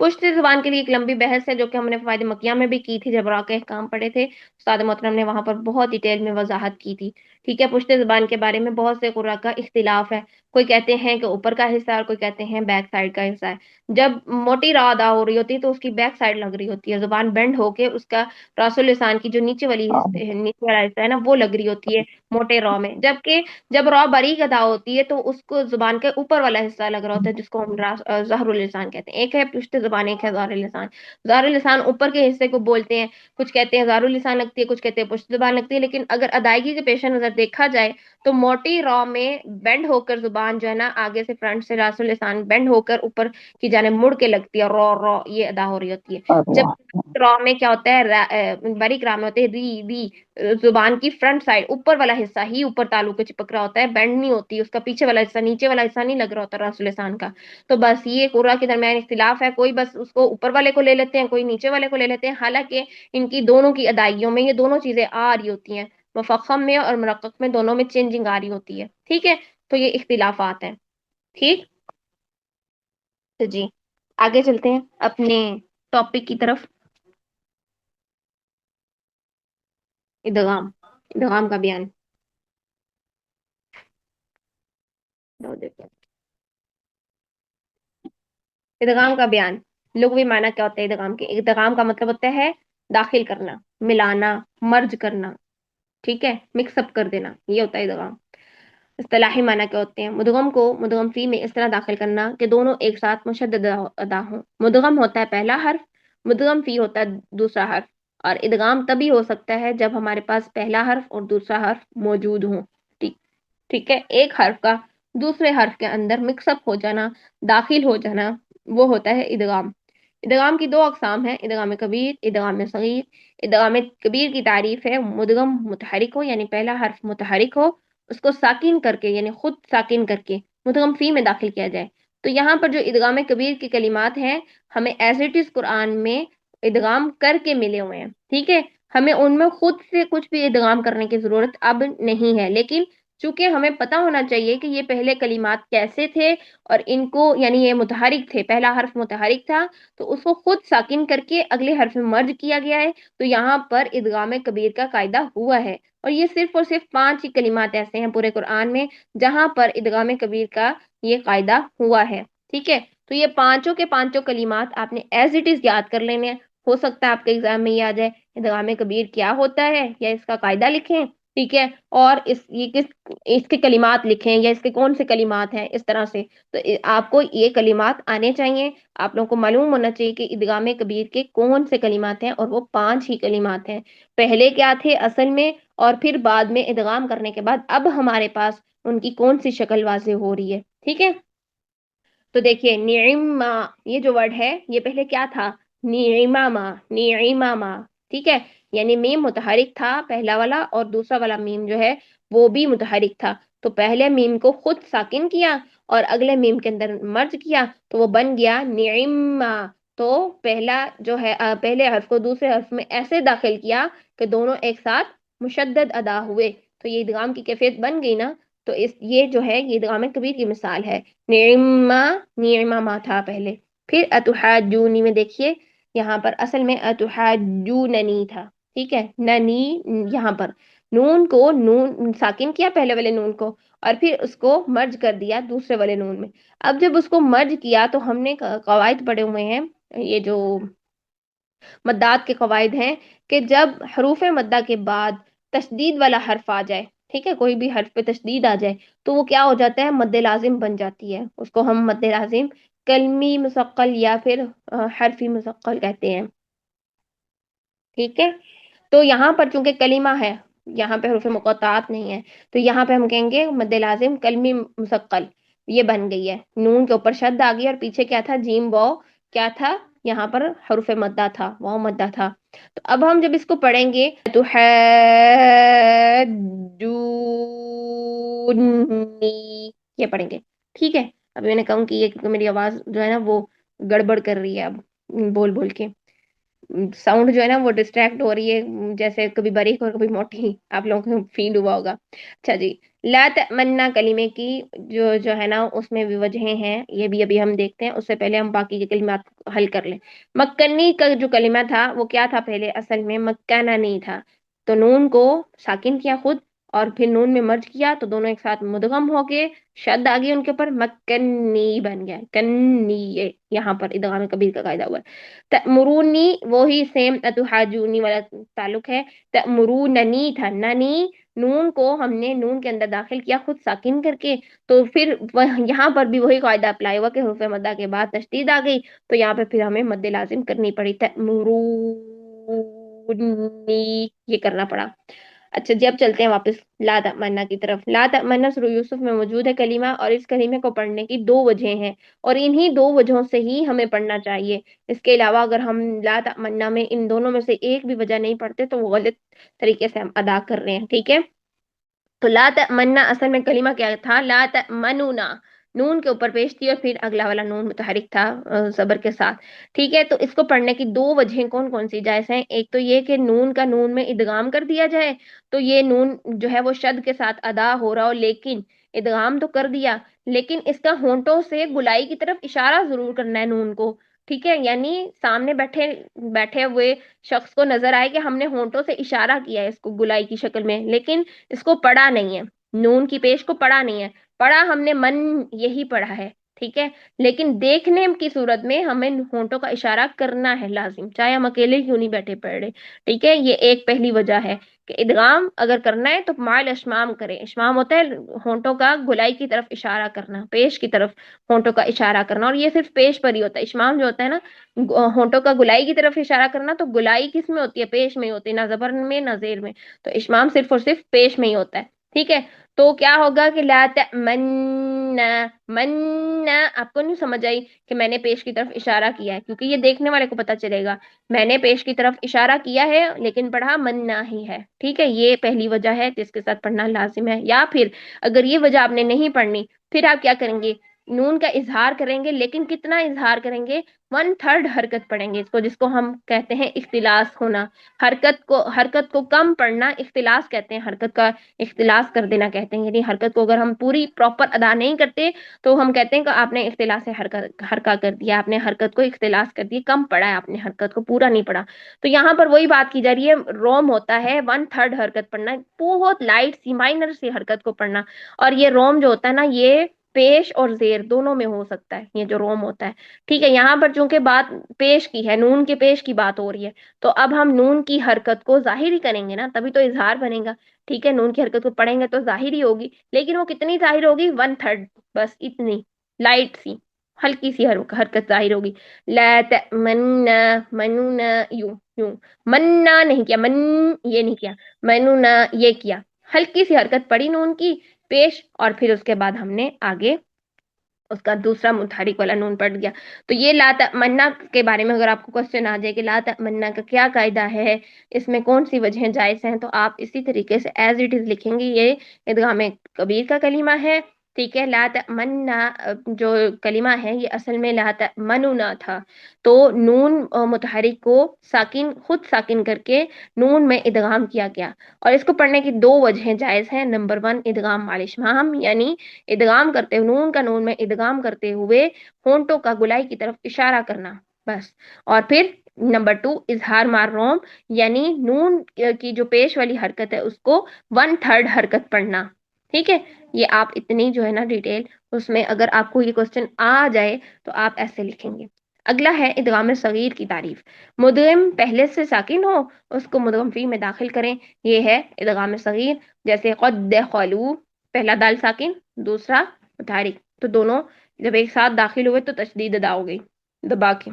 پشت زبان کے لیے ایک لمبی بحث ہے جو کہ ہم نے فوائد مکیہ میں بھی کی تھی، جب راہ کے احکام پڑھے تھے، استاد محترم نے وہاں پر بہت ڈیٹیل میں وضاحت کی تھی، ٹھیک ہے۔ پشت زبان کے بارے میں بہت سے قراء کا اختلاف ہے، کوئی کہتے ہیں کہ اوپر کا حصہ اور کوئی کہتے ہیں بیک سائڈ کا حصہ ہے. جب موٹی را ادا ہو رہی ہوتی ہے تو اس کی بیک سائڈ لگ رہی ہوتی ہے, زبان بینڈ ہو کے اس کا راس اللسان کی جو نیچے نیچے والا حصہ ہے نا وہ لگ رہی ہوتی ہے موٹے را میں, جبکہ جب را باریک ادا ہوتی ہے تو اس کو زبان کے اوپر والا حصہ لگ رہا ہوتا ہے جس کو ہم ظہر اللسان کہتے ہیں. ایک ہے پشت زبان, ایک ہے ظہر اللسان. ظہر اللسان اوپر کے حصے کو بولتے ہیں, کچھ کہتے ہیں ظہر اللسان لگتی ہے, کچھ کہتے ہیں پشت زبان لگتی ہے. لیکن اگر ادائیگی کے پیش نظر دیکھا جائے تو موٹی را میں بینڈ ہو کر زبان جو ہے نا آگے سے فرنٹ سے راس اللسان بینڈ ہو کر اوپر کی جانب مڑ کے لگتی ہے, رو رو یہ ادا ہو رہی ہوتی ہے. جب را میں کیا ہوتا ہے, باریک را میں ہوتے ہیں ری ری, زبان کی فرنٹ سائڈ اوپر والا حصہ ہی اوپر تالو کے چپک رہا ہوتا ہے, بینڈ نہیں ہوتی, اس کا پیچھے والا حصہ نیچے والا حصہ نہیں لگ رہا ہوتا راس اللسان کا. تو بس یہ قرا کے درمیان اختلاف ہے, کوئی بس اس کو اوپر والے کو لے لیتے ہیں, کوئی نیچے والے کو لے لیتے ہیں, حالانکہ ان کی دونوں کی ادائیوں میں یہ دونوں چیزیں آ رہی ہوتی ہیں, مفخم میں اور مرقق میں دونوں میں چینجنگ آ رہی ہوتی ہے. ٹھیک ہے, تو یہ اختلافات ہیں. ٹھیک, تو جی آگے چلتے ہیں اپنے ٹاپک کی طرف. ادغام, ادغام کا بیان. ادغام کا بیان, لغوی معنی کیا ہوتا ہے ادغام کے؟ ادغام کا مطلب ہوتا ہے داخل کرنا, ملانا, مرج کرنا. ٹھیک ہے, مکس اپ کر دینا, یہ ہوتا ہے ادغام. اصطلاحی معنی کیا ہوتے ہیں؟ مدغم کو مدغم فی میں اس طرح داخل کرنا کہ دونوں ایک ساتھ مشدد ادا ہوں. مدغم ہوتا ہے پہلا حرف, مدغم فی ہوتا ہے دوسرا حرف. اور ادغام تبھی ہو سکتا ہے جب ہمارے پاس پہلا حرف اور دوسرا حرف موجود ہوں. ٹھیک ہے, ایک حرف کا دوسرے حرف کے اندر مکس اپ ہو جانا, داخل ہو جانا, وہ ہوتا ہے ادغام. ادغام کی دو اقسام ہیں, ادغام کبیر, ادغام صغیر. ادغام کبیر کی تعریف ہے مدغم متحرک ہو, یعنی پہلا حرف متحرک ہو, اس کو ساکن کر کے یعنی خود ساکن کر کے مدغم فی میں داخل کیا جائے. تو یہاں پر جو ادغام کبیر کی کلمات ہیں ہمیں ایز اٹ از قرآن میں ادغام کر کے ملے ہوئے ہیں. ٹھیک ہے, ہمیں ان میں خود سے کچھ بھی ادغام کرنے کی ضرورت اب نہیں ہے, لیکن چونکہ ہمیں پتہ ہونا چاہیے کہ یہ پہلے کلمات کیسے تھے اور ان کو یعنی یہ متحرک تھے, پہلا حرف متحرک تھا تو اس کو خود ساکن کر کے اگلے حرف میں مرج کیا گیا ہے. تو یہاں پر ادغام کبیر کا قاعدہ ہوا ہے, اور یہ صرف اور صرف 5 ہی کلمات ایسے ہیں پورے قرآن میں جہاں پر ادغام کبیر کا یہ قاعدہ ہوا ہے. ٹھیک ہے, تو یہ پانچوں کے پانچوں کلمات آپ نے ایز اٹ از یاد کر لینے ہیں. ہو سکتا ہے آپ کے ایگزام میں یہ آ جائے ادغام کبیر کیا ہوتا ہے یا اس کا قاعدہ لکھیں. ٹھیک ہے, اور اس کے کلمات لکھیں یا اس کے کون سے کلمات ہیں, اس طرح سے. تو آپ کو یہ کلمات آنے چاہیے, آپ لوگوں کو معلوم ہونا چاہیے کہ ادغام کبیر کے کون سے کلمات ہیں, اور وہ 5 ہی کلمات ہیں. پہلے کیا تھے اصل میں, اور پھر بعد میں ادغام کرنے کے بعد اب ہمارے پاس ان کی کون سی شکل واضح ہو رہی ہے. ٹھیک ہے, تو دیکھیے نعما, یہ جو ورڈ ہے یہ پہلے کیا تھا؟ نعماما, نعماما. ٹھیک ہے, یعنی میم متحرک تھا پہلا والا, اور دوسرا والا میم جو ہے وہ بھی متحرک تھا. تو پہلے میم کو خود ساکن کیا اور اگلے میم کے اندر مرج کیا تو وہ بن گیا نعما. تو پہلا جو ہے پہلے حرف کو دوسرے حرف میں ایسے داخل کیا کہ دونوں ایک ساتھ مشدد ادا ہوئے, تو یہ ادغام کی کیفیت بن گئی نا. تو یہ جو ہے یہ ادغام کبیر کی مثال ہے. نعما, نعما تھا پہلے. پھر اتحاجونی میں دیکھیے یہاں پر اصل میں اتحاجوننی تھا. ٹھیک ہے, ننی, یہاں پر نون کو نون ساکن کیا پہلے والے نون کو, اور پھر اس کو مرج کر دیا دوسرے والے نون میں. اب جب اس کو مرج کیا تو ہم نے قواعد پڑھے ہوئے ہیں, یہ جو مدات کے قواعد ہیں, کہ جب حروف مدہ کے بعد تشدید والا حرف آ جائے, ٹھیک ہے, کوئی بھی حرف پہ تشدید آ جائے تو وہ کیا ہو جاتا ہے؟ مد لازم بن جاتی ہے. اس کو ہم مد لازم کلمی مثقل یا پھر حرفی مثقل کہتے ہیں. ٹھیک ہے, تو یہاں پر چونکہ کلمہ ہے, یہاں پہ حروف مقطعات نہیں ہے, تو یہاں پہ ہم کہیں گے مد لازم کلمی مثقل, یہ بن گئی ہے. نون کے اوپر شد آ گئی اور پیچھے کیا تھا؟ جیم واو. کیا تھا یہاں پر؟ حروف مدہ تھا, واو مدہ تھا. تو اب ہم جب اس کو پڑھیں گے تو یہ پڑھیں گے. ٹھیک ہے, اب میں نے کہوں کہ یہ کیونکہ میری آواز جو ہے نا وہ گڑبڑ کر رہی ہے اب بول بول کے, ساؤنڈ جو ہے نا وہ ڈسٹریکٹ ہو رہی ہے, جیسے کبھی باریک اور کبھی موٹی, آپ لوگوں کو فیل ہوا ہوگا. اچھا جی, لا تمنا کلمے کی جو ہے نا اس میں بھی وجہیں ہیں, یہ بھی ابھی ہم دیکھتے ہیں. اس سے پہلے ہم باقی کے کلمات حل کر لیں. مکنی کا جو کلمہ تھا وہ کیا تھا؟ پہلے اصل میں مکانہ نہیں تھا, تو نون کو ساکن کیا خود اور پھر نون میں مرج کیا تو دونوں ایک ساتھ مدغم ہو گئے، شد آ گئی ان کے اوپر، مکنی بن گیا، کنی، یہاں پر ادغام کبیر کا قاعدہ ہوا ہے۔ تأمرونی وہی سیم اتحاجونی والا تعلق ہے، تأمروننی تھا، ننی نون کو ہم نے نون کے اندر داخل کیا خود ساکن کر کے، تو پھر یہاں پر بھی وہی قاعدہ اپلائی ہوا کہ حروف مدہ کے بعد تشدید آ گئی تو یہاں پہ پھر ہمیں مد لازم کرنی پڑی، تأمرونی، یہ کرنا پڑا۔ اچھا جی اب چلتے ہیں واپس لا تمنا کی طرف۔ لا تمنا سورہ یوسف میں موجود ہے کلمہ، اور اس کلمے کو پڑھنے کی دو وجہیں ہیں، اور انہی دو وجہوں سے ہی ہمیں پڑھنا چاہیے۔ اس کے علاوہ اگر ہم لا تمنا میں ان دونوں میں سے ایک بھی وجہ نہیں پڑھتے تو وہ غلط طریقے سے ہم ادا کر رہے ہیں، ٹھیک ہے۔ تو لا تمنا اصل میں کلمہ کیا تھا؟ لا تمنونا، نون کے اوپر پیش تھی اور پھر اگلا والا نون متحرک تھا زبر کے ساتھ، ٹھیک ہے۔ تو اس کو پڑھنے کی دو وجہیں کون کون سی جائز ہیں؟ ایک تو یہ کہ نون کا نون میں ادغام کر دیا جائے، تو یہ نون جو ہے وہ شد کے ساتھ ادا ہو رہا ہو، لیکن ادغام تو کر دیا لیکن اس کا ہونٹوں سے گلائی کی طرف اشارہ ضرور کرنا ہے نون کو، ٹھیک ہے، یعنی سامنے بیٹھے ہوئے شخص کو نظر آئے کہ ہم نے ہونٹوں سے اشارہ کیا ہے اس کو گلائی کی شکل میں، لیکن اس کو پڑھا نہیں ہے، نون کی پیش کو پڑھا نہیں ہے، پڑھا ہم نے من یہی پڑھا ہے، ٹھیک ہے، لیکن دیکھنے کی صورت میں ہمیں ہونٹوں کا اشارہ کرنا ہے لازم، چاہے ہم اکیلے کیوں نہیں بیٹھے پڑھ رہے، ٹھیک ہے۔ یہ ایک پہلی وجہ ہے کہ ادغام اگر کرنا ہے تو مال اشمام کرے، اشمام ہوتا ہے ہونٹوں کا گلائی کی طرف اشارہ کرنا، پیش کی طرف ہونٹوں کا اشارہ کرنا، اور یہ صرف پیش پر ہی ہوتا ہے، اشمام جو ہوتا ہے نا ہونٹوں کا گلائی کی طرف اشارہ کرنا، تو گلائی کس میں ہوتی ہے؟ پیش میں ہی ہوتی ہے، نہ زبر میں نہ زیر میں، تو اشمام صرف اور صرف پیش میں ہی ہوتا ہے، ٹھیک ہے۔ تو کیا ہوگا کہ لا تأمنا، من، آپ کو نہیں سمجھ آئی کہ میں نے پیش کی طرف اشارہ کیا ہے؟ کیونکہ یہ دیکھنے والے کو پتا چلے گا میں نے پیش کی طرف اشارہ کیا ہے لیکن پڑھا مننا ہی ہے، ٹھیک ہے، یہ پہلی وجہ ہے جس کے ساتھ پڑھنا لازم ہے۔ یا پھر اگر یہ وجہ آپ نے نہیں پڑھنی، پھر آپ کیا کریں گے؟ نون کا اظہار کریں گے، لیکن کتنا اظہار کریں گے؟ 1/3 حرکت پڑھیں گے، اس کو جس کو ہم کہتے ہیں اختلاس ہونا، حرکت کو کم پڑھنا اختلاس کہتے ہیں، حرکت کا اختلاس کر دینا کہتے ہیں، یعنی حرکت کو اگر ہم پوری پراپر ادا نہیں کرتے تو ہم کہتے ہیں کہ آپ نے اختلاس حرکت کر دیا، آپ نے حرکت کو اختلاس کر دیا، کم پڑھا ہے آپ نے، حرکت کو پورا نہیں پڑھا۔ تو یہاں پر وہی بات کی جا رہی ہے، روم ہوتا ہے 1/3 حرکت پڑھنا، بہت لائٹ سی مائنر سی حرکت کو پڑھنا، اور یہ روم جو ہوتا ہے نا یہ پیش اور زیر دونوں میں ہو سکتا ہے، یہ جو روم ہوتا ہے، ٹھیک ہے۔ یہاں پر چونکہ بات پیش کی ہے، نون کے پیش کی بات ہو رہی ہے، تو اب ہم نون کی حرکت کو ظاہر ہی کریں گے نا، تبھی تو اظہار بنے گا، ٹھیک ہے۔ نون کی حرکت کو پڑھیں گے تو ظاہر ہی ہوگی، لیکن وہ کتنی ظاہر ہوگی؟ 1/3، بس اتنی لائٹ سی ہلکی سی حرکت ظاہر ہوگی۔ لا تأمنا، منونا، یوں یوں، مننا نہیں کیا، من یہ نہیں کیا، منونا یہ کیا، ہلکی سی حرکت پڑی نون کی پیش، اور پھر اس کے بعد ہم نے آگے اس کا دوسرا متحرک والا نون پڑ گیا۔ تو یہ لا تمنا کے بارے میں اگر آپ کو کوشچن آ جائے کہ لا تمنا کا کیا قاعدہ ہے، اس میں کون سی وجہیں جائز ہیں، تو آپ اسی طریقے سے ایز اٹ از لکھیں گے، یہ ادغام کبیر کا کلمہ ہے، ٹھیک ہے۔ لا تمنا جو کلمہ ہے یہ اصل میں لا تمنونا تھا، تو نون متحرک کو ساکن خود ساکن کر کے نون میں ادغام کیا گیا، اور اس کو پڑھنے کی دو وجہیں جائز ہیں۔ نمبر 1 ادغام مال اشمام، یعنی ادغام کرتے ہوئے نون کا نون میں ادغام کرتے ہوئے ہونٹوں کا گلائی کی طرف اشارہ کرنا، بس، اور پھر نمبر 2 اظہار مار روم، یعنی نون کی جو پیش والی حرکت ہے اس کو 1/3 حرکت پڑھنا، ٹھیک ہے۔ یہ آپ اتنی جو ہے نا ڈیٹیل اس میں اگر آپ کو یہ کوشچن آ جائے تو آپ ایسے لکھیں گے۔ اگلا ہے ادغام صغیر کی تعریف، مدغم پہلے سے ساکن ہو اس کو مدغم فی میں داخل کریں، یہ ہے ادغام صغیر، جیسے قد دخلوا، پہلا دال ساکن دوسرا متحرک، تو دونوں جب ایک ساتھ داخل ہوئے تو تشدید ادا ہو گئی دبا کے۔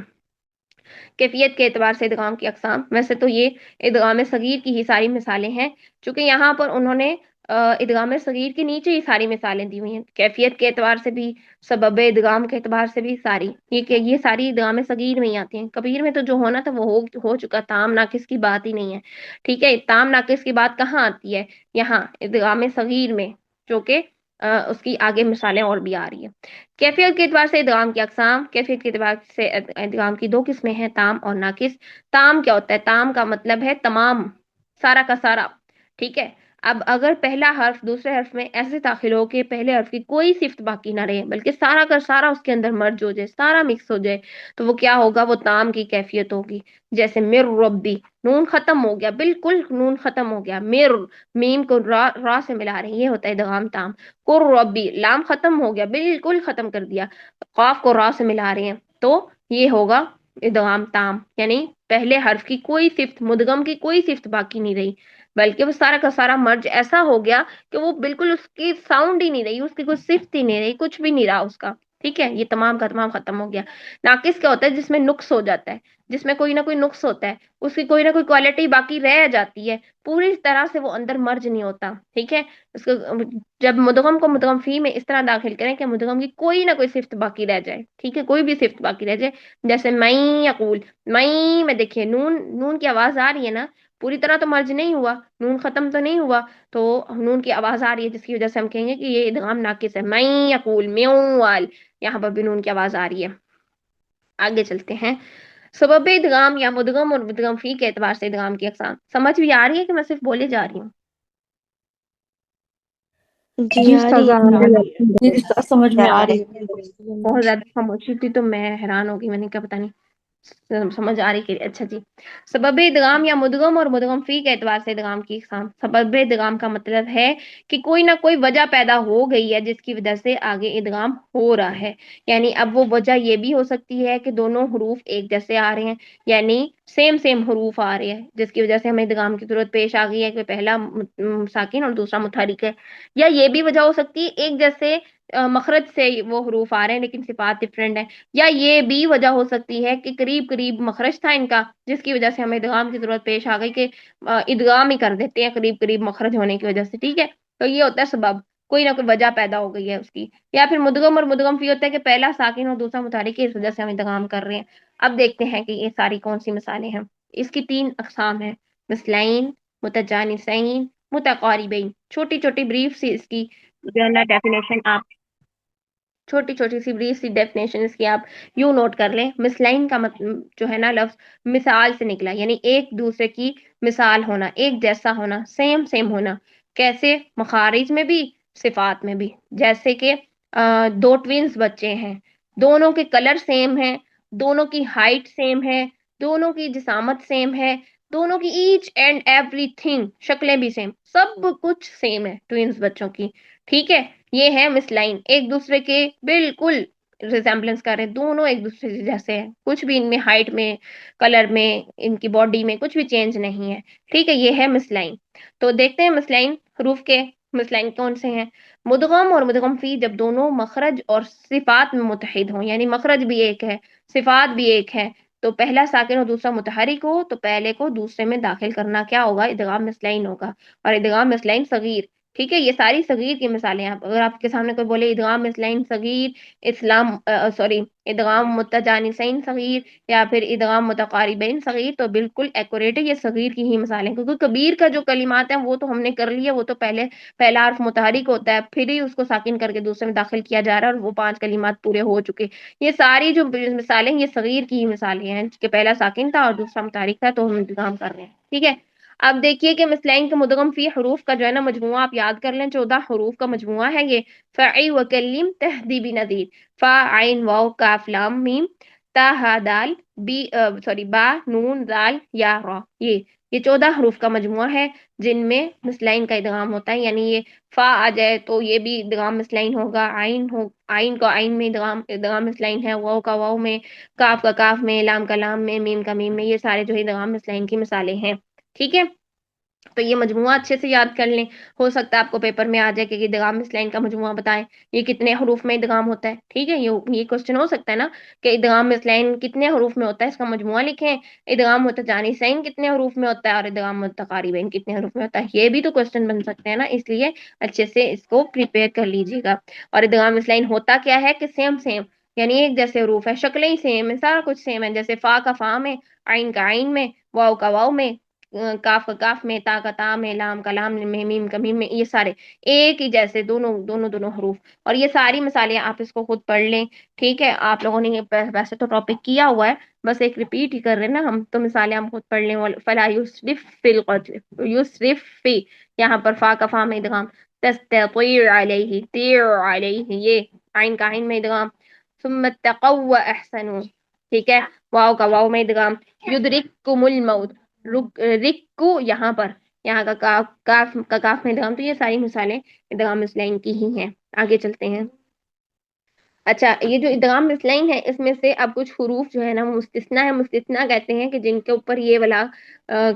کیفیت کے اعتبار سے ادغام کی اقسام، ویسے تو یہ ادغام صغیر کی ہی ساری مثالیں ہیں، چونکہ یہاں پر انہوں نے ادغام صغیر کے نیچے ہی ساری مثالیں دی ہوئی ہیں، کیفیت کے اعتبار سے بھی، سبب ادغام کے اعتبار سے بھی، ساری یہ ساری ادغام صغیر میں ہی آتی ہیں۔ کبیر میں تو جو ہونا تھا وہ ہو چکا، تام ناقص کی بات ہی نہیں ہے، ٹھیک ہے۔ تام ناقص کی بات کہاں آتی ہے؟ یہاں ادغام صغیر میں، جو کہ اس کی آگے مثالیں اور بھی آ رہی ہیں۔ کیفیت کے اعتبار سے ادغام کی اقسام، کیفیت کے اعتبار سے ادغام کی دو قسمیں ہیں، تام اور ناقص۔ تام کیا ہوتا ہے؟ تام کا مطلب ہے تمام، سارا کا سارا، ٹھیک ہے. اب اگر پہلا حرف دوسرے حرف میں ایسے داخل ہو کہ پہلے حرف کی کوئی صفت باقی نہ رہے بلکہ سارا کا سارا اس کے اندر مرج ہو جائے، سارا مکس ہو جائے، تو وہ کیا ہوگا؟ وہ تام کی کیفیت ہوگی. جیسے مر ربی، نون ختم ہو گیا، بالکل نون ختم ہو گیا. مر، میم کو را سے ملا رہے ہیں، یہ ہوتا ہے ادغام تام. قر ربی، لام ختم ہو گیا، بالکل ختم کر دیا، قاف کو را سے ملا رہے ہیں، تو یہ ہوگا ادغام تام. یعنی پہلے حرف کی کوئی صفت، مدغم کی کوئی صفت باقی نہیں رہی بلکہ وہ سارا کا سارا مرج ایسا ہو گیا کہ وہ بالکل اس کی ساؤنڈ ہی نہیں رہی، اس کی کوئی صفت ہی نہیں رہی، کچھ بھی نہیں رہا اس کا. ٹھیک ہے، یہ تمام کا تمام ختم ہو گیا. ناقص کیا ہوتا ہے؟ جس میں نقص ہو جاتا ہے، جس میں کوئی نہ کوئی نقص ہوتا ہے، اس کی کوئی نہ کوئی کوالٹی باقی رہ جاتی ہے، پوری طرح سے وہ اندر مرج نہیں ہوتا. ٹھیک ہے، اس کو جب مدغم کو مدغم فی میں اس طرح داخل کریں کہ مدغم کی کوئی نہ کوئی صفت باقی رہ جائے. ٹھیک ہے، کوئی بھی صفت باقی رہ جائے. جیسے میں یقول، میں دیکھیے نون، نون کی آواز آ رہی ہے نا، پوری طرح تو مرج نہیں ہوا، نون ختم تو نہیں ہوا، تو نون کی آواز آ رہی ہے جس کی وجہ سے ہم کہیں گے کہ یہ ادغام ناقص ہے. میں یقول، میوال، یہاں پر بھی نون کی آواز آ رہی ہے. آگے چلتے ہیں. سبب ادغام یا مدغم اور مدغم فی کے اعتبار سے ادغام کی اقسام سمجھ بھی آ رہی ہے کہ میں صرف بولے جا رہی ہوں؟ جی جی آ رہی استاذہ ہے. جی استاد سمجھ میں آ رہی ہے. بہت زیادہ خاموشی تھی تو میں حیران ہو گئی، میں نے کہا پتا نہیں سمجھ آ رہی کہ اچھا جی. سبب ادغام یا مدغم اور مدغم فی کے اعتبار سے ادغام کی اقسام. سبب ادغام کا مطلب ہے کہ کوئی نہ کوئی وجہ پیدا ہو گئی ہے جس کی وجہ سے آگے ادغام ہو رہا ہے. یعنی اب وہ وجہ یہ بھی ہو سکتی ہے کہ دونوں حروف ایک جیسے آ رہے ہیں، یعنی سیم سیم حروف آ رہے ہیں جس کی وجہ سے ہمیں ادغام کی ضرورت پیش آ گئی ہے کہ پہلا ساکن اور دوسرا متحرک ہے. یا یہ بھی وجہ ہو سکتی ہے ایک جیسے مخرج سے وہ حروف آ رہے ہیں لیکن صفات ڈفرینٹ ہیں. یا یہ بھی وجہ ہو سکتی ہے کہ قریب قریب مخرج تھا ان کا جس کی وجہ سے ہمیں ادغام کی ضرورت پیش آ گئی کہ ادغام ہی کر دیتے ہیں قریب قریب مخرج ہونے کی وجہ سے. ٹھیک ہے، تو یہ ہوتا ہے سبب، کوئی نہ کوئی وجہ پیدا ہو گئی ہے اس کی. یا پھر مدغم اور مدغم فی ہوتا ہے کہ پہلا ساکن اور دوسرا متحرک ہے، اس وجہ سے ہم ادغام کر رہے ہیں. اب دیکھتے ہیں کہ یہ ساری کون سی مثالیں ہیں. اس کی 3 اقسام ہیں: مثلین، متجانسین، متقاربین. چھوٹی چھوٹی بریف سی اس کی جو ہے نا ڈیفینیشن، آپ چھوٹی چھوٹی سی بریف سی ڈیفینیشن اس کی آپ یوں نوٹ کر لیں. مثلین کا مطلب جو ہے نا لفظ مثال سے نکلا، یعنی ایک دوسرے کی مثال ہونا، ایک جیسا ہونا، سیم سیم ہونا. کیسے؟ مخارج میں بھی، صفات میں بھی. جیسے کہ 2 ٹوینز بچے ہیں، دونوں کے کلر سیم ہیں، دونوں کی ہائٹ سیم ہے، دونوں کی جسامت سیم ہے، دونوں کی ایچ اینڈ ایوری تھنگ، شکلیں بھی سیم، سب کچھ سیم ہے ٹوینز بچوں کی. ٹھیک ہے، یہ ہے مثلین، ایک دوسرے کے بالکل ریزمبلنس کر رہے ہیں، دونوں ایک دوسرے جیسے ہیں، کچھ بھی ان میں ہائٹ میں، کلر میں، ان کی باڈی میں کچھ بھی چینج نہیں ہے. ٹھیک ہے، یہ ہے مثلین. تو دیکھتے ہیں مثلین حروف کے مثلین کون سے ہیں. مدغم اور مدغم فی جب دونوں مخرج اور صفات میں متحد ہوں، یعنی مخرج بھی ایک ہے، صفات بھی ایک ہے، تو پہلا ساکن اور دوسرا متحرک ہو تو پہلے کو دوسرے میں داخل کرنا کیا ہوگا؟ ادغام مثلین ہوگا. اور ادغام مثلین صغیر. ٹھیک ہے، یہ ساری صغیر کی مثالیں ہیں. اگر آپ کے سامنے کوئی بولے ادغام مثلین صغیر، اسلام سوری ادغام متجانسین صغیر، یا پھر ادغام متقاربین صغیر، تو بالکل ایکوریٹ ہے، یہ صغیر کی ہی مثالیں. کیونکہ کبیر کا جو کلمات ہیں وہ تو ہم نے کر لیا، وہ تو پہلا حرف متحرک ہوتا ہے، پھر ہی اس کو ساکن کر کے دوسرے میں داخل کیا جا رہا ہے، اور وہ 5 کلمات پورے ہو چکے. یہ ساری جو مثالیں یہ صغیر کی ہی مثالیں ہیں کہ پہلا ساکن تھا اور دوسرا متحرک تھا، تو ہم ادغام کر رہے ہیں. ٹھیک ہے، اب دیکھیے کہ مثلین کے مدغم فی حروف کا جو ہے نا مجموعہ آپ یاد کر لیں، 14 حروف کا مجموعہ ہے یہ. فعی وکلم تہذیبی نذیر، فا عین واو کاف لام میم، تا ہا دال، با نون دال یا را. یہ 14 حروف کا مجموعہ ہے جن میں مثلین کا ادغام ہوتا ہے. یعنی یہ فا آ جائے تو یہ بھی ادغام مثلین ہوگا، عین کا عین میں ادغام مثلین ہے، واو کا واو میں، کاف کا کاف میں، لام کا لام میں، میم کا میم میں. یہ سارے جو ادغام مثلین کی مثالیں ہیں. ٹھیک ہے، تو یہ مجموعہ اچھے سے یاد کر لیں. ہو سکتا ہے آپ کو پیپر میں آ جائے کہ ادغام مثلین کا مجموعہ بتائیں، یہ کتنے حروف میں ادغام ہوتا ہے. ٹھیک ہے، یہ کوشچن ہو سکتا ہے نا کہ ادغام مثلین کتنے حروف میں ہوتا ہے، اس کا مجموعہ لکھیں. ادغام متجانسین کتنے حروف میں ہوتا ہے، اور ادغام متقاربین کتنے حروف میں ہوتا ہے، یہ بھی تو کوشچن بن سکتے ہیں نا. اس لیے اچھے سے اس کو پریپیئر کر لیجیے گا. اور ادغام مثلین ہوتا کیا ہے کہ سیم سیم، یعنی ایک جیسے حروف ہے، شکلیں ہی سیم ہے، سارا کچھ سیم ہے. جیسے فا کا فا میں، عین کا عین میں، واو کا واو میں، کاف کا کاف میں، تا کا تا میں، لام کا لام میں، میم کا میم میں، یہ سارے ایک ہی جیسے دونوں حروف. اور یہ ساری مثالیں آپ اس کو خود پڑھ لیں. ٹھیک ہے، آپ لوگوں نے ویسے تو ٹاپک کیا ہوا ہے بس ایک ریپیٹ ہی کر رہے ہیں نا ہم، تو مثالیں ہم خود پڑھ لیں. فلا یسرف فی القتل، یسرف فی، یہاں پر فا کا فا میں ادغام. تستطیع علیہ، تیع علیہ، یہ عین کا عین میں ادغام. ثم اتقوا واحسنوا، ٹھیک ہے، واو کا واو میں ادغام. یدرککم الموت، رکو یہاں پر، یہاں کا کاف، کاف کا کاف میں ادغام. تو یہ ساری مثالیں ادغام مثلین کی ہی ہیں. آگے چلتے ہیں. اچھا، یہ جو ادغام مثلین ہے اس میں سے اب کچھ حروف جو ہے نا وہ مستثنا ہے. مستثنا کہتے ہیں کہ جن کے اوپر یہ والا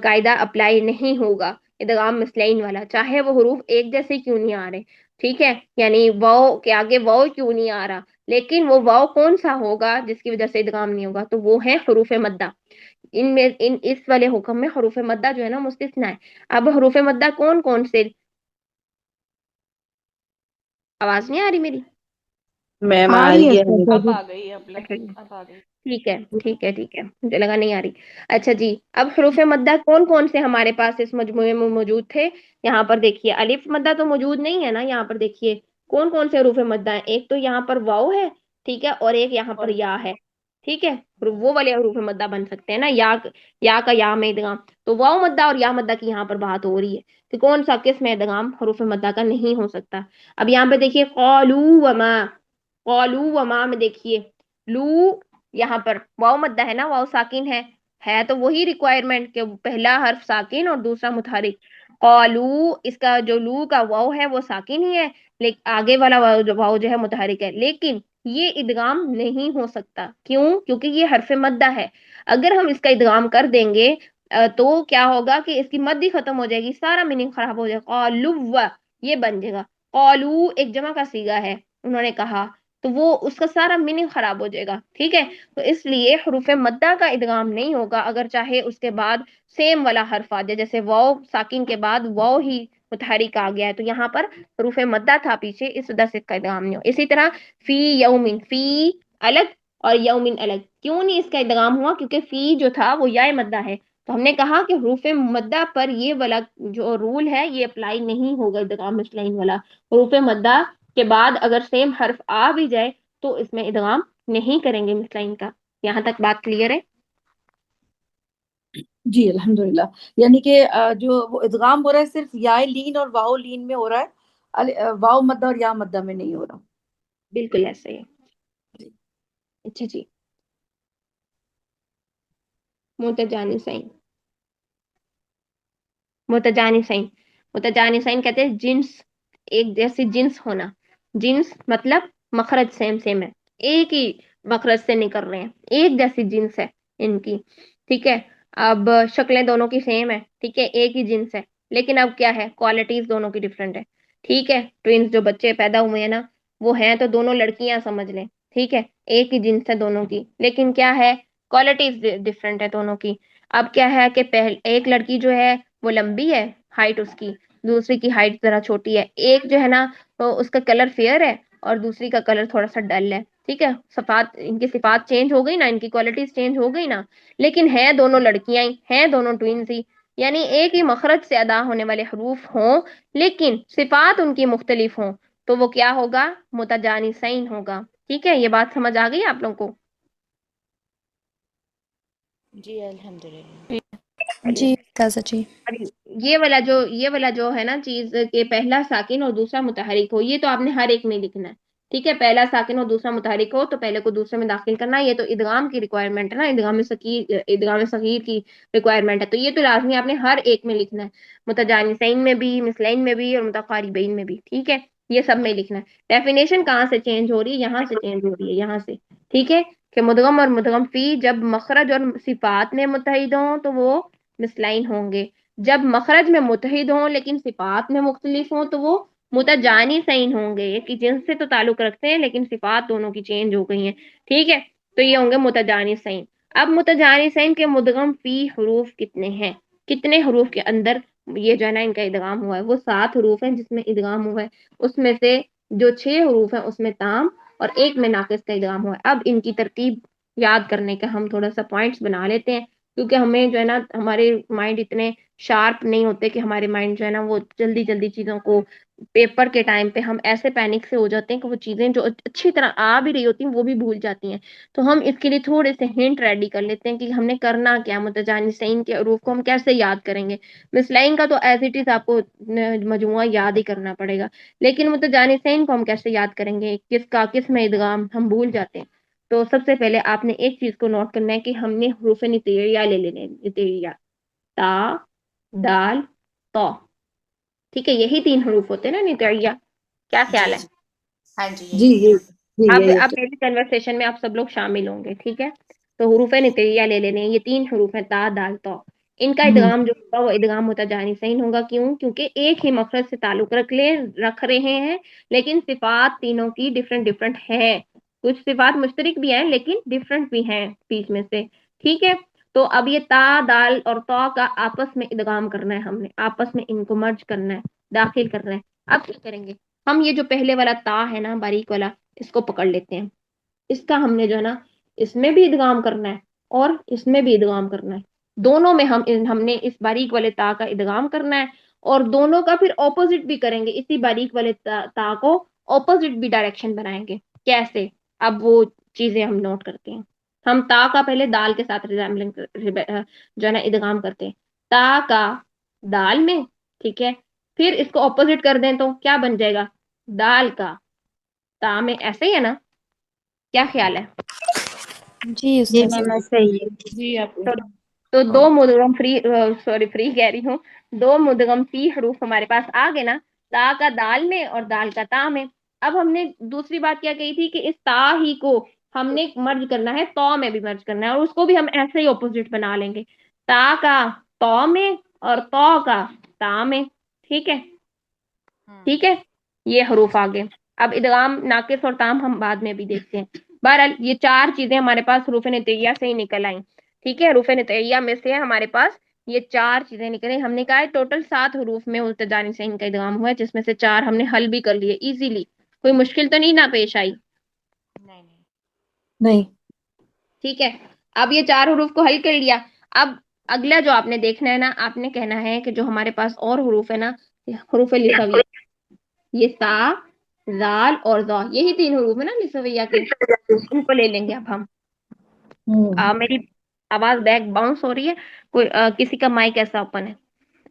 قاعدہ اپلائی نہیں ہوگا، ادغام مثلین والا، چاہے وہ حروف ایک جیسے کیوں نہیں آ رہے. ٹھیک ہے، یعنی واو کے آگے واو کیوں نہیں آ رہا، لیکن وہ واو کون سا ہوگا جس کی وجہ سے ادغام نہیں ہوگا، تو وہ ہے حروف مدہ. ان میں اس والے حکم میں حروف مدہ جو ہے نا مستثنا ہے. اب حروف مدہ کون کون سے، آواز نہیں آ رہی میری؟ میم آ آ رہی ہے رہی ہے استاذہ ہمیں. اب جی. آ گئی، اب اچھا جی، اب آ گئی. ٹھیک ہے ٹھیک ہے ٹھیک ہے، مجھے لگا نہیں آ رہی. اچھا جی، اب حروف مدہ کون کون سے ہمارے پاس اس مجموعے میں موجود تھے. یہاں پر دیکھیے الف مدہ تو موجود نہیں ہے نا. یہاں پر دیکھیے کون کون سے حروف مدہ ہیں. ایک تو یہاں پر واو ہے، ٹھیک ہے، اور ایک یہاں پر یا ہے. ٹھیک ہے، وہ والے حروف مدہ بن سکتے ہیں نا، یا کا یا میں ادغام. تو واو مدہ اور یا مدہ کی یہاں پر بات ہو رہی ہے کہ کون سا کس میں ادغام حروف مدہ کا نہیں ہو سکتا. اب یہاں پہ دیکھیے قالوا وما، قالوا وما میں دیکھیے لو، یہاں پر واو مدہ ہے نا، واو ساکن ہے تو وہی ریکوائرمنٹ کہ پہلا حرف ساکن اور دوسرا متحرک. قالو، اس کا جو لو کا واو ہے وہ ساکن ہی ہے، لیکن آگے والا واو جو ہے متحرک ہے. لیکن یہ ادغام نہیں ہو سکتا. کیوں؟ کیونکہ یہ حرف مدہ ہے. اگر ہم اس کا ادغام کر دیں گے تو کیا ہوگا کہ اس کی مد ہی ختم ہو جائے گی، سارا میننگ خراب ہو جائے گا. قالو، یہ بن جائے گا. قالو ایک جمع کا صیغہ ہے، انہوں نے کہا، تو وہ اس کا سارا میننگ خراب ہو جائے گا. ٹھیک ہے، تو اس لیے حروف مدہ کا ادغام نہیں ہوگا اگر چاہے اس کے بعد سیم والا حرف آ جائے. جیسے واو ساکن کے بعد واو ہی متحرک آ گیا ہے تو یہاں پر حروف مدہ تھا پیچھے، اس وجہ سے اس کا ادغام نہیں ہو. اسی طرح فی یومن، فی الگ اور یومن الگ. کیوں نہیں اس کا ادغام ہوا؟ کیونکہ فی جو تھا وہ یا مدہ ہے. تو ہم نے کہا کہ حروف مدہ پر یہ والا جو رول ہے یہ اپلائی نہیں ہوگا ادغام مثلین والا. حروف مدہ کے بعد اگر سیم حرف آ بھی جائے تو اس میں ادغام نہیں کریں گے مثلین کا. یہاں تک بات کلیئر ہے؟ جی الحمدللہ. یعنی کہ جو وہ ادغام ہو رہا ہے صرف یا لین اور واؤ لین میں ہو رہا ہے، واؤ مدہ اور یا مدہ میں نہیں ہو رہا. بالکل ایسا ہی ہے. اچھا جی، متجانسین، متجانسین، متجانسین کہتے ہیں جنس، ایک جیسی جنس ہونا. جنس مطلب مخرج سیم سیم ہے، ایک ہی مخرج سے نکل رہے ہیں، ایک جیسی جنس ہے ان کی. ٹھیک ہے، اب شکلیں دونوں کی سیم ہے، ٹھیک ہے، ایک ہی جنس ہے، لیکن اب کیا ہے، کوالٹیز دونوں کی ڈفرینٹ ہے. ٹھیک ہے، ٹوینس جو بچے پیدا ہوئے ہیں نا وہ ہیں تو دونوں لڑکیاں سمجھ لیں. ٹھیک ہے، ایک ہی جنس ہے دونوں کی، لیکن کیا ہے، کوالٹیز ڈفرینٹ ہے دونوں کی. اب کیا ہے کہ ایک لڑکی جو ہے وہ لمبی ہے، ہائٹ اس کی، دوسری کی ہائٹ ذرا چھوٹی ہے. ایک جو ہے نا تو اس کا کلر فیئر ہے اور دوسری کا کلر تھوڑا سا ڈل ہے. ٹھیک ہے، صفات، ان کی صفات چینج ہو گئی نا، ان کی کوالٹیز چینج ہو گئی نا، لیکن ہیں دونوں لڑکیاں ہی، ہیں دونوں ٹوینز ہی. یعنی ایک ہی مخرج سے ادا ہونے والے حروف ہوں لیکن صفات ان کی مختلف ہوں تو وہ کیا ہوگا، متجانسین ہوگا. ٹھیک ہے، یہ بات سمجھ آ گئی آپ لوگوں کو؟ جی الحمدللہ. جی استاذہ جی. یہ والا جو ہے نا چیز کہ پہلا ساکن اور دوسرا متحرک ہو، یہ تو آپ نے ہر ایک میں لکھنا ہے. ٹھیک ہے، پہلا ساکن اور دوسرا متحرک ہو تو پہلے کو دوسرے میں داخل کرنا. یہ تو ادغام کی ریکوائرمنٹ ہے نا، ادغام صغیر کی ریکوائرمنٹ ہے، تو یہ تو لازمی آپ نے ہر ایک میں لکھنا ہے، متجانسین میں بھی، مثلین میں بھی اور متقاربین میں بھی. ٹھیک ہے، یہ سب میں لکھنا ہے. ڈیفینیشن کہاں سے چینج ہو رہی ہے؟ یہاں سے چینج ہو رہی ہے، یہاں سے. ٹھیک ہے، کہ مدغم اور مدغم فی جب مخرج اور صفات میں متحد ہوں تو وہ مثلین ہوں گے. جب مخرج میں متحد ہوں لیکن صفات میں مختلف ہوں تو وہ متجانسین ہوں گے. ایک ہی جنس سے تو تعلق رکھتے ہیں لیکن صفات دونوں کی چینج ہو گئی ہیں. ٹھیک ہے، تو یہ ہوں گے متجانسین. اب متجانسین کے مدغم فی حروف کتنے ہیں، کتنے حروف کے اندر یہ جو ہے نا ان کا ادغام ہوا ہے؟ وہ 7 حروف ہیں جس میں ادغام ہوا ہے. اس میں سے جو 6 حروف ہیں اس میں تام اور ایک میں ناقص کا ادغام ہوا ہے. اب ان کی ترتیب یاد کرنے کا ہم تھوڑا سا پوائنٹس بنا لیتے ہیں کیونکہ ہمیں جو ہے نا ہمارے مائنڈ اتنے شارپ نہیں ہوتے کہ ہمارے مائنڈ جو ہے نا وہ جلدی جلدی چیزوں کو پیپر کے ٹائم پہ ہم ایسے پینک سے ہو جاتے ہیں کہ وہ چیزیں جو اچھی طرح آ بھی رہی ہوتی ہیں وہ بھی بھول جاتی ہیں. تو ہم اس کے لیے تھوڑے سے ہنٹ ریڈی کر لیتے ہیں کہ ہم نے کرنا کیا, متجانسین کے حروف کو ہم کیسے یاد کریں گے. مثلین کا تو ایز اٹ از آپ کو مجموعہ یاد ہی کرنا پڑے گا, لیکن متجانسین کو ہم کیسے یاد کریں گے, کس میں ادغام ہم بھول جاتے ہیں. تو سب سے پہلے آپ نے ایک چیز کو نوٹ کرنا ہے کہ ہم نے حروف نتیریا لے لینے, نتیریا تا دال تو, ٹھیک ہے, یہی 3 حروف ہوتے ہیں نا نتیریا. کیا خیال ہے؟ جی اب یہی اب میری کنورسیشن میں آپ سب لوگ شامل ہوں گے, ٹھیک ہے. تو حروف نتیریا لے لینے, یہ 3 حروف ہیں تا دال تو. ان کا ادغام جو ہوگا وہ ادغام متجانسین ہوگا. کیوں؟ کیونکہ ایک ہی مخرج سے تعلق رکھ رہے ہیں, لیکن صفات تینوں کی ڈفرنٹ ڈفرنٹ ہے. کچھ صفات مشترک بھی ہیں لیکن ڈفرنٹ بھی ہیں بیچ میں سے, ٹھیک ہے. تو اب یہ تا دال اور تو کا آپس میں ادغام کرنا ہے, ہم نے آپس میں ان کو مرج کرنا ہے, داخل کرنا ہے. اب کیا کریں گے ہم, یہ جو پہلے والا تا ہے نا باریک والا, اس کو پکڑ لیتے ہیں. اس کا ہم نے جو ہے نا اس میں بھی ادغام کرنا ہے اور اس میں بھی ادغام کرنا ہے. دونوں میں ہم نے اس باریک والے تا کا ادغام کرنا ہے, اور دونوں کا پھر اپوزٹ بھی کریں گے. اسی باریک والے تا کو اپوزٹ بھی ڈائریکشن بنائیں گے. کیسے؟ اب وہ چیزیں ہم نوٹ کرتے ہیں. ہم تا کا پہلے دال کے ساتھ جو ہے نا ادغام کرتے ہیں, تا کا دال میں, ٹھیک ہے. پھر اس کو اپوزٹ کر دیں تو کیا بن جائے گا, دال کا تا میں. ایسے ہی ہے نا, کیا خیال ہے؟ جی جی استاذ. میم ایسا ہی ہے. جی آپ تو تو دو مدغم فری کہہ رہی ہوں, 2 مدغم فی حروف ہمارے پاس آ گئے نا, تا کا دال میں اور دال کا تا میں. اب ہم نے دوسری بات کیا کہی تھی کہ اس تا ہی کو ہم نے مرج کرنا ہے, تو میں بھی مرج کرنا ہے, اور اس کو بھی ہم ایسے ہی اپوزٹ بنا لیں گے, تا کا تو میں اور تو کا تا میں, ٹھیک ہے. ٹھیک ہے, یہ حروف آگے. اب ادغام ناقص اور تام ہم بعد میں بھی دیکھتے ہیں. بہرحال یہ 4 چیزیں ہمارے پاس حروف نتیجہ سے ہی نکل آئیں, ٹھیک ہے. حروف نتیجہ میں سے ہمارے پاس یہ 4 چیزیں نکلیں. ہم نے کہا ہے ٹوٹل 7 حروف میں متجانسین کا ادغام ہوا ہے, جس میں سے 4 ہم نے حل بھی کر لیے ایزیلی. کوئی مشکل تو نہیں نہ پیش آئی؟ نہیں. ٹھیک ہے, اب یہ 4 حروف کو حل کر لیا. اب اگلا جو آپ نے دیکھنا ہے نا, آپ نے کہنا ہے کہ جو ہمارے پاس اور حروف ہے نا, حروف لسویہ, یہ سا زال اور ذا, یہی 3 حروف ہے نا لسویہ کے, ان کو لے لیں گے. اب ہم میری آواز بیک باؤنس ہو رہی ہے, کوئی کسی کا مائک ایسا اوپن ہے؟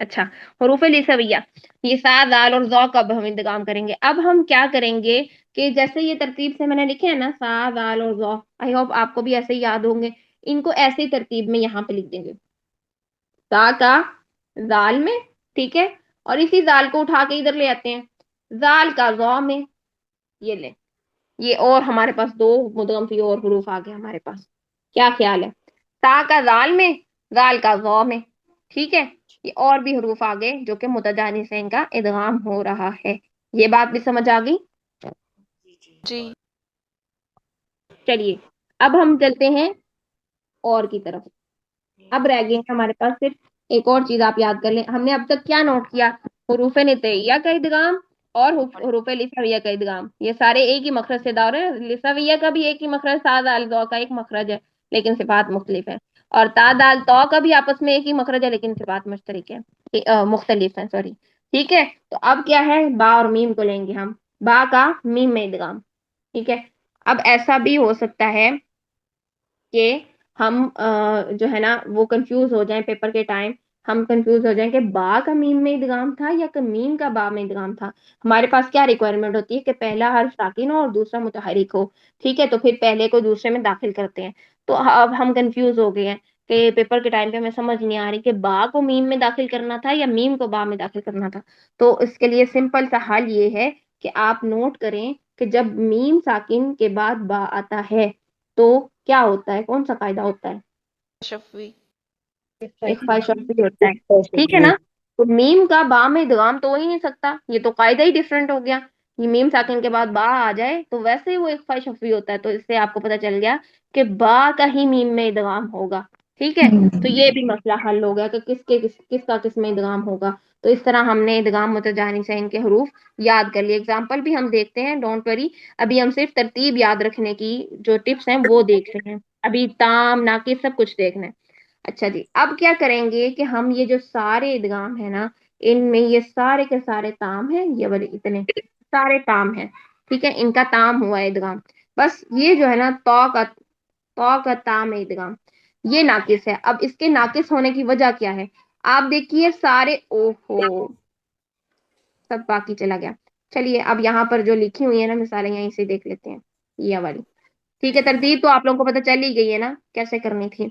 اچھا. حروف لسویہ, یہ سا زال اور ذا کا ہم انتظام کریں گے. اب ہم کیا کریں گے کہ جیسے یہ ترتیب سے میں نے لکھے ہیں نا, سا زال اور ذا, آئی ہوپ آپ کو بھی ایسے ہی یاد ہوں گے. ان کو ایسے ہی ترتیب میں یہاں پہ لکھ دیں گے, سا کا زال میں, ٹھیک ہے, اور اسی زال کو اٹھا کے ادھر لے آتے ہیں, زال کا ذا میں. یہ لیں, یہ اور ہمارے پاس 2 مدغم فی اور حروف آ گئے ہمارے پاس. کیا خیال ہے؟ تا کا زال میں, زال کا ذا میں, ٹھیک ہے. یہ اور بھی حروف آ گئے جو کہ متجانسین کا ادغام ہو رہا ہے. یہ بات بھی سمجھ آ گئی؟ جی. چلیے اب ہم چلتے ہیں اور کی طرف. اب رہ گئے ہمارے پاس صرف ایک اور چیز, آپ یاد کر لیں. ہم نے اب تک کیا نوٹ کیا؟ حروف نتیجہ کا ادغام اور حروف لسویہ کا ادغام. یہ سارے ایک ہی مخرج سے دور ہے. لسویہ کا بھی ایک ہی مخرج, سا دال ذا کا ایک مخرج ہے لیکن صفات مختلف ہیں, اور تا دال تو کا بھی آپس میں ایک ہی مخرج ہے لیکن صفات مشترک ہے, مختلف ہیں, سوری. ٹھیک ہے, تو اب کیا ہے, با اور میم کو لیں گے ہم, با کا میم میں ادغام, ٹھیک ہے. اب ایسا بھی ہو سکتا ہے کہ ہم جو ہے نا وہ کنفیوز ہو جائیں پیپر کے ٹائم, ہم کنفیوز ہو جائیں کہ با کا میم میں ادغام تھا یا کہ میم کا با میں ادغام تھا. ہمارے پاس کیا ریکوائرمنٹ ہوتی ہے کہ پہلا حرف ساکن ہو اور دوسرا متحرک ہو, ٹھیک ہے. تو پھر پہلے کو دوسرے میں داخل کرتے ہیں. تو اب ہم کنفیوز ہو گئے ہیں کہ پیپر کے ٹائم پہ ہمیں سمجھ نہیں آ رہی کہ با کو میم میں داخل کرنا تھا یا میم کو با میں داخل کرنا تھا. تو اس کے لیے سمپل سا حل یہ ہے کہ آپ نوٹ کریں کہ جب میم ساکن کے بعد با آتا ہے تو کیا ہوتا ہے, کون سا قاعدہ ہوتا ہے؟ شفوی. اخفاء شفوی ہوتا ہے, ٹھیک ہے نا. تو میم کا با میں ادغام تو ہو ہی نہیں سکتا, یہ تو قاعدہ ہی ڈفرینٹ ہو گیا. یہ میم ساکن کے بعد با آ جائے تو ویسے ہی وہ اخفاء شفوی ہوتا ہے. تو اس سے آپ کو پتہ چل گیا کہ با کا ہی میم میں ادغام ہوگا, ٹھیک ہے. تو یہ بھی مسئلہ حل ہو گیا کہ کس کا کس میں ادغام ہوگا. تو اس طرح ہم نے ادغام متجانسین کے حروف یاد کر لیے. اگزامپل بھی ہم دیکھتے ہیں, ڈونٹ وری. ابھی ہم صرف ترتیب یاد رکھنے کی جو ٹپس ہیں وہ دیکھ رہے ہیں, ابھی تام ناقص سب کچھ دیکھنا ہے. اچھا جی، اب کیا کریں گے کہ ہم یہ جو سارے ادغام ہے نا، ان میں یہ سارے کے سارے تام ہیں، یہ والے اتنے سارے تام ہیں، ٹھیک ہے، ان کا تام ہوا ہے ادغام. بس یہ جو ہے نا تو کا تام ہے ادغام، یہ ناقص ہے. اب اس کے ناقص ہونے کی وجہ کیا ہے؟ آپ دیکھیے سارے، اوہو سب باقی چلا گیا. چلیے اب یہاں پر جو لکھی ہوئی ہے نا مثالیں، یہیں سے دیکھ لیتے ہیں یہ والی. ٹھیک ہے، ترتیب تو آپ لوگوں کو پتہ چل ہی گئی ہے نا کیسے کرنی تھی.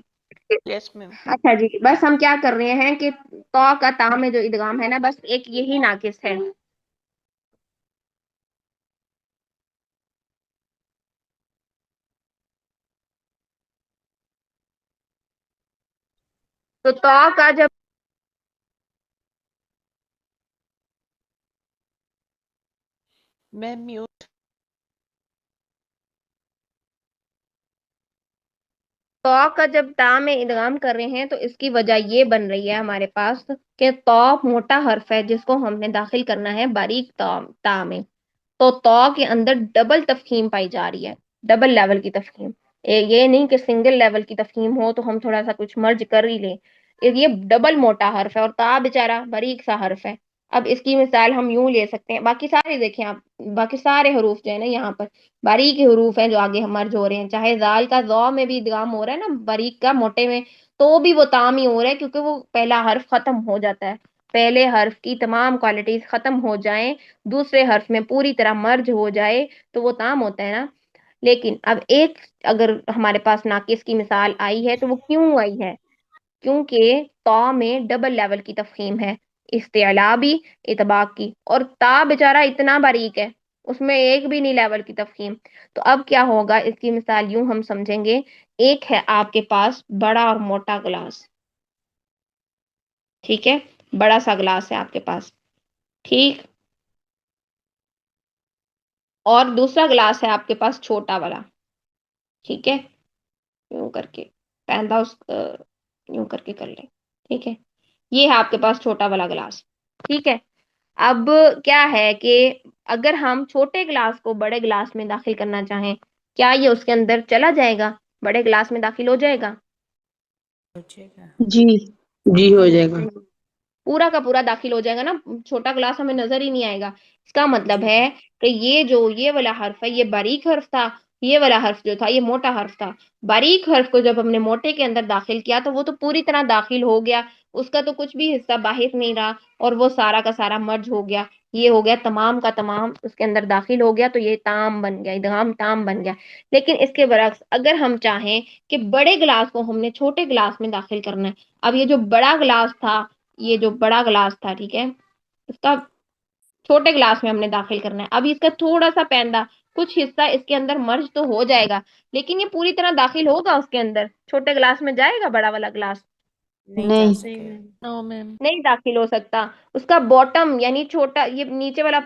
یس میم. اچھا جی، بس ہم کیا کر رہے ہیں کہ تو کا تا میں جو ادغام ہے نا، بس ایک یہی ناقص ہے. تو کا جب میم میوٹ. تو کا جب تا میں ادغام کر رہے ہیں تو اس کی وجہ یہ بن رہی ہے ہمارے پاس کہ تو موٹا حرف ہے جس کو ہم نے داخل کرنا ہے باریک تا میں. تو کے اندر ڈبل تفخیم پائی جا رہی ہے، ڈبل لیول کی تفخیم. یہ نہیں کہ سنگل لیول کی تفخیم ہو تو ہم تھوڑا سا کچھ مرج کر ہی لیں. یہ ڈبل موٹا حرف ہے اور تا بیچارہ باریک سا حرف ہے. اب اس کی مثال ہم یوں لے سکتے ہیں، باقی سارے دیکھیں آپ، باقی سارے حروف جو ہے نا یہاں پر باریک حروف ہیں جو آگے ہم مرج ہو رہے ہیں. چاہے زال کا ذو میں بھی ادغام ہو رہا ہے نا باریک کا موٹے میں، تو بھی وہ تام ہی ہو رہا ہے کیونکہ وہ پہلا حرف ختم ہو جاتا ہے. پہلے حرف کی تمام کوالٹیز ختم ہو جائیں، دوسرے حرف میں پوری طرح مرج ہو جائے تو وہ تام ہوتا ہے نا. لیکن اب ایک اگر ہمارے پاس ناقص کی مثال آئی ہے تو وہ کیوں آئی ہے؟ کیونکہ تو میں ڈبل لیول کی تفخیم ہے، استعلابی اطباق کی، اور تا بیچارہ اتنا باریک ہے اس میں ایک بھی نہیں لیول کی تفخیم. تو اب کیا ہوگا، اس کی مثال یوں ہم سمجھیں گے. ایک ہے آپ کے پاس بڑا اور موٹا گلاس، ٹھیک ہے، بڑا سا گلاس ہے آپ کے پاس، ٹھیک، اور دوسرا گلاس ہے آپ کے پاس چھوٹا والا، ٹھیک ہے، یوں کر کے پہندا اس یوں کر کے کر لیں، ٹھیک ہے. یہ ہے آپ کے پاس چھوٹا والا گلاس، ٹھیک ہے. اب کیا ہے کہ اگر ہم چھوٹے گلاس کو بڑے گلاس میں داخل کرنا چاہیں، کیا یہ اس کے اندر چلا جائے گا، بڑے گلاس میں داخل ہو جائے گا؟ جی جی ہو جائے گا. پورا کا پورا داخل ہو جائے گا نا، چھوٹا گلاس ہمیں نظر ہی نہیں آئے گا. اس کا مطلب ہے کہ یہ والا حرف ہے یہ باریک حرف تھا، یہ والا حرف جو تھا یہ موٹا حرف تھا. باریک حرف کو جب ہم نے موٹے کے اندر داخل کیا تو وہ تو پوری طرح داخل ہو گیا، اس کا تو کچھ بھی حصہ باہر نہیں رہا اور وہ سارا کا سارا مرج ہو گیا. یہ ہو گیا تمام کا تمام اس کے اندر داخل ہو گیا، تو یہ تام بن گیا، ادغام تام بن گیا. لیکن اس کے برعکس اگر ہم چاہیں کہ بڑے گلاس کو ہم نے چھوٹے گلاس میں داخل کرنا ہے، اب یہ جو بڑا گلاس تھا، یہ جو بڑا گلاس تھا، ٹھیک ہے، اس کا چھوٹے گلاس میں ہم نے داخل کرنا ہے. اب اس کا تھوڑا سا پیندا کچھ حصہ اس کے اندر مرج تو ہو جائے گا، لیکن یہ پوری طرح داخل ہوگا اس کے اندر، چھوٹے گلاس میں جائے گا بڑا والا گلاس؟ نہیں. نو میم. نہیں داخل ہو سکتا. اس کا باٹم یعنی چھوٹا یہ نیچے والا،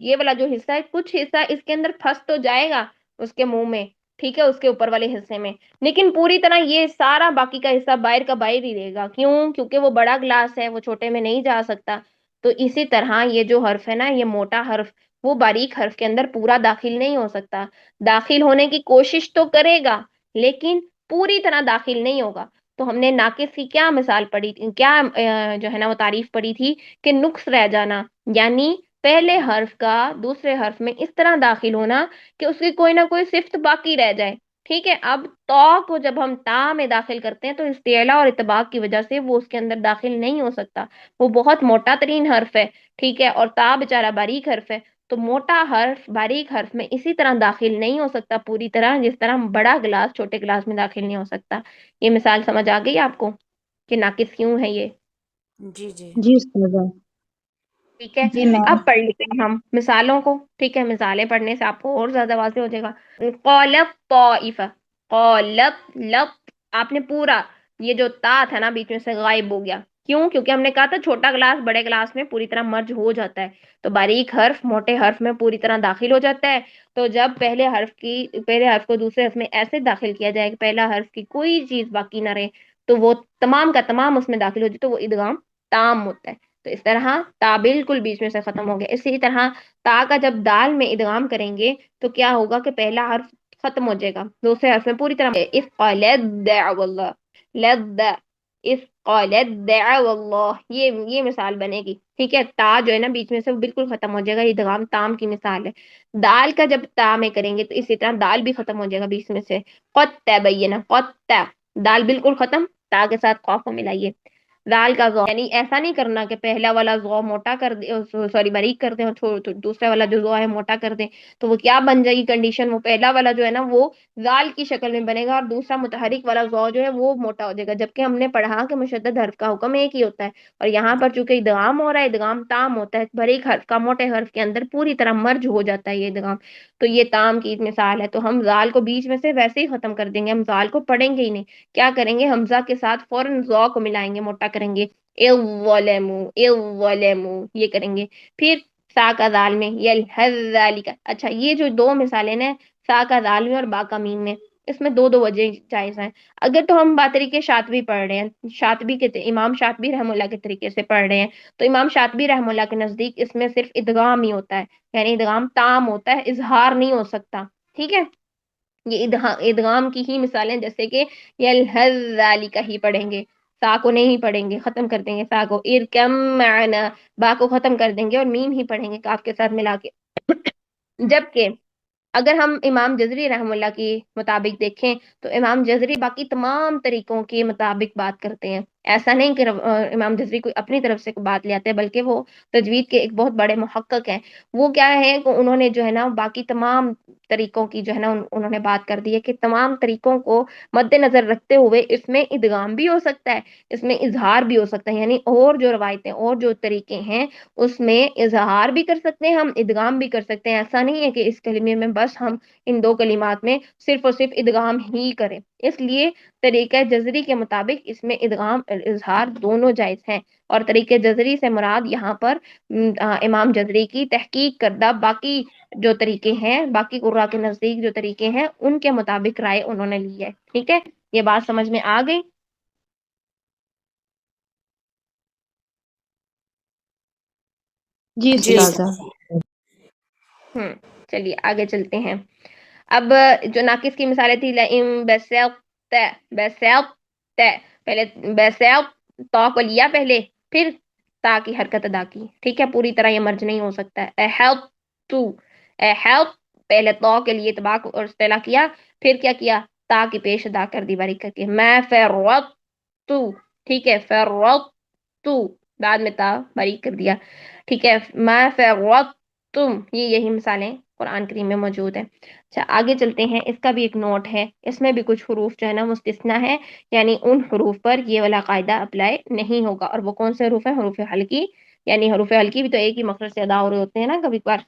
یہ والا جو حصہ ہے، کچھ حصہ اس کے اندر پھنس تو جائے گا اس کے منہ میں، ٹھیک ہے، اس کے اوپر والے حصے میں، لیکن پوری طرح یہ سارا باقی کا حصہ باہر کا باہر ہی رہے گا. کیوں؟ کیونکہ وہ بڑا گلاس ہے، وہ چھوٹے میں نہیں جا سکتا. تو اسی طرح یہ جو حرف ہے نا، یہ موٹا حرف، وہ باریک حرف کے اندر پورا داخل نہیں ہو سکتا. داخل ہونے کی کوشش تو کرے گا لیکن پوری طرح داخل نہیں ہوگا. تو ہم نے ناقص کی کیا مثال پڑھی تھی، کیا جو ہے نا وہ تعریف پڑھی تھی کہ نقص رہ جانا، یعنی پہلے حرف کا دوسرے حرف میں اس طرح داخل ہونا کہ اس کی کوئی نہ کوئی صفت باقی رہ جائے. ٹھیک ہے، اب تو کو جب ہم تا میں داخل کرتے ہیں تو استعلا اور اتباق کی وجہ سے وہ اس کے اندر داخل نہیں ہو سکتا، وہ بہت موٹا ترین حرف ہے، ٹھیک ہے، اور تا بیچارہ باریک حرف ہے. تو موٹا حرف باریک حرف میں اسی طرح داخل نہیں ہو سکتا پوری طرح جس طرح بڑا گلاس چھوٹے گلاس میں داخل نہیں ہو سکتا. یہ مثال سمجھ آ گئی آپ کو کہ ناقص کیوں ہے یہ؟ جی استاذہ. ٹھیک ہے، جی میم. اب پڑھ لیتے ہیں ہم مثالوں کو. ٹھیک ہے، مثالیں پڑھنے سے آپ کو اور زیادہ واضح ہو جائے گا. قالت طائفہ، قالت لت، آپ نے پورا یہ جو تا تھا نا بیچ میں سے غائب ہو گیا. کیوں؟ کیونکہ ہم نے کہا تھا چھوٹا گلاس بڑے گلاس میں پوری طرح مرج ہو جاتا ہے، تو باریک حرف موٹے حرف میں پوری طرح داخل ہو جاتا ہے. تو جب پہلے حرف کو دوسرے حرف میں ایسے داخل کیا جائے کہ پہلا حرف کی کوئی چیز باقی نہ رہے تو وہ تمام کا تمام اس میں داخل ہو جائے تو وہ ادغام تام ہوتا ہے. تو اس طرح تا بالکل بیچ میں سے ختم ہو گیا. اسی طرح تا کا جب دال میں ادغام کریں گے تو کیا ہوگا کہ پہلا حرف ختم ہو جائے گا، دوسرے حرف میں پوری طرح اس قالت دعوا اللہ، یہ مثال بنے گی، ٹھیک ہے. تا جو ہے نا بیچ میں سے وہ بالکل ختم ہو جائے گا، ادغام تام کی مثال ہے. دال کا جب تا میں کریں گے تو اسی طرح دال بھی ختم ہو جائے گا بیچ میں سے. قد تبین، قد تا، دال بالکل ختم، تا کے ساتھ قاف کو ملائیے. دال کا ذو، یعنی ایسا نہیں کرنا کہ پہلا والا ذو موٹا کر دے، سوری باریک کر دیں، اور دوسرا والا جو ذو ہے موٹا کر دیں. تو وہ کیا بن جائے گی کنڈیشن، وہ پہلا والا جو ہے نا وہ زال کی شکل میں بنے گا، اور دوسرا متحرک والا ذو جو ہے وہ موٹا ہو جائے گا. جبکہ ہم نے پڑھا کہ مشدد حرف کا حکم ایک ہی ہوتا ہے، اور یہاں پر چونکہ ادغام ہو رہا ہے، ادغام تام ہوتا ہے، باریک حرف کا موٹے حرف کے اندر پوری طرح مرج ہو جاتا ہے یہ ادغام. تو یہ تام کی مثال ہے. تو ہم زال کو بیچ میں سے ویسے ہی ختم کر دیں گے، ہم زال کو پڑھیں گے ہی نہیں. کیا کریں گے، حمزہ کے ساتھ فوراً ذو کو ملائیں گے، موٹا کریں گے، اِظْظَلَمُوا اِظْظَلَمُوا یہ کریں گے. پھر سا کا دال میں یلحظ ذالک. اچھا یہ جو دو مثالیں نا، سا کا دال میں اور با کا میم میں، اس میں دو وجہ جائز ہیں. اگر تو ہم طریقے شاطبی پڑھ رہے ہیں، شاطبی کے امام شاطبی رحم اللہ کے طریقے سے پڑھ رہے ہیں، تو امام شاطبی رحم اللہ کے نزدیک اس میں صرف ادغام ہی ہوتا ہے، یعنی ادغام تام ہوتا ہے، اظہار نہیں ہو سکتا. ٹھیک ہے، یہ ادغام کی ہی مثالیں، جیسے کہ یلحظ ذالک ہی پڑھیں گے، سا کو نہیں پڑھیں گے، ختم کر دیں گے سا کو. ارکم معنا، با کو ختم کر دیں گے اور میم ہی پڑھیں گے کاف کے ساتھ ملا کے. جبکہ اگر ہم امام جزری رحم اللہ کی مطابق دیکھیں تو امام جزری باقی تمام طریقوں کے مطابق بات کرتے ہیں. ایسا نہیں کہ امام جزری کوئی اپنی طرف سے بات لے آتے ہیں، بلکہ وہ تجوید کے ایک بہت بڑے محقق ہیں. وہ کیا ہے کہ انہوں نے جو ہے نا باقی تمام طریقوں کی جو ہے نا انہوں نے بات کر دی ہے کہ تمام طریقوں کو مد نظر رکھتے ہوئے اس میں ادغام بھی ہو سکتا ہے، اس میں اظہار بھی ہو سکتا ہے. یعنی اور جو روایتیں اور جو طریقے ہیں اس میں اظہار بھی کر سکتے ہیں ہم، ادغام بھی کر سکتے ہیں. ایسا نہیں ہے کہ اس کلمے میں بس ہم ان دو کلمات میں صرف اور صرف ادغام ہی کریں. اس لیے طریقہ جزری کے مطابق اس میں ادغام اور اظہار دونوں جائز ہیں. اور طریقہ جزری سے مراد یہاں پر امام جزری کی تحقیق کردہ باقی جو طریقے ہیں، باقی قراء کے نزدیک جو طریقے ہیں ان کے مطابق رائے انہوں نے لی ہے. ٹھیک ہے، یہ بات سمجھ میں آ گئی؟ جی جی استاذہ. چلیے آگے چلتے ہیں. اب جو ناقص کی مثالیں تھی، لئن بسطت، بسطت، پہلے بسط تو کو لیا پہلے، پھر تا کی حرکت ادا کی. ٹھیک ہے، پوری طرح یہ مرج نہیں ہو سکتا ہے. احط، احط، پہلے تو کے لیے تبا اور استعلا کیا، پھر کیا کیا، تا کی پیش ادا کر دی باریک کر کے. میں فرط، ٹھیک ہے، فرط، بعد میں تا باریک کر دیا. ٹھیک ہے، میں فرط، یہی مثالیں قرآن کریم میں موجود ہیں. اچھا آگے چلتے ہیں. اس کا بھی ایک نوٹ ہے، اس میں بھی کچھ حروف جو ہے نا مستثنا ہے، یعنی ان حروف پر یہ والا قاعدہ اپلائی نہیں ہوگا. اور وہ کون سے حروف ہیں؟ حروف حلقی. یعنی حروف حلقی بھی تو ایک ہی مخرج سے ادا ہو رہے ہوتے ہیں نا، کبھی کبھار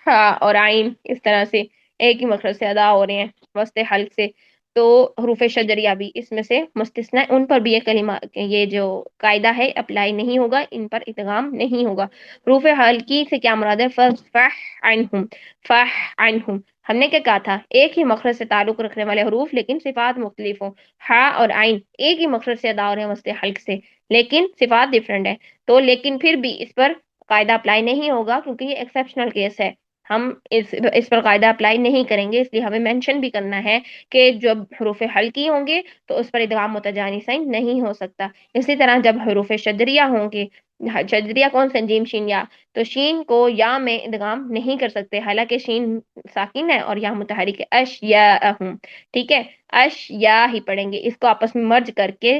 ہاں اور عین اس طرح سے ایک ہی مخرج سے ادا ہو رہے ہیں وسط حلق سے. تو حروف شجریہ بھی اس میں سے مستثنا ہے، ان پر بھی یہ کلمہ، یہ جو قاعدہ ہے اپلائی نہیں ہوگا، ان پر ادغام نہیں ہوگا. حروف حلقی سے کیا مراد ہے؟ فَفَح عنہم، فح عنہم. ہم نے کیا کہا تھا؟ ایک ہی مخرج سے تعلق رکھنے والے حروف لیکن صفات مختلف ہوں. ہا اور عین ایک ہی مخرج سے ادا ہو رہے ہیں وسط حلق سے، لیکن صفات ڈفرنٹ ہے. تو لیکن پھر بھی اس پر قاعدہ اپلائی نہیں ہوگا کیونکہ یہ ایکسیپشنل کیس ہے. ہم اس پر قاعدہ اپلائی نہیں کریں گے، اس لیے ہمیں مینشن بھی کرنا ہے کہ جب حروف حلقی ہوں گے تو اس پر ادغام متجانسین نہیں ہو سکتا. اسی طرح جب حروف شجریہ ہوں گے، شجریہ کون سے؟ جیم شین یا، تو شین کو یا میں ادغام نہیں کر سکتے، حالانکہ شین ساکن ہے اور یا متحرک ہے. اشیاءہم، ٹھیک ہے، اشیا ہی پڑھیں گے، اس کو آپس میں مرج کر کے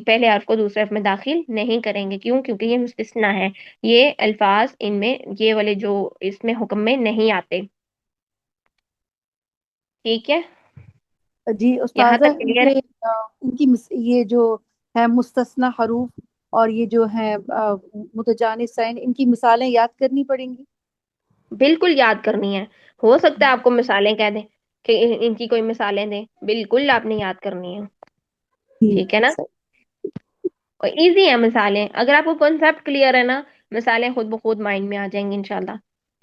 پہلے حرف کو دوسرے حرف میں داخل نہیں کریں گے. کیوں؟ کیونکہ یہ مستثنا ہے، یہ الفاظ ان میں یہ والے جو اس میں حکم میں نہیں آتے. ٹھیک ہے، جی یہاں استاذہ، تک کلیئر ہے؟ ان کی یہ جو ہے مستثنا حروف اور یہ جو ہے متجانس سین، ان کی مثالیں یاد کرنی پڑیں گی. بالکل یاد کرنی ہے. ہو سکتا ہے آپ کو مثالیں کہہ دیں کہ ان کی کوئی مثالیں دیں، بالکل آپ نے یاد کرنی ہے. ٹھیک ہے نا، اور ایزی ہے مثالیں. اگر آپ کو کانسیپٹ کلیئر ہے نا، مثالیں خود بخود مائنڈ میں آ جائیں گی انشاءاللہ.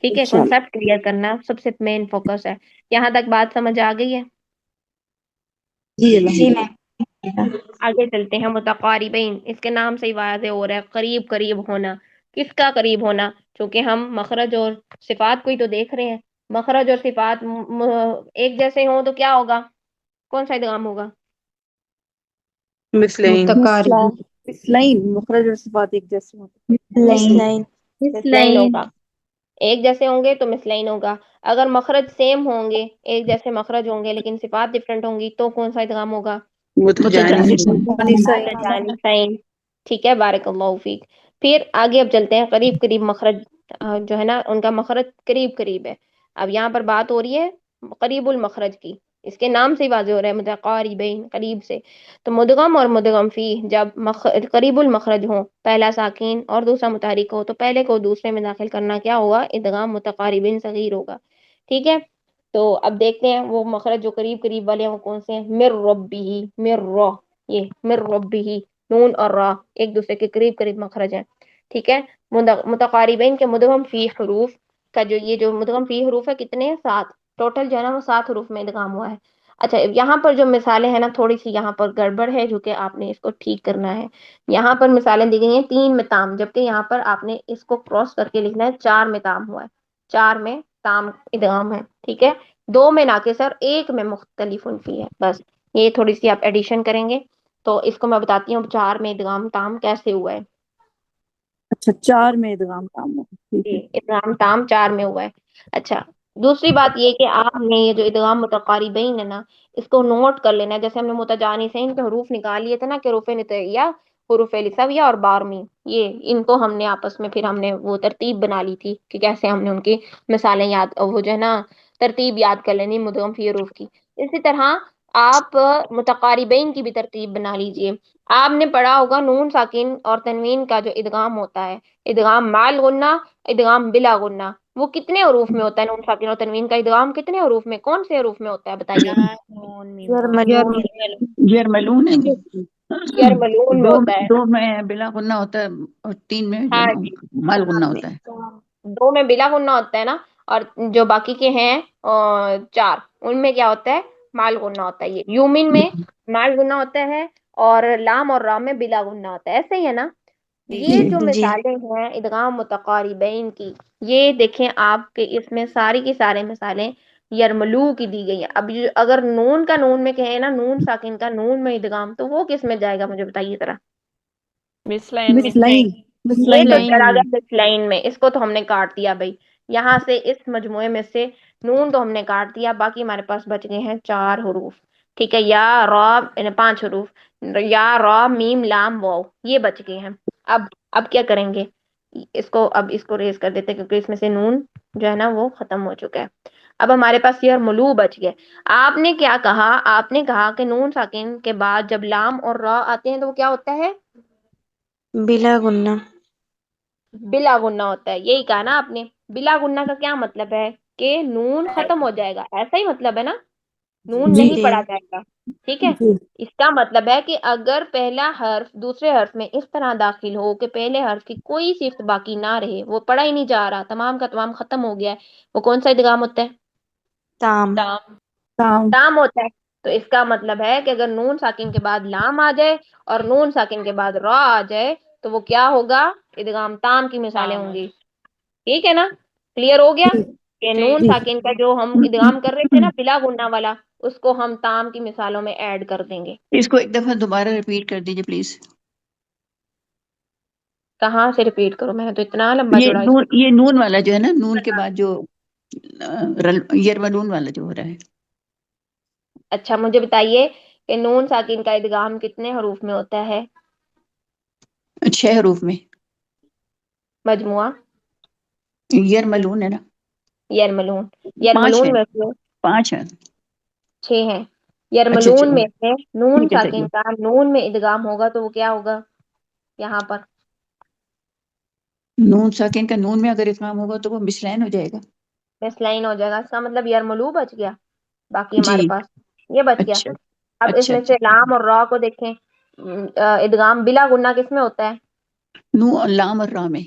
ٹھیک ہے، انشاءاللہ. کانسیپٹ کلیئر کرنا سب سے مین فوکس ہے. یہاں تک بات سمجھ آ گئی ہے؟ جی الحمد آگے چلتے ہیں. متقاربین، اس کے نام سے ہی واضح ہو رہا ہے قریب قریب ہونا. کس کا قریب ہونا؟ چونکہ ہم مخرج اور صفات کو ہی تو دیکھ رہے ہیں. مخرج اور صفات ایک جیسے ہوں تو کیا ہوگا؟ کون سا ادغام ہوگا؟ مثلین مثلین مخرج اور صفات ایک جیسے ہوتے مثلین مثلین ہوگا، ایک جیسے ہوں گے تو مثلین ہوگا. اگر مخرج سیم ہوں گے، ایک جیسے مخرج ہوں گے لیکن صفات ڈفرنٹ ہوں گی تو کون سا ادغام ہوگا؟ متجانسین. متجانسین. ٹھیک ہے، بارک اللہ فیک. پھر آگے اب چلتے ہیں، قریب قریب مخرج جو ہے نا ان کا مخرج قریب قریب ہے. اب یہاں پر بات ہو رہی ہے قریب المخرج کی، اس کے نام سے ہی واضح ہو رہا ہے متقاربین، قریب سے. تو مدغم اور مدغم فی جب قریب المخرج ہو، پہلا ساکین اور دوسرا متحرک ہو، تو پہلے کو دوسرے میں داخل کرنا کیا ہوگا؟ ادغام متقاربین صغیر ہوگا. ٹھیک ہے، تو اب دیکھتے ہیں وہ مخرج جو قریب قریب والے ہیں وہ کون سے ہیں. مر ربی، مر را، یہ مر ربی، نون اور را ایک دوسرے کے قریب قریب مخرج ہیں. ٹھیک ہے، متقاربین کے مدغم فی حروف کا یہ جو مدغم فی حروف ہے کتنے ہیں؟ 7. ٹوٹل جو ہے نا وہ 7 حروف میں ادغام ہوا ہے. اچھا، یہاں پر جو مثالیں ہیں نا تھوڑی سی یہاں پر گڑبڑ ہے جو کہ آپ نے اس کو ٹھیک کرنا ہے. یہاں پر مثالیں دی گئی ہیں 3 میں تام، جبکہ یہاں پر آپ نے اس کو کراس کر کے لکھنا ہے 4 میں تام ہوا ہے، 4 میں تام ادغام ہے. ٹھیک ہے، 2 میں ناقص اور 1 میں مختلف فی ہے. بس یہ تھوڑی سی آپ ایڈیشن کریں گے تو اس کو میں بتاتی ہوں 4 میں ادغام تام کیسے ہوا ہے. اچھا 4 میں ادغام تام ہوگا، ٹھیک ہے. ادغام تام 4 میں ہوا ہے. اچھا، دوسری بات یہ کہ آپ نے یہ جو ادغام متقاربین ہے نا اس کو نوٹ کر لینا ہے. جیسے ہم نے متجانسین کے حروف نکال لیے تھے نا کہ حروف نطعیہ، حروف لثویہ اور بارمی، یہ ان کو ہم نے آپس میں پھر ہم نے وہ ترتیب بنا لی تھی کہ کیسے ہم نے ان کی مثالیں یاد، وہ جو ہے نا ترتیب یاد کر لینی مدغم فی حروف کی. اسی طرح آپ متقاربین کی بھی ترتیب بنا لیجئے. آپ نے پڑھا ہوگا نون ساکن اور تنوین کا جو ادغام ہوتا ہے، ادغام مال غنہ، ادغام بلا غنہ، وہ کتنے حروف میں ہوتا ہے؟ نون ساکن اور تنوین کا ادغام کتنے حروف میں، کون سے حروف میں ہوتا ہے بتائیے؟ یرملون ہے. یرملون میں دو ہوتا ہے. دو میں بلا غنہ ہوتا ہے اور 3 میں ہاں جی، مال غنہ ہوتا ہے. 2 میں بلا غنہ ہوتا ہے نا، اور جو باقی کے ہیں 4 ان میں کیا ہوتا ہے؟ مال غنہ ہوتا ہے. یہ یومن میں مال غنہ ہوتا ہے اور لام اور رام میں بلا غنہ ہوتا ہے. ایسے ہی ہے نا؟ یہ جو مثالیں ہیں ادغام متقاربین کی، یہ دیکھیں آپ کے اس میں ساری کی سارے مثالیں یرملو کی دی گئی ہیں. اب اگر نون کا نون میں کہیں نا، نون ساکن کا نون میں ادغام، تو وہ کس میں جائے گا مجھے بتائیے ذرا. مثلین میں. مثلین یہ تو مثلین چلا گیا مس لائن میں، اس کو تو ہم نے کاٹ دیا بھائی. یہاں سے اس مجموعے میں سے نون تو ہم نے کاٹ دیا، باقی ہمارے پاس بچ گئے ہیں 4 حروف. ٹھیک ہے، یا را، 5 حروف، یا را میم لام واو، یہ بچ گئے ہیں. اب کیا کریں گے؟ اس کو ریز کر دیتے کیونکہ اس میں سے نون جو ہے نا وہ ختم ہو چکا ہے. اب ہمارے پاس یہ ملو بچ گئے. آپ نے کیا کہا؟ آپ نے کہا کہ نون ساکن کے بعد جب لام اور را آتے ہیں تو وہ کیا ہوتا ہے؟ بلا غنہ. بلا غنہ ہوتا ہے. یہی کہا نا آپ نے. بلا غنہ کا کیا مطلب ہے؟ کہ نون ختم ہو جائے گا، ایسا ہی مطلب ہے نا، نون جی نہیں پڑا جائے گا. ٹھیک ہے، جی اس کا مطلب ہے کہ اگر پہلا حرف دوسرے حرف میں اس طرح داخل ہو کہ پہلے حرف کی کوئی صفت باقی نہ رہے، وہ پڑھا ہی نہیں جا رہا، تمام کا تمام ختم ہو گیا ہے، وہ کون سا ادغام ہوتا ہے؟ تام. تام. تام ہوتا ہے. تو اس کا مطلب ہے کہ اگر نون ساکن کے بعد لام آ جائے اور نون ساکن کے بعد را آ جائے تو وہ کیا ہوگا؟ ادغام تام کی مثالیں ہوں گی. ٹھیک ہے نا؟ کلیئر ہو گیا کہ نون جی ساکن کا جو ہم ادغام کر رہے تھے نا بلا غنہ والا، اس کو ہم تام کی مثالوں میں ایڈ کر دیں گے. اس کو ایک دفعہ دوبارہ ریپیٹ کر دیجیے پلیز. کہاں سے ریپیٹ کروں؟ میں نے تو اتنا لمبا چوڑا اس کو. یہ نون والا جو ہے نا، نون کے بعد جو یرملون والا جو ہو رہا ہے. اچھا مجھے بتائیے کہ نون ساکن کا ادغام کتنے حروف میں ہوتا ہے؟ 6 حروف میں. مجموعہ یرملون ہے نا. یرملون. 5 ہے. یرملون میں سے 5 ہے. 6 ہیں. اچھا یرملون چلو میں سے نون ٹھیک ہے، صحیح ساکن ہے. کا نون میں ادغام ہوگا تو وہ کیا ہوگا یہاں پر؟ نون ساکن کا نون میں اگر ادغام ہوگا تو وہ مثلین ہو جائے گا. بس لائن ہو جائے گا. اس کا مطلب یرملو بچ گیا، باقی جی. ہمارے پاس یہ بچ گیا. اچھا اب اس اچھا میں سے اچھا. لام اور را کو دیکھیں. ادغام بلا غنہ کس میں ہوتا ہے؟ نو اور لام اور را میں.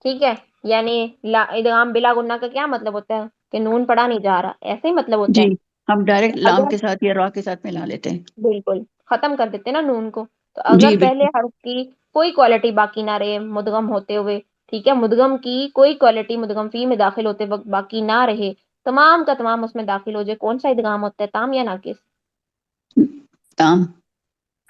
ٹھیک ہے، یعنی ادغام بلا غنہ کا کیا مطلب ہوتا ہے؟ کہ نون پڑھا نہیں جا رہا، ایسے ہی مطلب ہوتا جی، ہے. ہم ڈائریکٹ لام اگر کے ساتھ یا را کے ساتھ ملا لیتے ہیں. بالکل ختم کر دیتے نا نون کو. تو اگر جی پہلے بالکل. حرف کی کوئی کوالٹی باقی نہ رہے مدغم ہوتے ہوئے، ٹھیک ہے، مدغم کی کوئی کوالٹی مدغم فی میں داخل ہوتے وقت باقی نہ رہے، تمام کا تمام اس میں داخل ہو جائے، کون سا ادغام ہوتا ہے؟ تام یا ناقص؟ تام.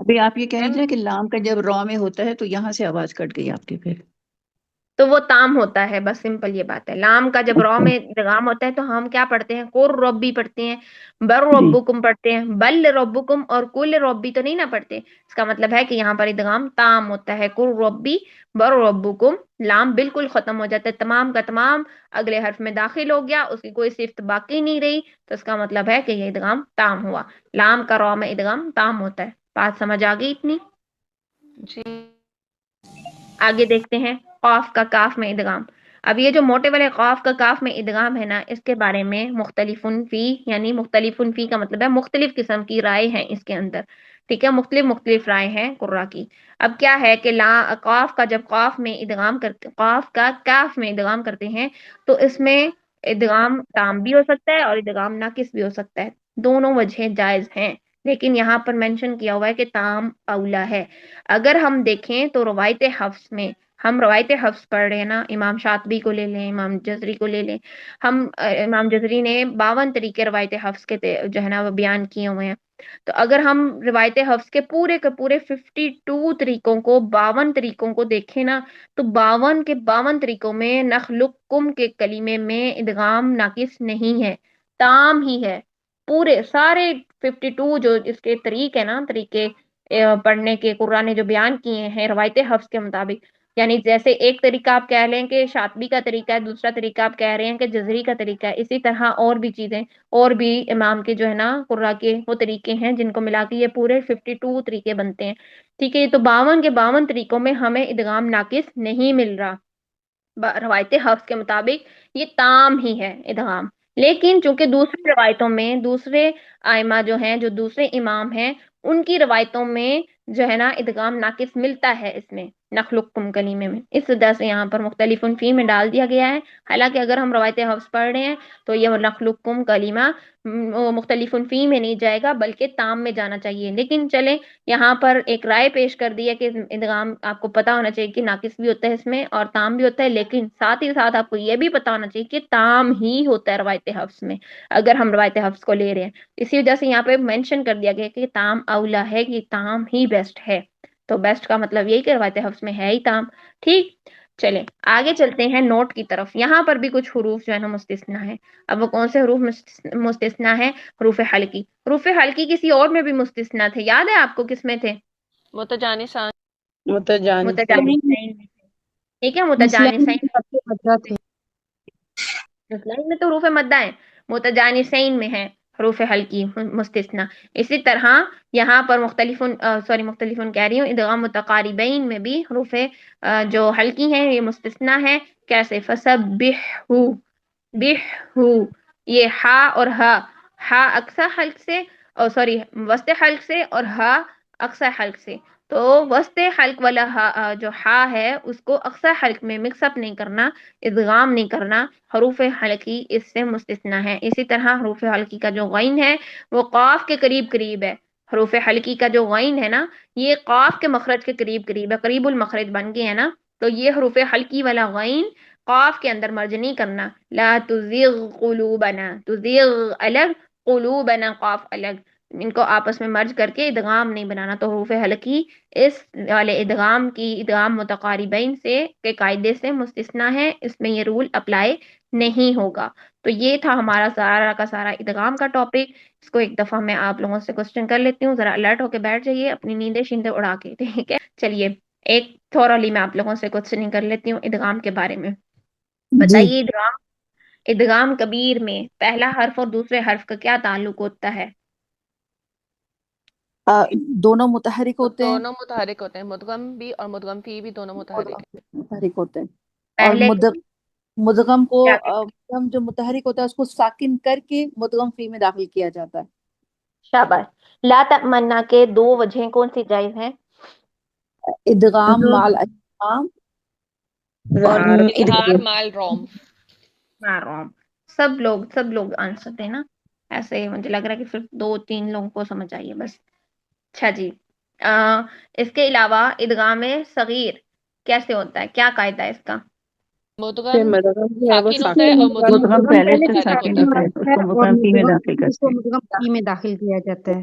ابھی آپ یہ کہہ رہی تھی نا کہ لام کا جب را میں ہوتا ہے تو یہاں سے آواز کٹ گئی آپ کی پھر. تو وہ تام ہوتا ہے، بس سمپل یہ بات ہے. لام کا جب را اچھا میں ادغام ہوتا ہے تو ہم کیا پڑھتے ہیں؟ قر ربی پڑھتے ہیں، بر جی ربکم پڑھتے ہیں، بل ربکم اور کل ربی تو نہیں نہ پڑھتے. اس کا مطلب ہے کہ یہاں پر ادغام تام ہوتا ہے. قر ربی بر ربکم، لام بالکل ختم ہو جاتا ہے، تمام کا تمام اگلے حرف میں داخل ہو گیا، اس کی کوئی صفت باقی نہیں رہی، تو اس کا مطلب ہے کہ یہ ادغام تام ہوا. لام کا را میں ادغام تام ہوتا ہے. بات سمجھ آ گئی اتنی؟ جی آگے دیکھتے ہیں قاف کا کاف میں ادغام. اب یہ جو موٹے والے قاف کا کاف میں ادغام ہے نا، اس کے بارے میں مختلف فی، یعنی مختلف فی کا مطلب ہے مختلف قسم کی رائے ہیں اس کے اندر. ٹھیک ہے، مختلف رائے ہیں قرا کی. اب کیا ہے کہ قاف کا جب قاف میں ادغام کرتے، قاف کا کاف میں ادغام کرتے ہیں تو اس میں ادغام تام بھی ہو سکتا ہے اور ادغام ناقص بھی ہو سکتا ہے. دونوں وجہیں جائز ہیں، لیکن یہاں پر مینشن کیا ہوا ہے کہ تام اولا ہے. اگر ہم دیکھیں تو روایت حفص میں، ہم روایت حفص پڑھ رہے ہیں نا، امام شاطبی کو لے لیں، امام جزری کو لے لیں. ہم امام جزری نے 52 طریقے روایت حفص کے جو ہے نا وہ بیان کیے ہوئے ہیں. تو اگر ہم روایت حفص کے پورے 52 طریقوں کو، 52 طریقوں کو دیکھیں نا، تو 52 کے 52 طریقوں میں نخلقکم کے کلمے میں ادغام ناقص نہیں ہے، تام ہی ہے. پورے سارے 52 جو اس کے طریقے ہیں نا، طریقے پڑھنے کے قرآن نے جو بیان کیے ہیں روایت حفص کے مطابق، یعنی جیسے ایک طریقہ آپ کہہ لیں کہ شاطبی کا طریقہ ہے، دوسرا طریقہ آپ کہہ رہے ہیں کہ جزری کا طریقہ ہے، اسی طرح اور بھی چیزیں، اور بھی امام کے جو ہے نا قرا کے وہ طریقے ہیں جن کو ملا کے یہ پورے 52 طریقے بنتے ہیں. ٹھیک ہے، تو 52 کے 52 طریقوں میں ہمیں ادغام ناقص نہیں مل رہا. روایت حفص کے مطابق یہ تام ہی ہے ادغام. لیکن چونکہ دوسری روایتوں میں دوسرے آئمہ جو ہیں، جو دوسرے امام ہیں، ان کی روایتوں میں جو ہے نا ادغام ناقص ملتا ہے اس میں نخلقکم کلیمے میں، اس وجہ سے یہاں پر مختلف فی میں ڈال دیا گیا ہے. حالانکہ اگر ہم روایت حفص پڑھ رہے ہیں تو یہ نخلقکم کلیمہ مختلف فی میں نہیں جائے گا بلکہ تام میں جانا چاہیے. لیکن چلیں یہاں پر ایک رائے پیش کر دی ہے کہ ادغام آپ کو پتا ہونا چاہیے کہ ناقص بھی ہوتا ہے اس میں اور تام بھی ہوتا ہے، لیکن ساتھ ہی ساتھ آپ کو یہ بھی پتا ہونا چاہیے کہ تام ہی ہوتا ہے روایت حفص میں، اگر ہم روایت حفص کو لے رہے ہیں. اسی وجہ سے یہاں پہ مینشن کر دیا گیا کہ تام اولا ہے، کہ تام ہی بیسٹ ہے. تو بیسٹ کا مطلب یہی کہ روایت حفص میں ہے ہی تام. ٹھیک، چلیں آگے چلتے ہیں نوٹ کی طرف. یہاں پر بھی کچھ حروف جو ہے نا مستثنا ہے. اب وہ کون سے حروف مستثنا ہے؟ حروف حلقی. حروف حلقی کسی اور میں بھی مستثنا تھے، یاد ہے آپ کو کس میں تھے؟ متجانسان. متجانسین. متجانسین میں. ٹھیک ہے، مثلین متجانسین مدہ تھے. مثلین میں تو حروف مدہ ہے، متجانسین میں ہے حروف حلقی مستثنا. اسی طرح یہاں پر مختلف کہہ رہی ہوں، ادغام متقاربین میں بھی حروف جو حلقی ہیں یہ مستثنا ہے. کیسے؟ فسبحو، بحو، یہ ہا اور ہا اقصا حلق سے، اور سوری وسط حلق سے، اور ہا اقصا حلق سے. تو وسط حلق والا جو ہا ہے اس کو اقصا حلق میں مکس اپ نہیں کرنا، ادغام نہیں کرنا. حروف حلقی اس سے مستثنا ہے. اسی طرح حروف حلقی کا جو غین ہے وہ قاف کے قریب قریب ہے. حروف حلقی کا جو غین ہے نا یہ قاف کے مخرج کے قریب قریب ہے، قریب المخرج بن گئے ہیں نا. تو یہ حروف حلقی والا غین قاف کے اندر مرج نہیں کرنا. لا تزغ قلوبنا، تزغ الگ، قلوبنا قاف الگ، ان کو آپس میں مرج کر کے ادغام نہیں بنانا. تو حروف حلقی اس والے ادغام کی، ادغام متقاربین سے کے قاعدے سے مستثنا ہے، اس میں یہ رول اپلائی نہیں ہوگا. تو یہ تھا ہمارا سارا کا سارا ادغام کا ٹاپک. اس کو ایک دفعہ میں آپ لوگوں سے کوسچن کر لیتی ہوں، ذرا الرٹ ہو کے بیٹھ جائیے اپنی نیندیں شیندیں اڑا کے. ٹھیک ہے، چلیے ایک تھورلی میں آپ لوگوں سے کوسچننگ کر لیتی ہوں ادغام کے بارے میں. جی بتائیے ادغام کبیر میں پہلا حرف اور دوسرے حرف کا کیا تعلق ہوتا ہے؟ دونوں متحرک ہوتے ہیں. دونوں متحرک ہوتے ہیں، مدغم بھی اور مدغم فی بھی دونوں متحرک ہیں. متحرک ہوتے ہیں. اور پہلے مدغم کو کیا کہتے مدغم جو متحرک ہوتا ہے اس کو ساکن کر کے مدغم فی میں داخل کیا جاتا ہے. ہیں؟ شاباش. لا تمنا کے دو وجہیں کون سی جائز ہیں؟ ادغام مال ادغام اور اظہار مال روم. روم. سب لوگ آنسر دیں نا، ایسے مجھے لگ رہا ہے کہ صرف 2-3 لوگوں کو سمجھ آئیے بس. اچھا جی، اس کے علاوہ ادغام صغیر کیسے ہوتا ہے؟ کیا قاعدہ ہے اس کا؟ مدغم مدغم جو ہے وہ ساکن ہوتا ہے اور ساکن مدغم مدغم متحرک پہلے سے متحرک ساکن ہوتا ہے. ہوتا ہے تو اس کو اور مدغم فی میں مدغم داخل اس کرتے کو ہیں. مدغم فی میں داخل کیا جاتا ہے.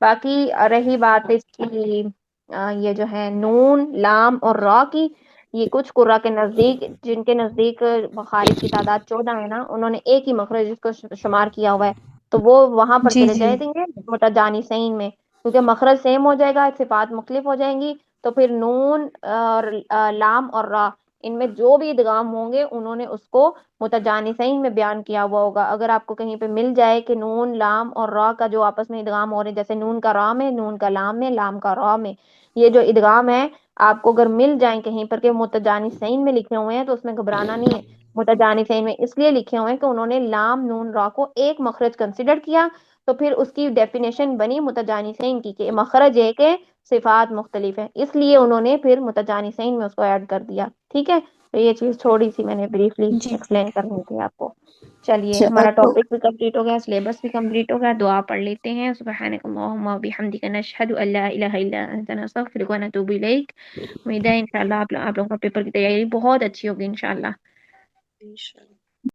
باقی رہی بات اس کی یہ جو ہے نون لام اور را کی، یہ کچھ قرا کے نزدیک، جن کے نزدیک مخارج کی تعداد 14 ہے نا، انہوں نے ایک ہی مخرج کو شمار کیا ہوا ہے، تو وہ وہاں پر جی چلے جی جائیں گے متجانسین میں، کیونکہ مخرج سیم ہو جائے گا، صفات مختلف ہو جائیں گی، تو پھر نون اور لام اور را، ان میں جو بھی ادغام ہوں گے انہوں نے اس کو متجانسین میں بیان کیا ہوا ہوگا۔ اگر آپ کو کہیں پہ مل جائے کہ نون لام اور را کا جو آپس میں ادغام ہو رہے ہیں، جیسے نون کا را میں، نون کا لام میں، لام کا را میں، یہ جو ادغام ہے آپ کو اگر مل جائیں کہیں پر کہ متجانسین میں لکھے ہوئے ہیں، تو اس میں گھبرانا نہیں ہے۔ متجانسین میں اس لیے لکھے ہوئے ہیں کہ انہوں نے لام نون را کو ایک مخرج کنسیڈر کیا، تو پھر اس کی ڈیفینیشن بنی متجانسین کی کہ مخرج ایک ہے، صفات مختلف ہیں، اس لیے انہوں نے پھر متجانسین میں اس کو ایڈ کر دیا۔ ٹھیک ہے، تو یہ چیز تھوڑی سی میں نے بریفلی جی ایکسپلین کرنی تھی آپ کو۔ چلیے، اچھا ہمارا تو ٹاپک بھی کمپلیٹ ہو گیا، سلیبس بھی کمپلیٹ ہو گیا، دعا پڑھ لیتے ہیں۔ سبحانک اللہم و بحمدک، نشہد ان لا الہ الا انت، نستغفرک و نتوب الیک۔ امید ہے انشاءاللہ آپ لوگوں کا پیپر کی تیاری بہت اچھی ہوگی انشاءاللہ۔ انشاءاللہ